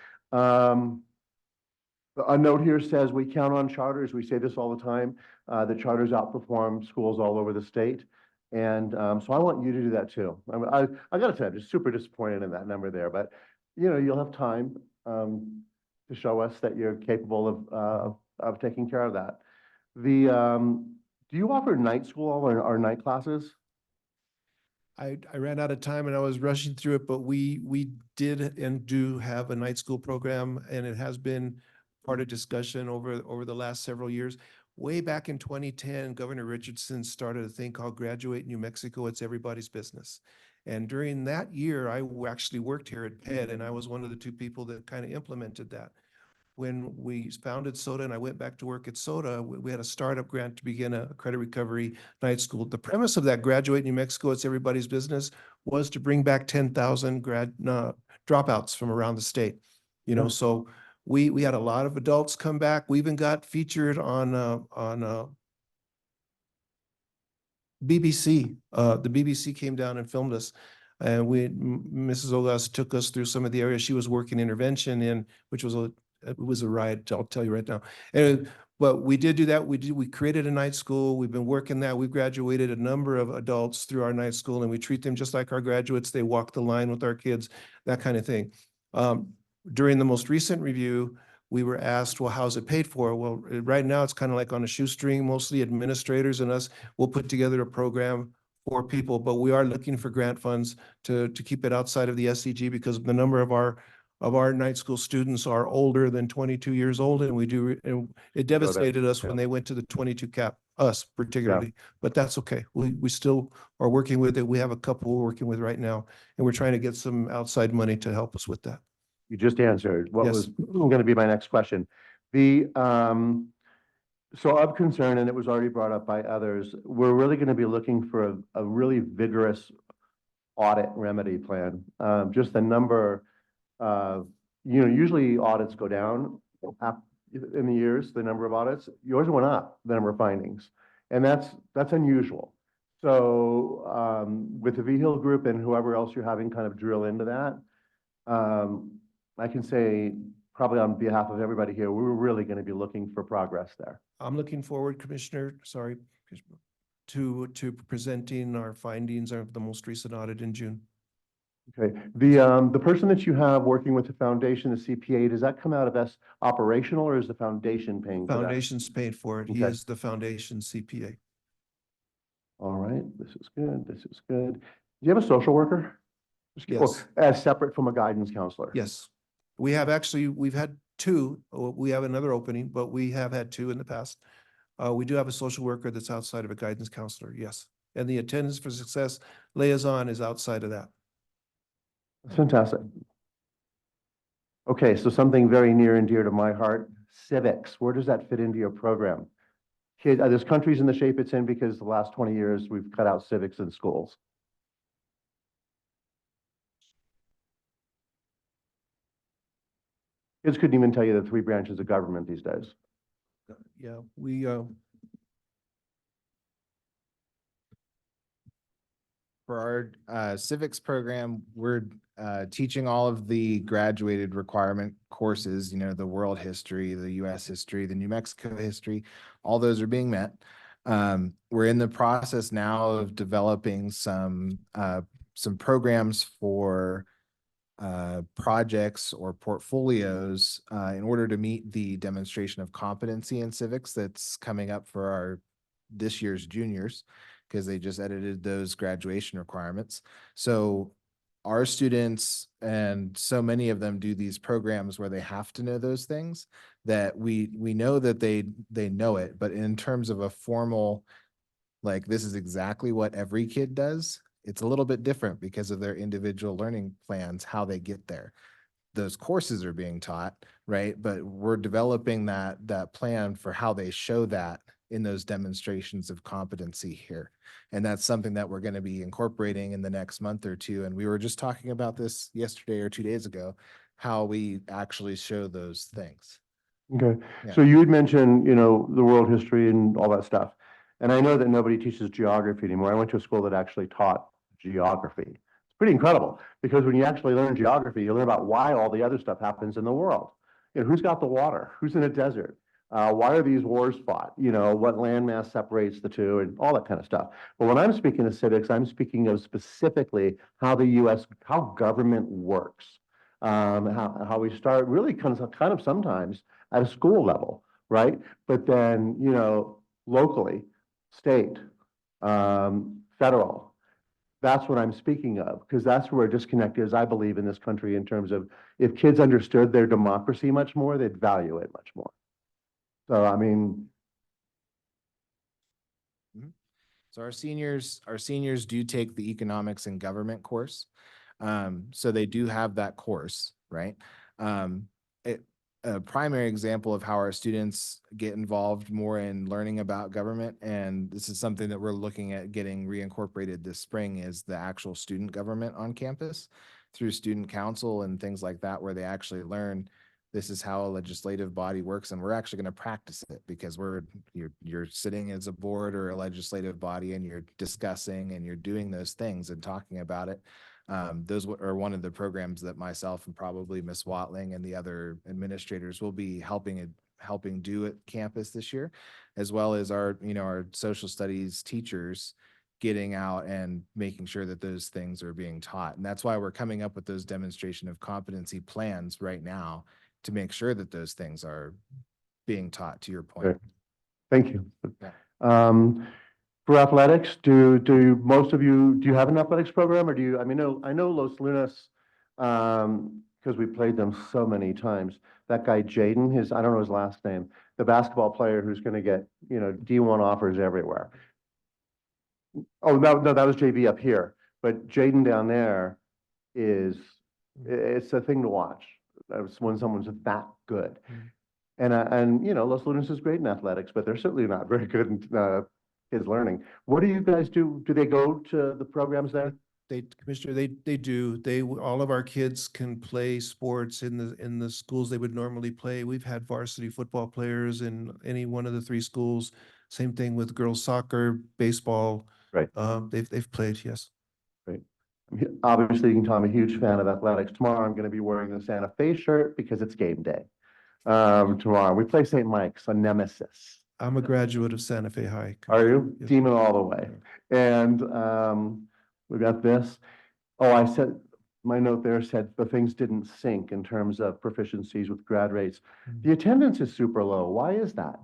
A note here says we count on charters. We say this all the time. The charters outperform schools all over the state. And so I want you to do that too. I got to tell you, I'm just super disappointed in that number there, but you'll have time to show us that you're capable of taking care of that. Do you offer night school or night classes? I ran out of time and I was rushing through it, but we did and do have a night school program, and it has been part of discussion over the last several years. Way back in 2010, Governor Richardson started a thing called Graduate New Mexico. It's everybody's business. And during that year, I actually worked here at PED, and I was one of the two people that kind of implemented that. When we founded SOTA and I went back to work at SOTA, we had a startup grant to begin a credit recovery night school. The premise of that Graduate New Mexico, It's Everybody's Business, was to bring back 10,000 dropouts from around the state. So we had a lot of adults come back. We even got featured on The BBC came down and filmed us. And Mrs. Ogas took us through some of the areas she was working intervention in, which was it was a riot, I'll tell you right now. And, but we did do that. We created a night school. We've been working that. We've graduated a number of adults through our night school, and we treat them just like our graduates. They walk the line with our kids, that kind of thing. During the most recent review, we were asked, well, how's it paid for? Well, right now it's kind of like on a shoestring. Mostly administrators and us will put together a program for people, but we are looking for grant funds to keep it outside of the SCG because the number of our night school students are older than 22 years old, and and it devastated us when they went to the 22 cap, us particularly, but that's okay. We still are working with it. We have a couple we're working with right now, and we're trying to get some outside money to help us with that. You just answered what Yes. was going to be my next question. So of concern, and it was already brought up by others, we're really going to be looking for a really vigorous audit remedy plan. Just the number, usually audits go down in the years, the number of audits. Yours went up, the number of findings, and that's unusual. So with the VHIL group and whoever else you're having kind of drill into that, I can say probably on behalf of everybody here, we're really going to be looking for progress there. I'm looking forward, to presenting our findings of the most recent audit in June. Okay, the person that you have working with the foundation, the CPA, does that come out of operational, or is the foundation paying for that? Foundation's paid for it. He Okay. is the foundation CPA. All right, this is good, this is good. Do you have a social worker? Yes. As separate from a guidance counselor? Yes. We've had two. We have another opening, but we have had two in the past. We do have a social worker that's outside of a guidance counselor, yes. And the attendance for success liaison is outside of that. Fantastic. Okay, so something very near and dear to my heart, civics. Where does that fit into your program? This country's in the shape it's in because the last 20 years we've cut out civics in schools. Kids couldn't even tell you the 3 branches of government these days. Yeah, For our civics program, we're teaching all of the graduated requirement courses, the world history, the US history, the New Mexico history, all those are being met. We're in the process now of developing some programs for projects or portfolios in order to meet the demonstration of competency in civics that's coming up for this year's juniors, because they just edited those graduation requirements. So our students, and so many of them, do these programs where they have to know those things, that we know that they know it, but in terms of a formal, like, this is exactly what every kid does, it's a little bit different because of their individual learning plans, how they get there. Those courses are being taught, right? But we're developing that plan for how they show that in those demonstrations of competency here. And that's something that we're going to be incorporating in the next month or two. And we were just talking about this yesterday or 2 days ago, how we actually show those things. Okay, Yeah. so you had mentioned, the world history and all that stuff. And I know that nobody teaches geography anymore. I went to a school that actually taught geography. It's pretty incredible, because when you actually learn geography, you learn about why all the other stuff happens in the world. Who's got the water? Who's in a desert? Why are these wars fought? What landmass separates the two, and all that kind of stuff. But when I'm speaking of civics, I'm speaking of specifically how how government works. How we start really kind of sometimes at a school level, right? But then, locally, state, federal. That's what I'm speaking of, because that's where a disconnect is, I believe, in this country, in terms of if kids understood their democracy much more, they'd value it much more. So, I mean. So our seniors do take the economics and government course. So they do have that course, right? A primary example of how our students get involved more in learning about government, and this is something that we're looking at getting reincorporated this spring, is the actual student government on campus through student council and things like that, where they actually learn this is how a legislative body works, and we're actually going to practice it because you're sitting as a board or a legislative body and you're discussing and you're doing those things and talking about it. Those are one of the programs that myself and probably Miss Watling and the other administrators will be helping do at campus this year, as well as our social studies teachers getting out and making sure that those things are being taught. And that's why we're coming up with those demonstration of competency plans right now to make sure that those things are being taught, to your point. Great. Thank you. Yeah. For athletics, do you have an athletics program, or do you, I mean, I know Los Lunas, because we played them so many times. That guy Jaden, I don't know his last name, the basketball player who's going to get, D1 offers everywhere. Oh, no, that was JV up here, but Jaden down there it's a thing to watch. That's when someone's that good. And Los Lunas is great in athletics, but they're certainly not very good in kids learning. What do you guys do? Do they go to the programs there? Commissioner, they do. All of our kids can play sports in the schools they would normally play. We've had varsity football players in any one of the 3 schools. Same thing with girls soccer, baseball. Right. They've played, yes. Great. Obviously, you can tell I'm a huge fan of athletics. Tomorrow, I'm going to be wearing the Santa Fe shirt because it's game day. Tomorrow, we play St. Mike's, a nemesis. I'm a graduate of Santa Fe High. Are you? Yes. Demon all the way. And we got this. Oh, I said, my note there said the things didn't sync in terms of proficiencies with grad rates. The attendance is super low. Why is that?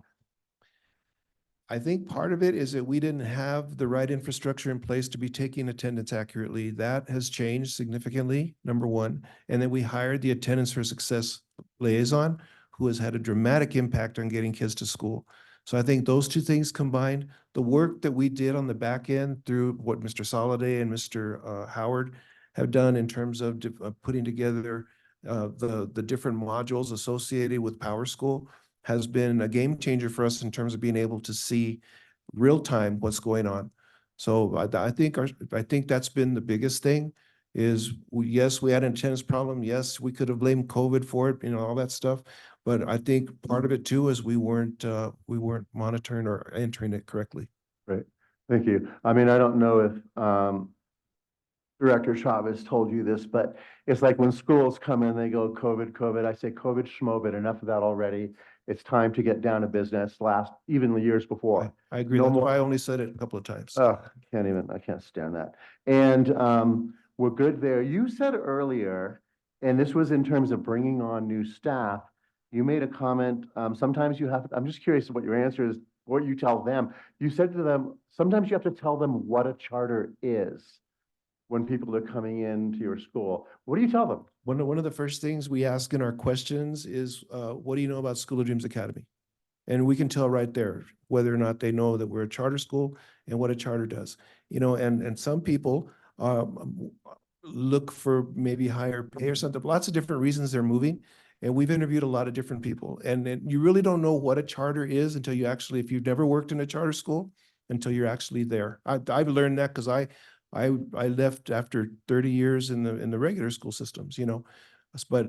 I think part of it is that we didn't have the right infrastructure in place to be taking attendance accurately. That has changed significantly, number one. And then we hired the Attendance for Success liaison, who has had a dramatic impact on getting kids to school. So I think those 2 things combined, the work that we did on the back end through what Mr. Soliday and Mr. Howard have done in terms of putting together the different modules associated with Power School has been a game changer for us in terms of being able to see real time what's going on. So I think that's been the biggest thing is yes, we had an attendance problem. Yes, we could have blamed COVID for it, all that stuff. But I think part of it too is we weren't monitoring or entering it correctly. Right. Thank you. I mean, I don't know if Director Chavez told you this, but it's like when schools come in, they go COVID. I say COVID, schmovid, enough of that already. It's time to get down to business. Even the years before. I agree. No That's more. why I only said it a couple of times. Oh, I can't stand that. And we're good there. You said earlier, and this was in terms of bringing on new staff, you made a comment, sometimes I'm just curious what your answer is, what you tell them. You said to them, sometimes you have to tell them what a charter is when people are coming into your school. What do you tell them? One of the first things we ask in our questions is, what do you know about School of Dreams Academy? And we can tell right there whether or not they know that we're a charter school and what a charter does. And some people look for maybe higher pay or something. Lots of different reasons they're moving. And we've interviewed a lot of different people. And you really don't know what a charter is until if you've never worked in a charter school, until you're actually there. I've learned that because I left after 30 years in the regular school systems, but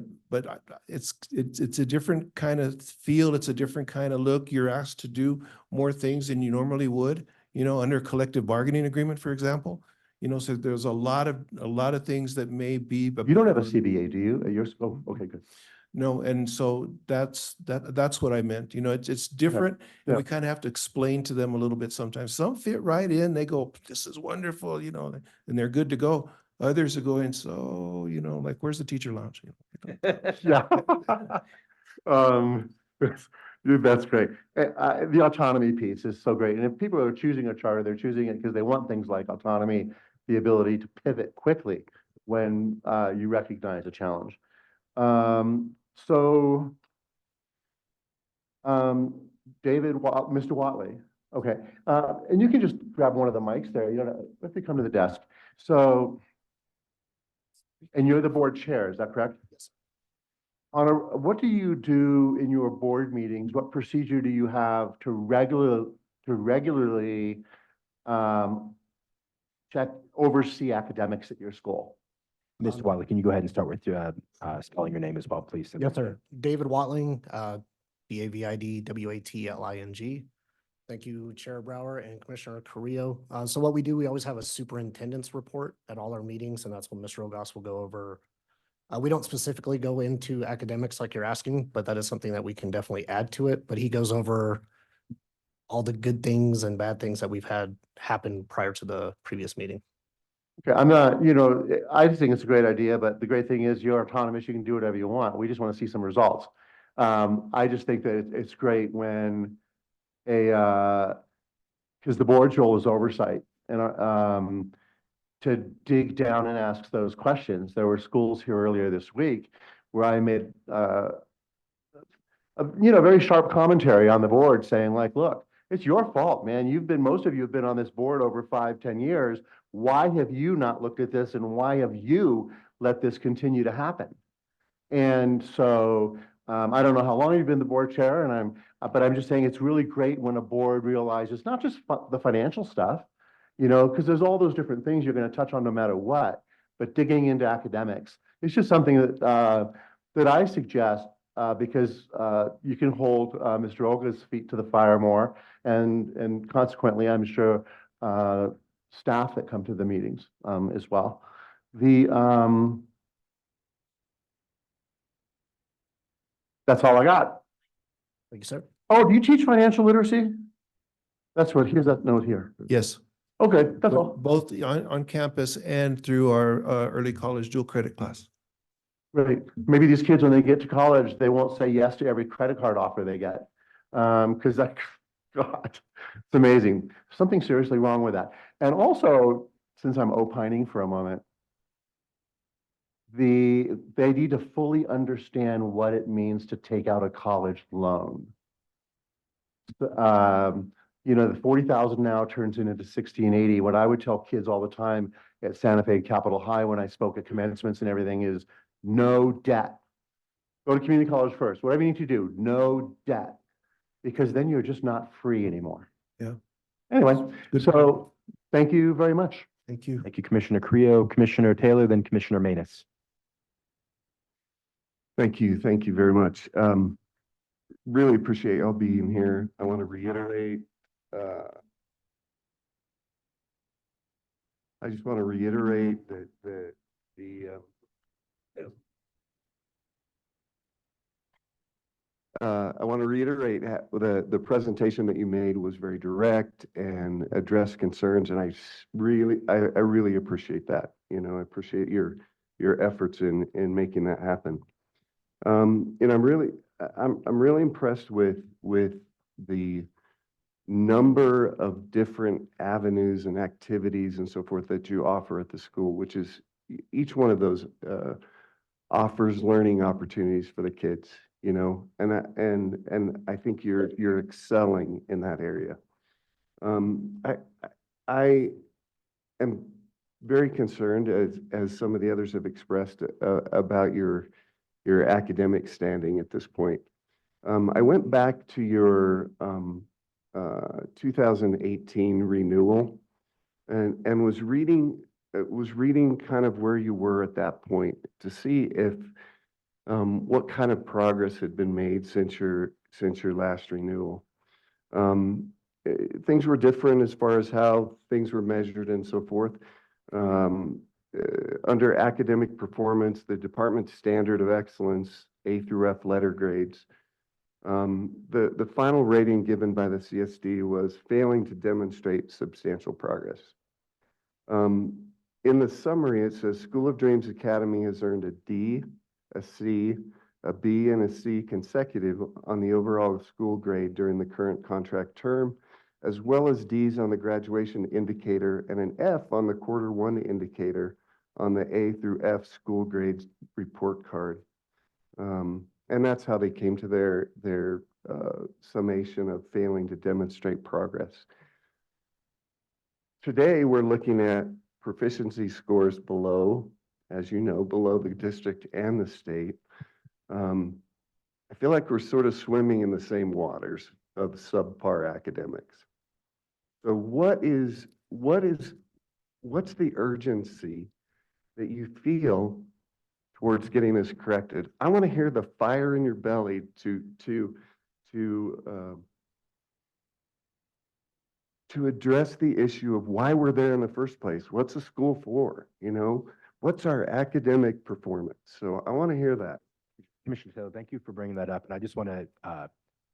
it's a different kind of feel. It's a different kind of look. You're asked to do more things than you normally would, under a collective bargaining agreement, for example. So there's a lot of things that may be. You don't have a CBA, do you, at your school? Okay, good. No, and so that's what I meant. It's different, and we kind of have to explain to them a little bit sometimes. Some fit right in, they go, "This is wonderful," and they're good to go. Others are going, so, like, where's the teacher lounge? Yeah. That's great. The autonomy piece is so great. And if people are choosing a charter, they're choosing it because they want things like autonomy, the ability to pivot quickly when you recognize a challenge. David, Mr. Watley. Okay. And you can just grab one of the mics there. You don't have to come to the desk. So, and you're the board chair, is that correct? Yes. What do you do in your board meetings? What procedure do you have to regularly oversee academics at your school? Mr. Wiley, can you go ahead and start with spelling your name as well, please? Yes, sir. David Watling, Davidwatling. Thank you, Chair Brower and Commissioner Carrillo. So what we do, we always have a superintendent's report at all our meetings, and that's what Mr. Ogas will go over. We don't specifically go into academics like you're asking, but that is something that we can definitely add to it. But he goes over all the good things and bad things that we've had happen prior to the previous meeting. Okay, I'm not, you know, I just think it's a great idea, but the great thing is you're autonomous, you can do whatever you want. We just want to see some results. I just think that it's great when because the board's role is oversight and to dig down and ask those questions. There were schools here earlier this week where I made very sharp commentary on the board saying like, look, it's your fault, man. Most of you have been on this board over 5-10 years. Why have you not looked at this and why have you let this continue to happen? And so I don't know how long you've been the board chair, but I'm just saying it's really great when a board realizes not just the financial stuff, because there's all those different things you're going to touch on no matter what, but digging into academics. It's just something that I suggest because you can hold Mr. Olga's feet to the fire more, and consequently, I'm sure staff that come to the meetings as well. That's all I got. Thank you, sir. Oh, do you teach financial literacy? Here's that note here. Yes. Okay, that's all. Both on campus and through our early college dual credit class. Right. Maybe these kids, when they get to college, they won't say yes to every credit card offer they get. Because God, it's amazing. Something seriously wrong with that. And also, since I'm opining for a moment, they need to fully understand what it means to take out a college loan. The 40,000 now turns into 1680. What I would tell kids all the time at Santa Fe Capitol High when I spoke at commencements and everything is no debt. Go to community college first. Whatever you need to do, no debt, because then you're just not free anymore. Yeah. Anyway, so thank you very much. Thank you. Thank you, Commissioner Carrillo, Commissioner Taylor, then Commissioner Manus. Thank you very much. Really appreciate y'all being here. I want to reiterate, I just want to reiterate that I want to reiterate the presentation that you made was very direct and addressed concerns, and I really appreciate that. I appreciate your efforts in making that happen. And I'm really impressed with the number of different avenues and activities and so forth that you offer at the school, which is each one of those offers learning opportunities for the kids, and I think you're excelling in that area. I am very concerned, as some of the others have expressed, about your academic standing at this point. I went back to your 2018 renewal and was reading kind of where you were at that point to see if what kind of progress had been made since your last renewal. Things were different as far as how things were measured and so forth. Under academic performance, the department's standard of excellence, A through F letter grades, the final rating given by the CSD was failing to demonstrate substantial progress. In the summary, it says School of Dreams Academy has earned a D, a C, a B, and a C consecutive on the overall school grade during the current contract term, as well as Ds on the graduation indicator and an F on the quarter one indicator on the A through F school grades report card. And that's how they came to their summation of failing to demonstrate progress. Today, we're looking at proficiency scores below, as you know, below the district and the state. I feel like we're sort of swimming in the same waters of subpar academics. So what's the urgency that you feel towards getting this corrected. I want to hear the fire in your belly to address the issue of why we're there in the first place. What's the school for? You know, what's our academic performance? So I want to hear that. Commissioner Taylor, thank you for bringing that up. And I just want to,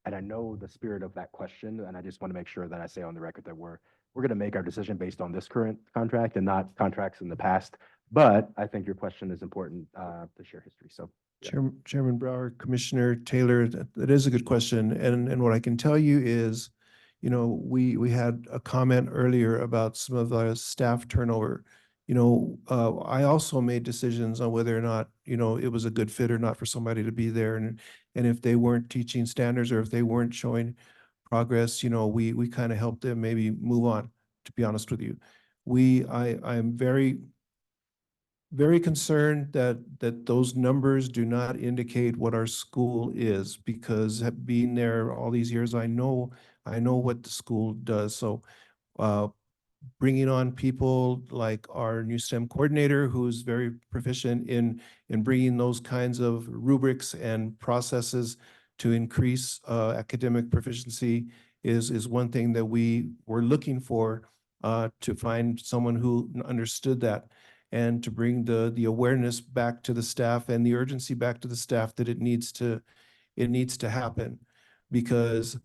and I know the spirit of that question, and I just want to make sure that I say on the record that we're going to make our decision based on this current contract and not contracts in the past. But I think your question is important to share history. So, yeah. Chairman Brower, Commissioner Taylor, that is a good question. And what I can tell you is, you know, we had a comment earlier about some of the staff turnover. You know, I also made decisions on whether or not, you know, it was a good fit or not for somebody to be there. And if they weren't teaching standards or if they weren't showing progress, you know, we kind of helped them maybe move on, to be honest with you. I'm very concerned that those numbers do not indicate what our school is, because being there all these years, I know what the school does. So bringing on people like our new STEM coordinator, who's very proficient in bringing those kinds of rubrics and processes to increase academic proficiency is one thing that we were looking for, to find someone who understood that, and to bring the awareness back to the staff and the urgency back to the staff that it needs to happen. Because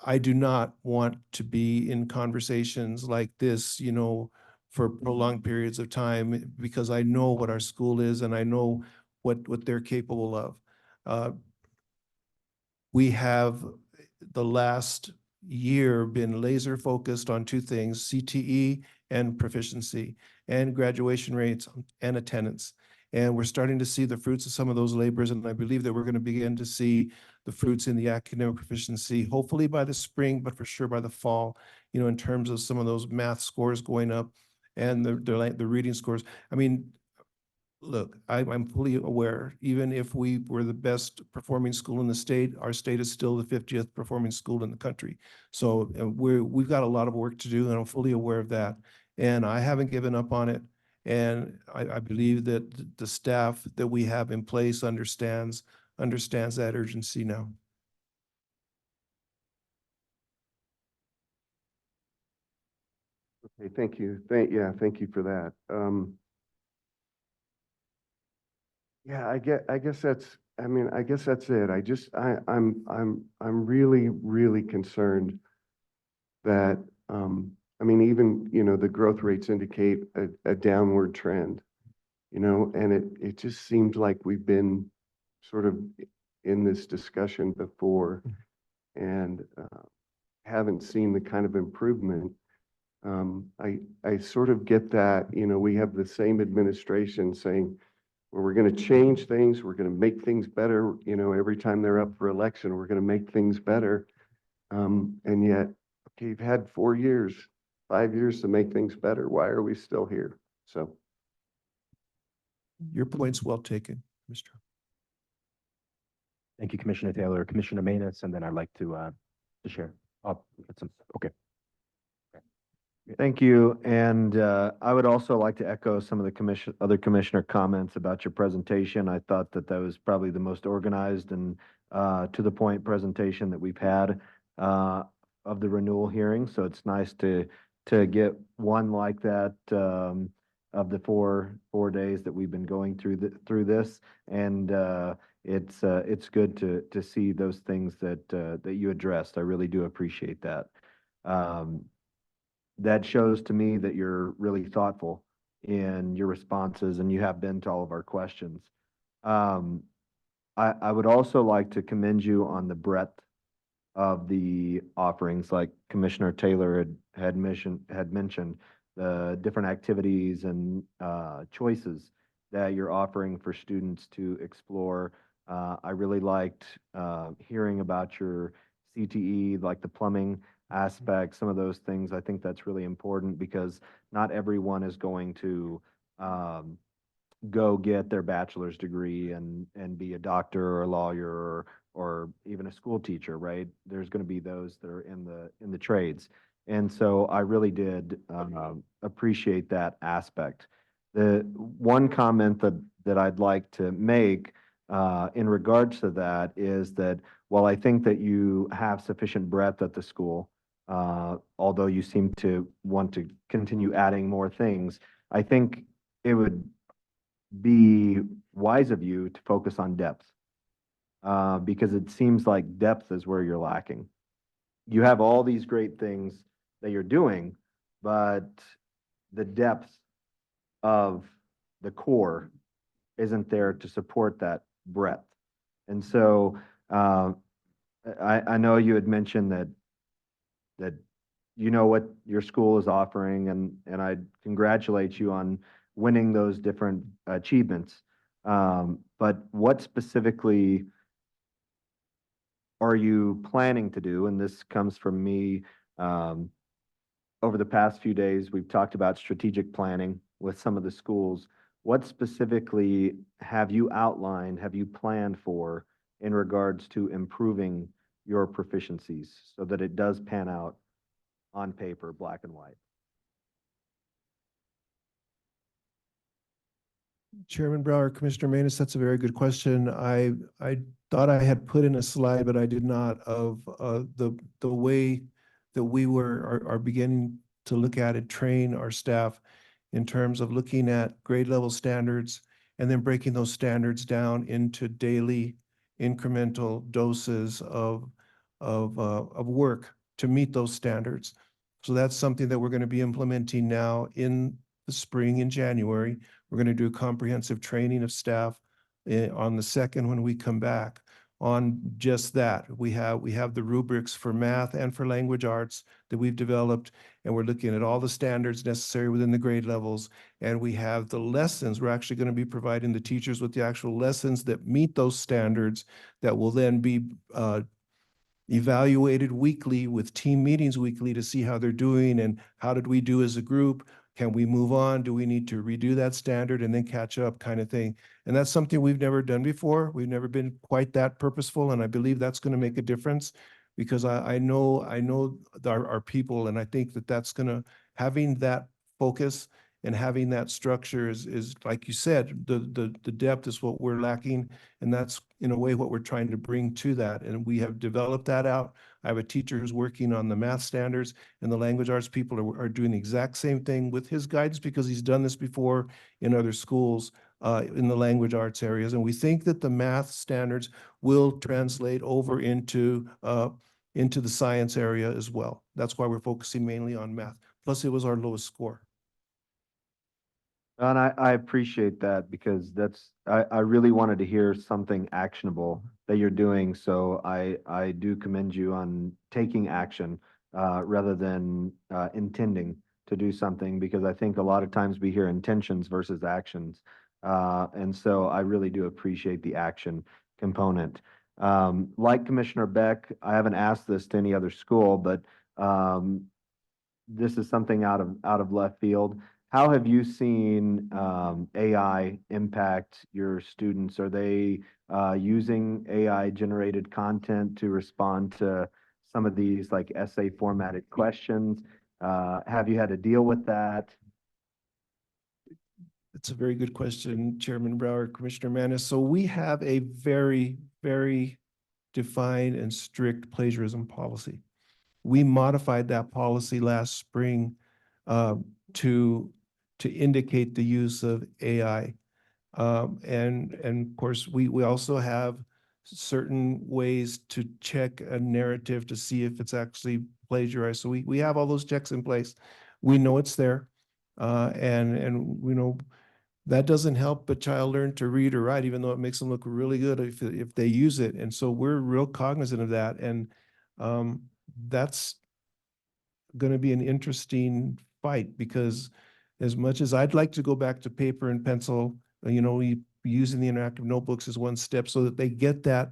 I do not want to be in conversations like this, you know, for prolonged periods of time, because I know what our school is and I know what they're capable of. We have the last year been laser focused on two things: CTE and proficiency, and graduation rates and attendance. And we're starting to see the fruits of some of those labors, and I believe that we're going to begin to see the fruits in the academic proficiency, hopefully by the spring, but for sure by the fall, you know, in terms of some of those math scores going up and the reading scores. I mean, look, I'm fully aware, even if we were the best performing school in the state, our state is still the 50th performing school in the country. So we've got a lot of work to do, and I'm fully aware of that. And I haven't given up on it. And I believe that the staff that we have in place understands that urgency now. Okay, thank you. Thank you for that. Yeah, I guess that's, I mean, I guess that's it. I'm really, really concerned that, I mean, even, you know, the growth rates indicate a downward trend, you know, and it just seems like we've been sort of in this discussion before and haven't seen the kind of improvement. I sort of get that, you know, we have the same administration saying, well, we're going to change things, we're going to make things better, you know, every time they're up for election, we're going to make things better. And yet, okay, you've had 4 years, 5 years to make things better. Why are we still here? So. Your point's well taken, Mr. Thank you, Commissioner Taylor. Commissioner Manus, and then I'd like to share. Okay. Thank you. And I would also like to echo some of the other commissioner comments about your presentation. I thought that was probably the most organized and to the point presentation that we've had of the renewal hearing. So it's nice to get one like that of the four days that we've been going through this. And it's good to see those things that you addressed. I really do appreciate that. That shows to me that you're really thoughtful in your responses, and you have been to all of our questions. I would also like to commend you on the breadth of the offerings, like Commissioner Taylor had mentioned, the different activities and choices that you're offering for students to explore. I really liked hearing about your CTE, like the plumbing aspect, some of those things. I think that's really important because not everyone is going to go get their bachelor's degree and be a doctor or a lawyer or even a school teacher, right? There's going to be those that are in the trades. And so I really did appreciate that aspect. The one comment that I'd like to make in regards to that is that while I think that you have sufficient breadth at the school, although you seem to want to continue adding more things, I think it would be wise of you to focus on depth, because it seems like depth is where you're lacking. You have all these great things that you're doing, but the depth of the core isn't there to support that breadth. And so I know you had mentioned that you know what your school is offering, and I congratulate you on winning those different achievements. But what specifically are you planning to do? And this comes from me. Over the past few days, we've talked about strategic planning with some of the schools. What specifically have you outlined, have you planned for in regards to improving your proficiencies so that it does pan out on paper, black and white? Chairman Brower, Commissioner Manus, that's a very good question. I thought I had put in a slide, but I did not, of the way that we are beginning to look at and train our staff in terms of looking at grade level standards and then breaking those standards down into daily incremental doses of work to meet those standards. So that's something that we're going to be implementing now in the spring, in January. We're going to do comprehensive training of staff on the 2nd when we come back on just that. We have the rubrics for math and for language arts that we've developed, and we're looking at all the standards necessary within the grade levels. And we have the lessons. We're actually going to be providing the teachers with the actual lessons that meet those standards that will then be evaluated weekly with team meetings weekly to see how they're doing and how did we do as a group. Can we move on? Do we need to redo that standard and then catch up, kind of thing? And that's something we've never done before. We've never been quite that purposeful, and I believe that's going to make a difference because I know our people, and I think that that's going to, having that focus and having that structure is like you said, the depth is what we're lacking, and that's in a way what we're trying to bring to that. And we have developed that out. I have a teacher who's working on the math standards, and the language arts people are doing the exact same thing with his guidance because he's done this before in other schools in the language arts areas. And we think that the math standards will translate over into the science area as well. That's why we're focusing mainly on math. Plus, it was our lowest score. And I appreciate that because I really wanted to hear something actionable that you're doing. So I do commend you on taking action rather than intending to do something, because I think a lot of times we hear intentions versus actions. And so I really do appreciate the action component. Like Commissioner Beck, I haven't asked this to any other school, but this is something out of left field. How have you seen AI impact your students? Are they using AI generated content to respond to some of these like essay formatted questions? Have you had to deal with that? It's a very good question, Chairman Brower, Commissioner Manis. So we have a very, very defined and strict plagiarism policy. We modified that policy last spring to indicate the use of AI. And of course, we also have certain ways to check a narrative to see if it's actually plagiarized. So we have all those checks in place. We know it's there. And we know that doesn't help a child learn to read or write, even though it makes them look really good if they use it. And so we're real cognizant of that. And that's going to be an interesting fight, because as much as I'd like to go back to paper and pencil, using the interactive notebooks is one step so that they get that,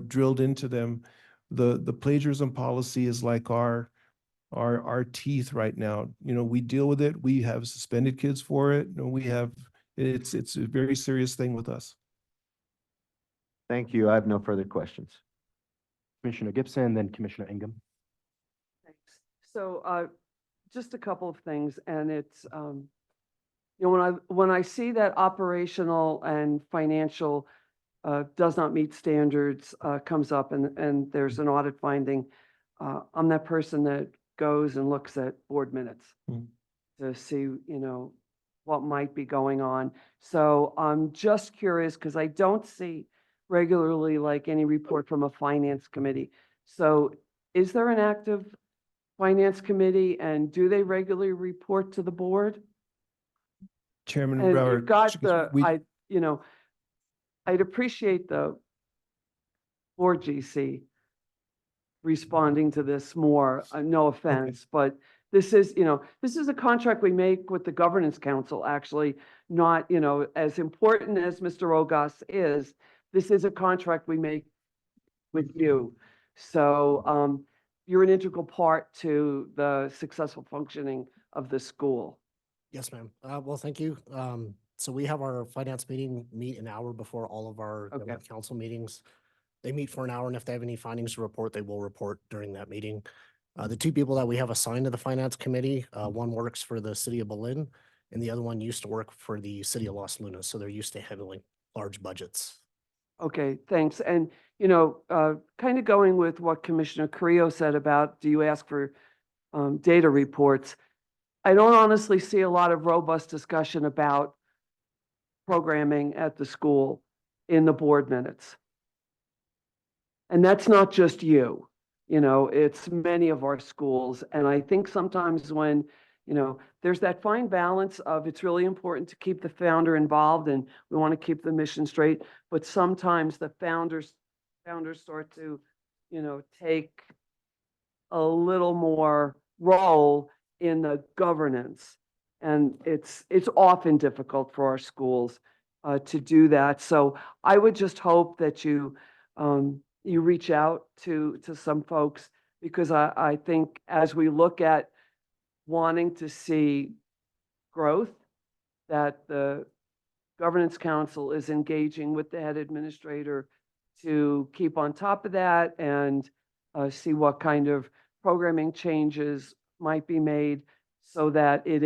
drilled into them. The plagiarism policy is like our teeth right now. We deal with it. We have suspended kids for it. It's a very serious thing with us. Thank you. I have no further questions. Commissioner Gibson, then Commissioner Ingham. Thanks. So just a couple of things, and it's you know, when I see that operational and financial does not meet standards, comes up and there's an audit finding, I'm that person that goes and looks at board minutes Mm. to see, you know, what might be going on. So I'm just curious because I don't see regularly like any report from a finance committee. So is there an active finance committee and do they regularly report to the board? Chairman And Brower. you've got the, we- you know, I'd appreciate the board GC responding to this more, no offense, but this is, you know, this is a contract we make with the governance council, actually, not, you know, as important as Mr. Ogas is, this is a contract we make with you. So, you're an integral part to the successful functioning of the school. Yes, ma'am. Well, thank you. So we have our finance meet an hour before all of our Okay. council meetings. They meet for an hour, and if they have any findings to report, they will report during that meeting. The two people that we have assigned to the finance committee, one works for the city of Berlin, and the other one used to work for the city of Los Lunas, so they're used to handling large budgets. Okay, thanks. And, you know, kind of going with what Commissioner Carrillo said about, do you ask for data reports? I don't honestly see a lot of robust discussion about programming at the school in the board minutes. And that's not just you know, it's many of our schools. And I think sometimes when, you know, there's that fine balance of it's really important to keep the founder involved and we want to keep the mission straight, but sometimes the founders start to, you know, take a little more role in the governance. And it's often difficult for our schools to do that. So I would just hope that you reach out to some folks because I think as we look at wanting to see growth, that the governance council is engaging with the head administrator to keep on top of that and see what kind of programming changes might be made so that it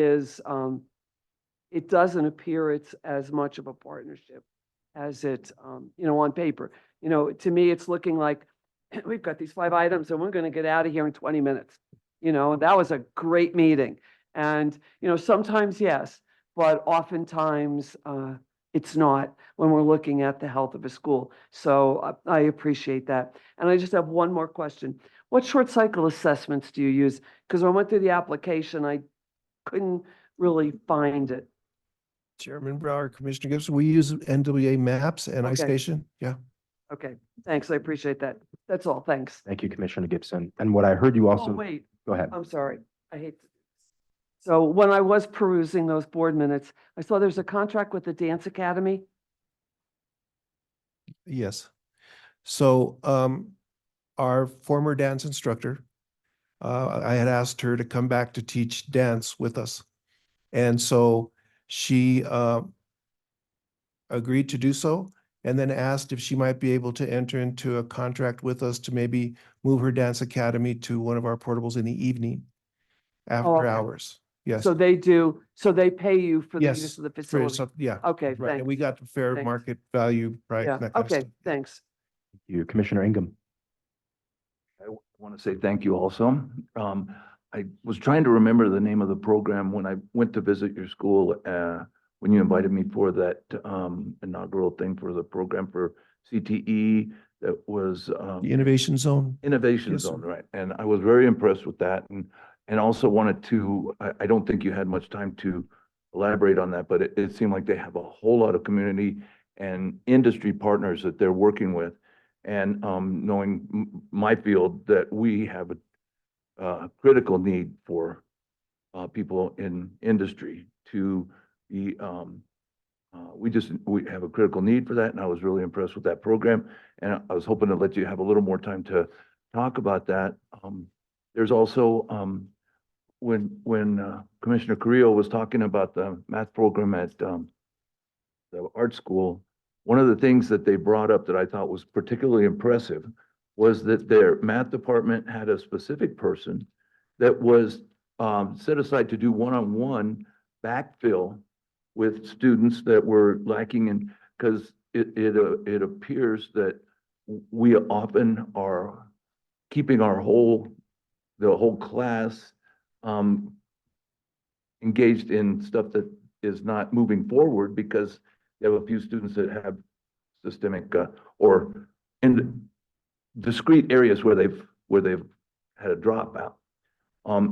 doesn't appear it's as much of a partnership as it, you know, on paper. You know, to me, it's looking like we've got these 5 items and we're going to get out of here in 20 minutes. You know, that was a great meeting. And, you know, sometimes yes, but oftentimes it's not when we're looking at the health of a school. So I appreciate that. And I just have one more question. What short cycle assessments do you use? Because when I went through the application, I couldn't really find it. Chairman Brower, Commissioner Gibson, we use NWA maps and Okay. iStation. Yeah. Okay, thanks. I appreciate that. That's all. Thanks. Thank you, Commissioner Gibson. And what I heard you Oh, also, wait, go ahead. I'm sorry. I hate to do this. So when I was perusing those board minutes, I saw there's a contract with the Dance Academy. Yes. So, our former dance instructor, I had asked her to come back to teach dance with us. And so she, agreed to do so and then asked if she might be able to enter into a contract with us to maybe move her dance academy to one of our portables in the evening after okay. hours. Yes. So they do, so they pay you for the Yes, use of the for facility? some- yeah. Okay, Right. And thanks. we got the fair Thanks. market value price. Yeah, and that kind of okay, stuff. thanks. Thank you, Commissioner Ingham. I want to say thank you also. I was trying to remember the name of the program when I went to visit your school, when you invited me for that, inaugural thing for the program for CTE that was, The Innovation Zone. Innovation Yes, sir. Zone, right? And I was very impressed with that and also wanted to, I don't think you had much time to elaborate on that, but it seemed like they have a whole lot of community and industry partners that they're working with. And knowing my field that we have a critical need for people in industry to be, we have a critical need for that. And I was really impressed with that program. And I was hoping to let you have a little more time to talk about that. There's also, when Commissioner Carrillo was talking about the math program at the art school, one of the things that they brought up that I thought was particularly impressive was that their math department had a specific person that was set aside to do one-on-one backfill with students that were lacking in, because it appears that we often are keeping the whole class engaged in stuff that is not moving forward because you have a few students that have systemic or in discrete areas where they've had a dropout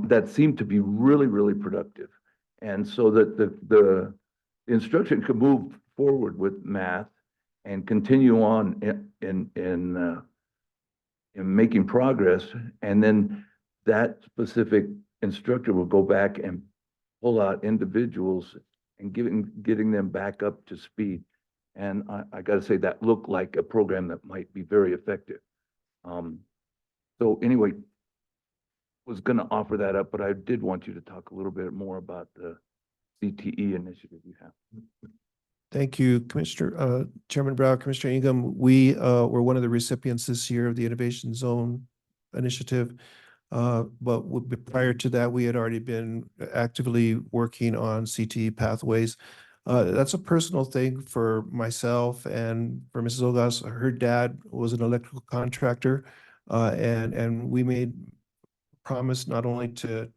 that seem to be really, really productive. And so that the instruction could move forward with math and continue on in making progress. And then that specific instructor will go back and pull out individuals and getting them back up to speed. And I got to say that looked like a program that might be very effective. So anyway, was going to offer that up, but I did want you to talk a little bit more about the CTE initiative you have. Thank you, Commissioner, Chairman Brower, Commissioner Ingham. We were one of the recipients this year of the Innovation Zone initiative. But prior to that, we had already been actively working on CTE pathways. That's a personal thing for myself and for Mrs. Ogas. Her dad was an electrical contractor, and we made promise not only to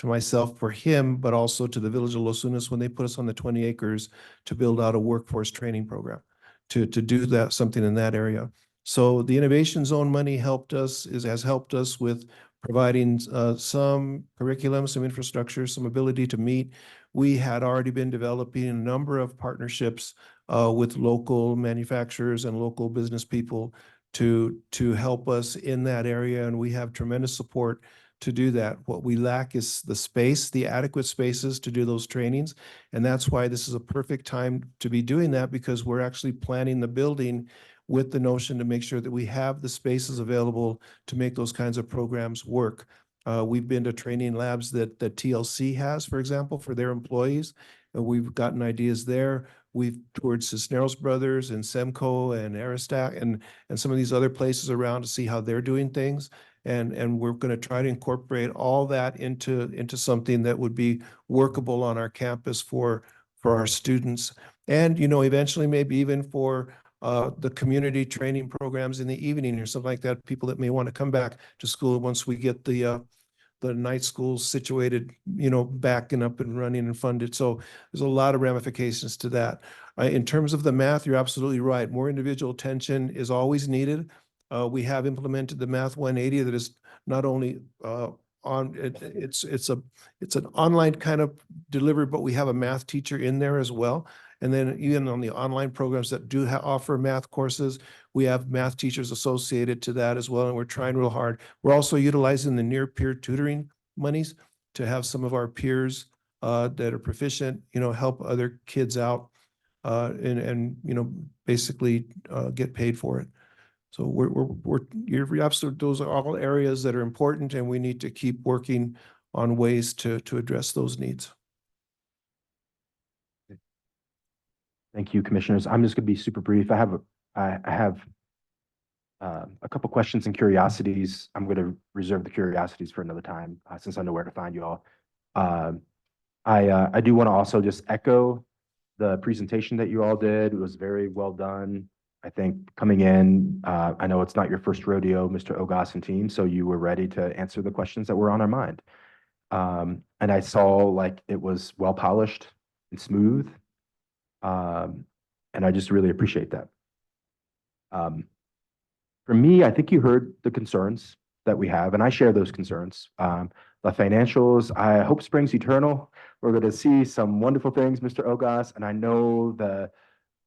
myself for him, but also to the village of Los Unos when they put us on the 20 acres to build out a workforce training program to do that something in that area. So the Innovation Zone money has helped us with providing some curriculum, some infrastructure, some ability to meet. We had already been developing a number of partnerships with local manufacturers and local business people to help us in that area, and we have tremendous support to do that. What we lack is the space, the adequate spaces to do those trainings. And that's why this is a perfect time to be doing that, because we're actually planning the building with the notion to make sure that we have the spaces available to make those kinds of programs work. We've been to training labs that TLC has, for example, for their employees. We've gotten ideas there. We've toured Cisneros Brothers and Semco and Aristak and some of these other places around to see how they're doing things. And we're going to try to incorporate all that into something that would be workable on our campus for our students. And, eventually maybe even for the community training programs in the evening or something like that, people that may want to come back to school once we get the night schools situated, back and up and running and funded. So there's a lot of ramifications to that. In terms of the math, you're absolutely right. More individual attention is always needed. We have implemented the Math 180 that is not only it's an online kind of delivery, but we have a math teacher in there as well. And then even on the online programs that do offer math courses, we have math teachers associated to that as well. And we're trying real hard. We're also utilizing the near peer tutoring monies to have some of our peers that are proficient, help other kids out and basically get paid for it. So you're absolutely, those are all areas that are important, and we need to keep working on ways to address those needs. Thank you, commissioners. I'm just going to be super brief. I have a couple questions and curiosities. I'm going to reserve the curiosities for another time since I know where to find you all. I do want to also just echo the presentation that you all did. It was very well done. I think coming in, I know it's not your first rodeo, Mr. Ogas and team, so you were ready to answer the questions that were on our mind. And I saw like it was well polished and smooth. And I just really appreciate that. For me, I think you heard the concerns that we have, and I share those concerns. The financials, I hope springs eternal. We're going to see some wonderful things, Mr. Ogas, and I know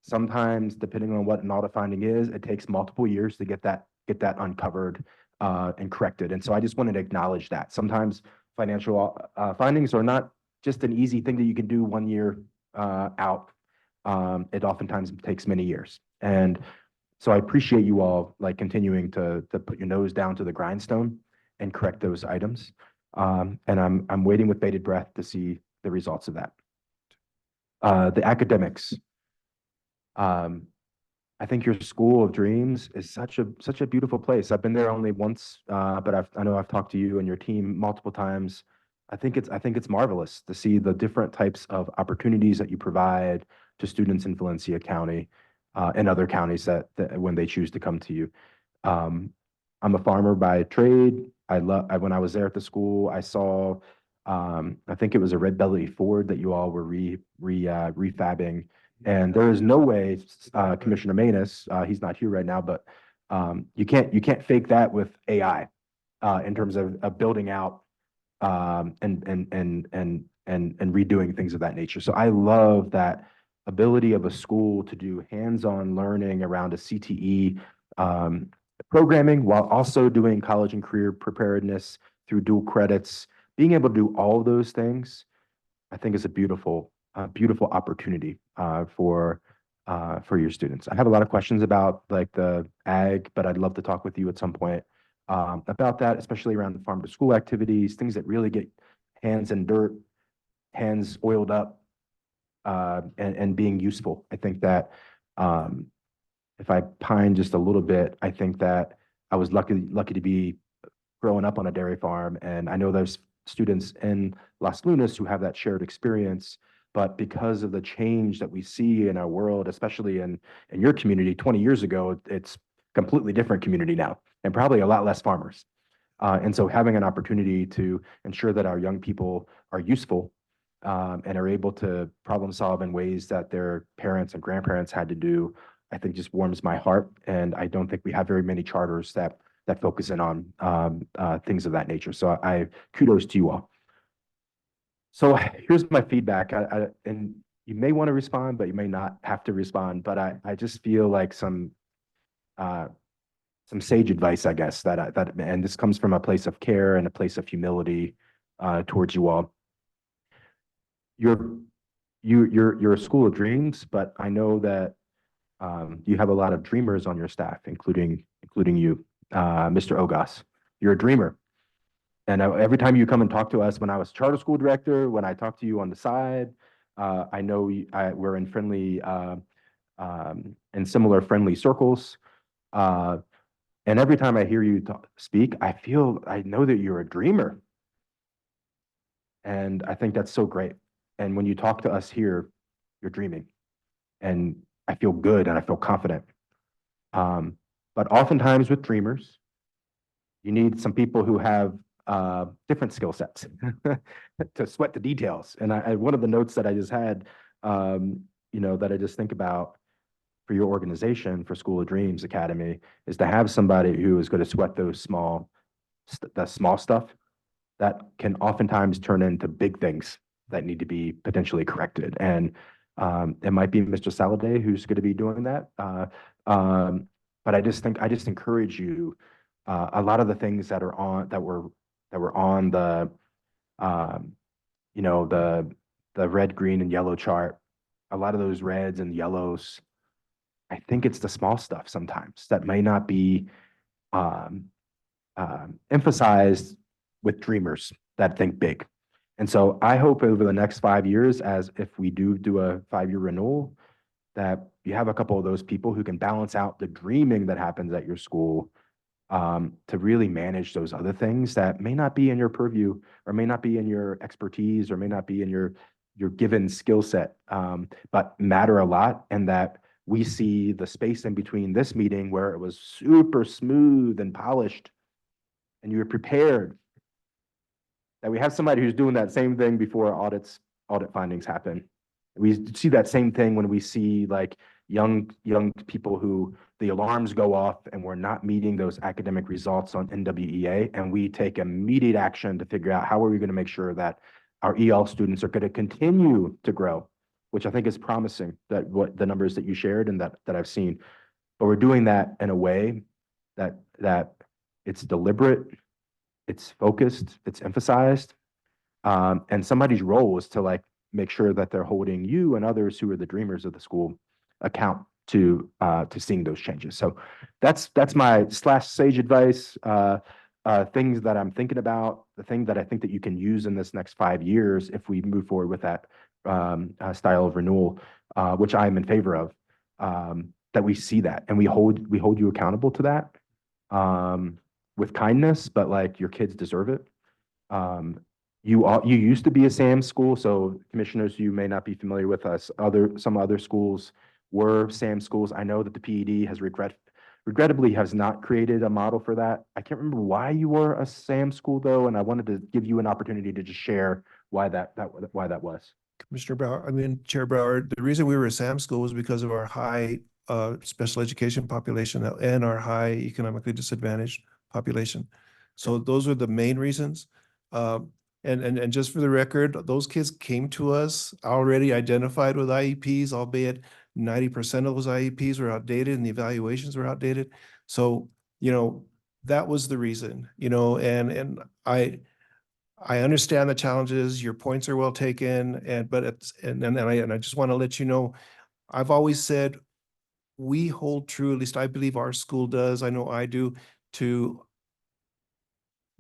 sometimes, depending on what an audit finding is, it takes multiple years to get that uncovered and corrected. And so I just wanted to acknowledge that. Sometimes financial findings are not just an easy thing that you can do 1 year out. It oftentimes takes many years. And so I appreciate you all like continuing to put your nose down to the grindstone and correct those items. And I'm waiting with bated breath to see the results of that. The academics. I think your School of Dreams is such a beautiful place. I've been there only once, but I know I've talked to you and your team multiple times. I think it's marvelous to see the different types of opportunities that you provide to students in Valencia County and other counties that when they choose to come to you. I'm a farmer by trade. When I was there at the school, I saw, I think it was a red belly Ford that you all were refabbing. And there is no way, Commissioner Manus, he's not here right now, but you can't fake that with AI in terms of building out and redoing things of that nature. So I love that ability of a school to do hands-on learning around a CTE programming while also doing college and career preparedness through dual credits. Being able to do all of those things, I think is a beautiful opportunity for your students. I have a lot of questions about like the ag, but I'd love to talk with you at some point about that, especially around the farm to school activities, things that really get hands in dirt, hands oiled up, and being useful. I think that if I pine just a little bit, I think that I was lucky to be growing up on a dairy farm, and I know there's students in Las Lunas who have that shared experience. But because of the change that we see in our world, especially in your community, 20 years ago, it's completely different community now, and probably a lot less farmers. And so having an opportunity to ensure that our young people are useful and are able to problem solve in ways that their parents and grandparents had to do, I think just warms my heart. And I don't think we have very many charters that focus in on things of that nature. So I kudos to you all. So here's my feedback, and you may want to respond, but you may not have to respond. But I just feel like some sage advice, I guess, and this comes from a place of care and a place of humility towards you all. You're a school of dreams, but I know that you have a lot of dreamers on your staff, including you, Mr. Ogas. You're a dreamer. And every time you come and talk to us, when I was charter school director, when I talk to you on the side, I know we're in friendly, in similar friendly circles. And every time I hear you speak, I know that you're a dreamer. And I think that's so great. And when you talk to us here, you're dreaming. And I feel good and I feel confident. But oftentimes with dreamers, you need some people who have different skill sets to sweat the details. And one of the notes that I just had, that I just think about for your organization, for School of Dreams Academy, is to have somebody who is going to sweat those small stuff that can oftentimes turn into big things that need to be potentially corrected. And it might be Mr. Saladay who's going to be doing that. But I just encourage you, a lot of the things that were on the the red, green, and yellow chart, a lot of those reds and yellows, I think it's the small stuff sometimes that may not be emphasized with dreamers that think big. And so I hope over the next 5 years, as if we do a 5-year renewal, that you have a couple of those people who can balance out the dreaming that happens at your school to really manage those other things that may not be in your purview or may not be in your expertise or may not be in your given skill set, but matter a lot. And that we see the space in between this meeting where it was super smooth and polished and you were prepared, that we have somebody who's doing that same thing before audit findings happen. We see that same thing when we see like young people who the alarms go off and we're not meeting those academic results on NWEA, and we take immediate action to figure out how are we going to make sure that our EL students are going to continue to grow, which I think is promising, that what the numbers that you shared and that I've seen. But we're doing that in a way that it's deliberate, it's focused, it's emphasized, and somebody's role is to like make sure that they're holding you and others who are the dreamers of the school account to seeing those changes. So that's my sage advice, things that I'm thinking about, the thing that I think that you can use in this next 5 years if we move forward with that style of renewal, which I am in favor of, that we see that and we hold you accountable to that with kindness, but like your kids deserve it. you used to be a SAM school, so commissioners, you may not be familiar with us. Some other schools were SAM schools. I know that the PED has regrettably has not created a model for that. I can't remember why you were a SAM school though, and I wanted to give you an opportunity to just share why that was. Commissioner Brower, I mean, Chair Brower, the reason we were a SAM school was because of our high special education population and our high economically disadvantaged population. So those are the main reasons. And just for the record, those kids came to us already identified with IEPs, albeit 90% of those IEPs were outdated and the evaluations were outdated. So, you know, that was the reason, you know, and I understand the challenges, your points are well taken, and I just want to let you know, I've always said, we hold true, at least I believe our school does, I know I do, to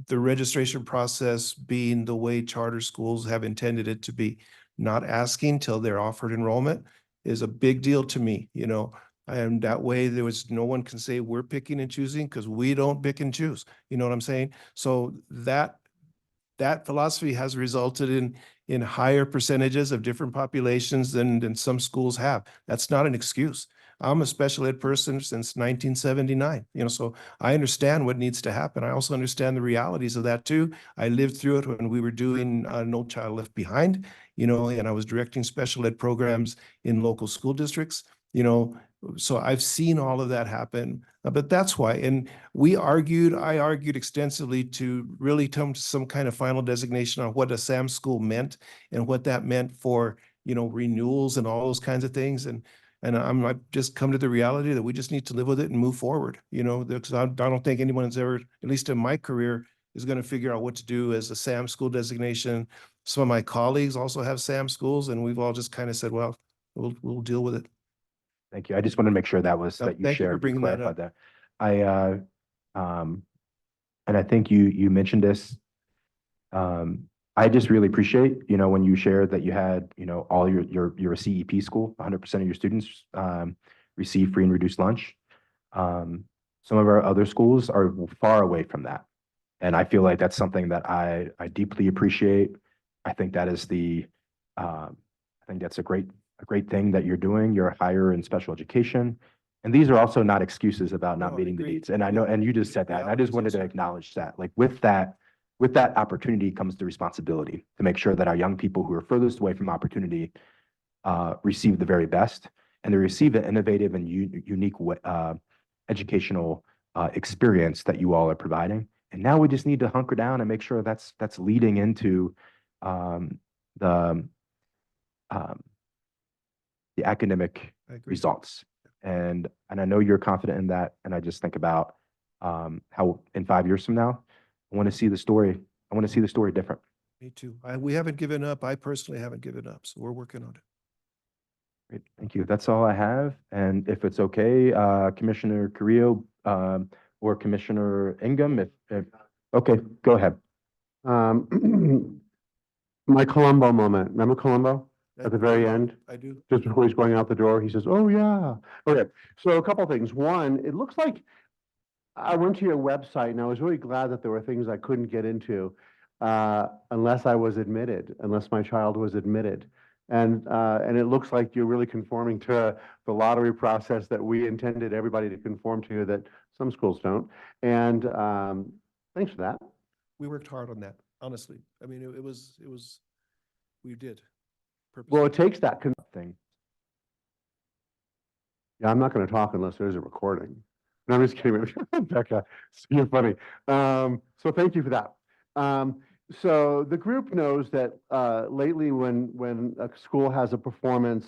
the registration process being the way charter schools have intended it to be. Not asking till they're offered enrollment is a big deal to me, you know. And that way no one can say we're picking and choosing because we don't pick and choose. You know what I'm saying? So that philosophy has resulted in higher percentages of different populations than some schools have. That's not an excuse. I'm a special ed person since 1979, you know, so I understand what needs to happen. I also understand the realities of that too. I lived through it when we were doing No Child Left Behind, you know, and I was directing special ed programs in local school districts, you know, so I've seen all of that happen, but that's why. And I argued extensively to really come to some kind of final designation on what a SAM school meant and what that meant for, you know, renewals and all those kinds of things. And I've just come to the reality that we just need to live with it and move forward, you know, because I don't think anyone's ever, at least in my career, is going to figure out what to do as a SAM school designation. Some of my colleagues also have SAM schools, and we've all just kind of said, well, we'll deal with it. Thank you. I just wanted to make sure that was, No, that you thank you for shared, you bringing that clarified up. that. And I think you mentioned this. I just really appreciate, you know, when you shared that you had, you know, all you're a CEP school, 100% of your students receive free and reduced lunch. Some of our other schools are far away from that. And I feel like that's something that I deeply appreciate. I think that is I think that's a great thing that you're doing. You're higher in special education. And these are also not excuses about not No, I meeting the agree. needs. And I know, and you just said that, and I just wanted to acknowledge that, like with that opportunity comes the responsibility to make sure that our young people who are furthest away from opportunity receive the very best, and they receive an innovative and unique educational experience that you all are providing. And now we just need to hunker down and make sure that's leading into the academic I agree. results. And I know you're confident in that. And I just think about how in 5 years from now, I want to see the story. I want to see the story different. Me too. We haven't given up. I personally haven't given up, so we're working on it. Great, thank you. That's all I have. And if it's okay, Commissioner Carrillo or Commissioner Ingham, okay, go ahead. My Columbo moment. Remember Columbo at the very end? I do. Just before he's going out the door, he says, "Oh, yeah." Okay, so a couple of things. One, it looks like I went to your website and I was really glad that there were things I couldn't get into unless I was admitted, unless my child was admitted. And it looks like you're really conforming to the lottery process that we intended everybody to conform to, that some schools don't. And thanks for that. We worked hard on that, honestly. I mean, it was, we did. Well, it takes that thing. Yeah, I'm not going to talk unless there's a recording. No, I'm just kidding. Becca, you're funny. So thank you for that. So the group knows that lately when a school has a performance,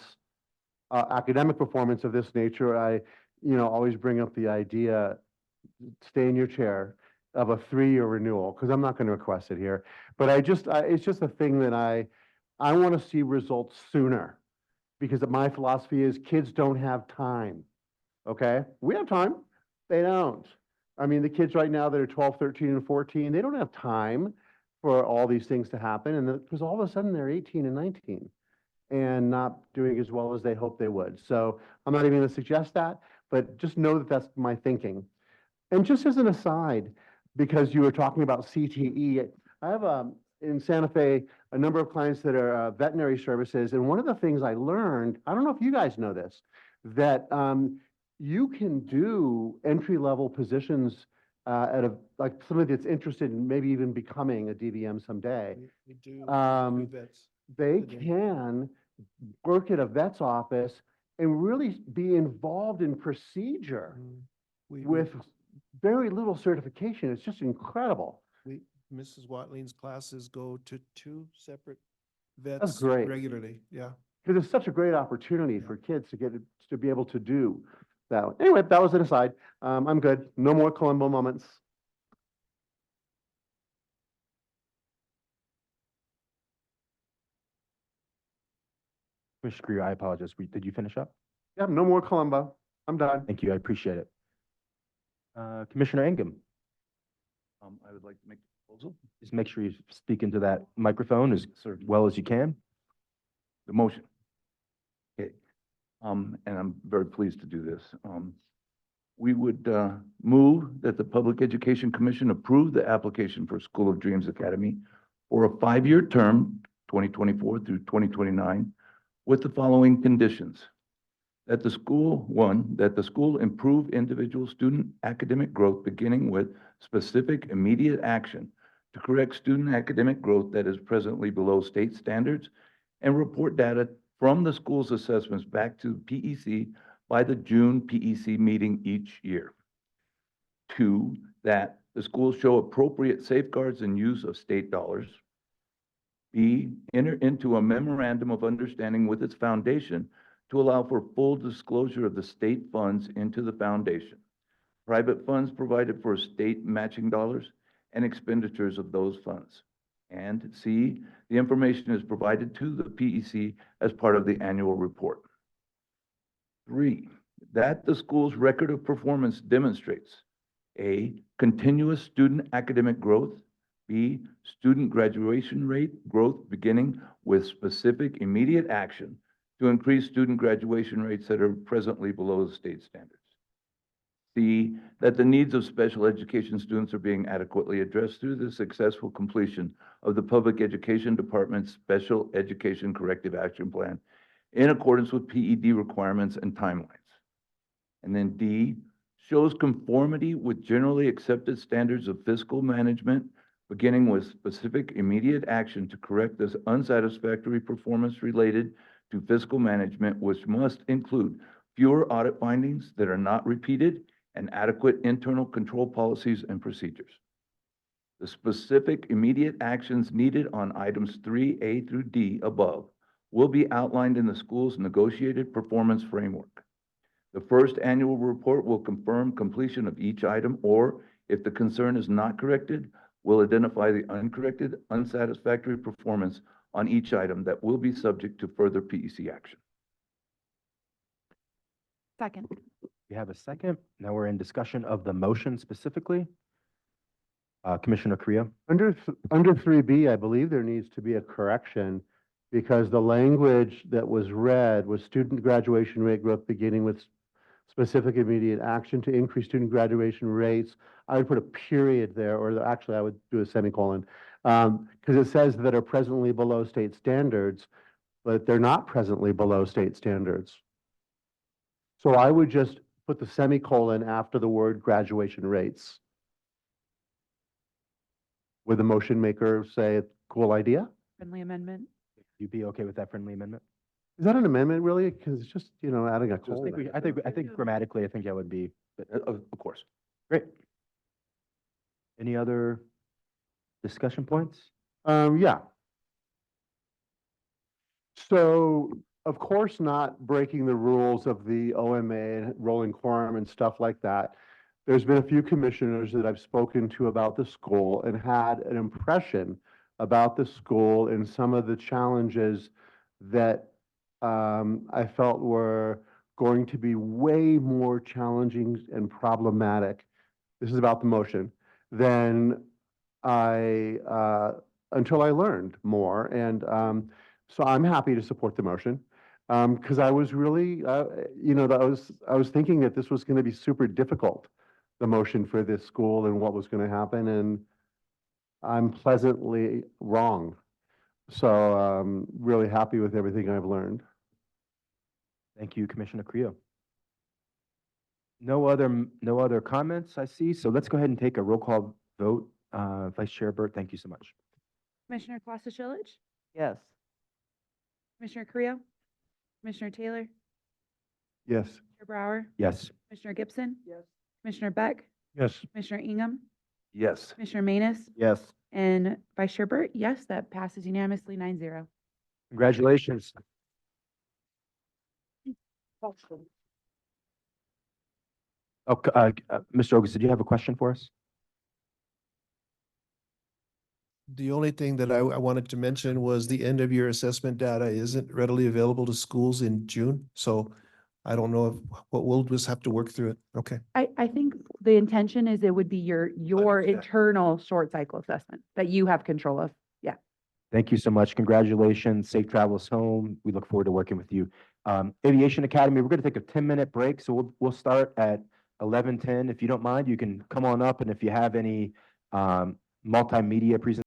academic performance of this nature, I always bring up the idea, stay in your chair, of a 3-year renewal, because I'm not going to request it here. But it's just a thing that I want to see results sooner, because my philosophy is kids don't have time. Okay? We have time. They don't. I mean, the kids right now that are 12, 13, and 14, they don't have time for all these things to happen. And because all of a sudden they're 18 and 19 and not doing as well as they hoped they would. So I'm not even going to suggest that, but just know that that's my thinking. And just as an aside, because you were talking about CTE, I have in Santa Fe a number of clients that are veterinary services. And one of the things I learned, I don't know if you guys know this, that you can do entry-level positions at like somebody that's interested in maybe even becoming a DVM someday. We do vets. They today. can work at a vet's office and really be involved in procedure with very little certification. It's just incredible. Mrs. Watling's classes go to 2 separate That's vets great. regularly, yeah. Because it's such a great opportunity for kids to be able to do that. Anyway, that was an aside. I'm good. No more Columbo moments. Commissioner Creel, I apologize. Did you finish up? Yeah, no more Columbo. I'm done. Thank you. I appreciate it. Commissioner Ingham, I would like to make the proposal. just make sure you speak into that microphone as well as you can. The motion. Okay. And I'm very pleased to do this. We would move that the Public Education Commission approve the application for School of Dreams Academy for a 5-year term, 2024 through 2029, with the following conditions. That the school improve individual student academic growth, beginning with specific immediate action to correct student academic growth that is presently below state standards, and report data from the school's assessments back to PEC by the June PEC meeting each year. 2, that the schools show appropriate safeguards and use of state dollars. B, enter into a memorandum of understanding with its foundation to allow for full disclosure of the state funds into the foundation, private funds provided for state matching dollars, and expenditures of those funds. And C, the information is provided to the PEC as part of the annual report. 3, that the school's record of performance demonstrates A, continuous student academic growth, B, student graduation rate growth beginning with specific immediate action to increase student graduation rates that are presently below the state standards. C, that the needs of special education students are being adequately addressed through the successful completion of the Public Education Department's Special Education Corrective Action Plan in accordance with PED requirements and timelines. And then D, shows conformity with generally accepted standards of fiscal management, beginning with specific immediate action to correct this unsatisfactory performance related to fiscal management, which must include fewer audit findings that are not repeated and adequate internal control policies and procedures. The specific immediate actions needed on items 3A through D above will be outlined in the school's negotiated performance framework. The first annual report will confirm completion of each item, or if the concern is not corrected, will identify the uncorrected, unsatisfactory performance on each item that will be subject to further PEC action. Second. We have a second. Now we're in discussion of the motion specifically. Commissioner Creel. Under 3B, I believe there needs to be a correction because the language that was read was student graduation rate growth beginning with specific immediate action to increase student graduation rates. I would put a period there, or actually I would do a semicolon, because it says that are presently below state standards, but they're not presently below state standards. So I would just put the semicolon after the word graduation rates. Would the motion maker say, cool idea? Friendly amendment. You'd be okay with that friendly amendment? Is that an amendment really? Because it's just, adding a colon. I think grammatically, I think that would be, but, of course. Great. Any other discussion points? Yeah. So, of course, not breaking the rules of the OMA and rolling quorum and stuff like that. There's been a few commissioners that I've spoken to about the school and had an impression about the school and some of the challenges that I felt were going to be way more challenging and problematic. This is about the motion. Than until I learned more. And so I'm happy to support the motion because I was really, I was thinking that this was going to be super difficult, the motion for this school and what was going to happen. And I'm pleasantly wrong. So really happy with everything I've learned. Thank you, Commissioner Creel. No other comments I see, so let's go ahead and take a roll call vote. Vice Chair Burt, thank you so much. Commissioner Klossa-Shilich, Yes. Commissioner Creel, Commissioner Taylor, Yes. Chair Brower, Yes. Commissioner Gibson, Yes. Commissioner Beck, Yes. Commissioner Ingham, Yes. Commissioner Manus, Yes. and Vice Chair Burt. Yes, that passes unanimously 9-0. Congratulations. Oh, Mr. Ogus, did you have a question for us? The only thing that I wanted to mention was the end of year assessment data isn't readily available to schools in June. So I don't know if, what we'll just have to work through it. Okay. I think the intention is it would be your internal short cycle assessment that you have control of. Yeah. Thank you so much. Congratulations. Safe travels home. We look forward to working with you. Aviation Academy, we're going to take a 10-minute break. So we'll start at 11:10. If you don't mind, you can come on up. And if you have any multimedia presentations,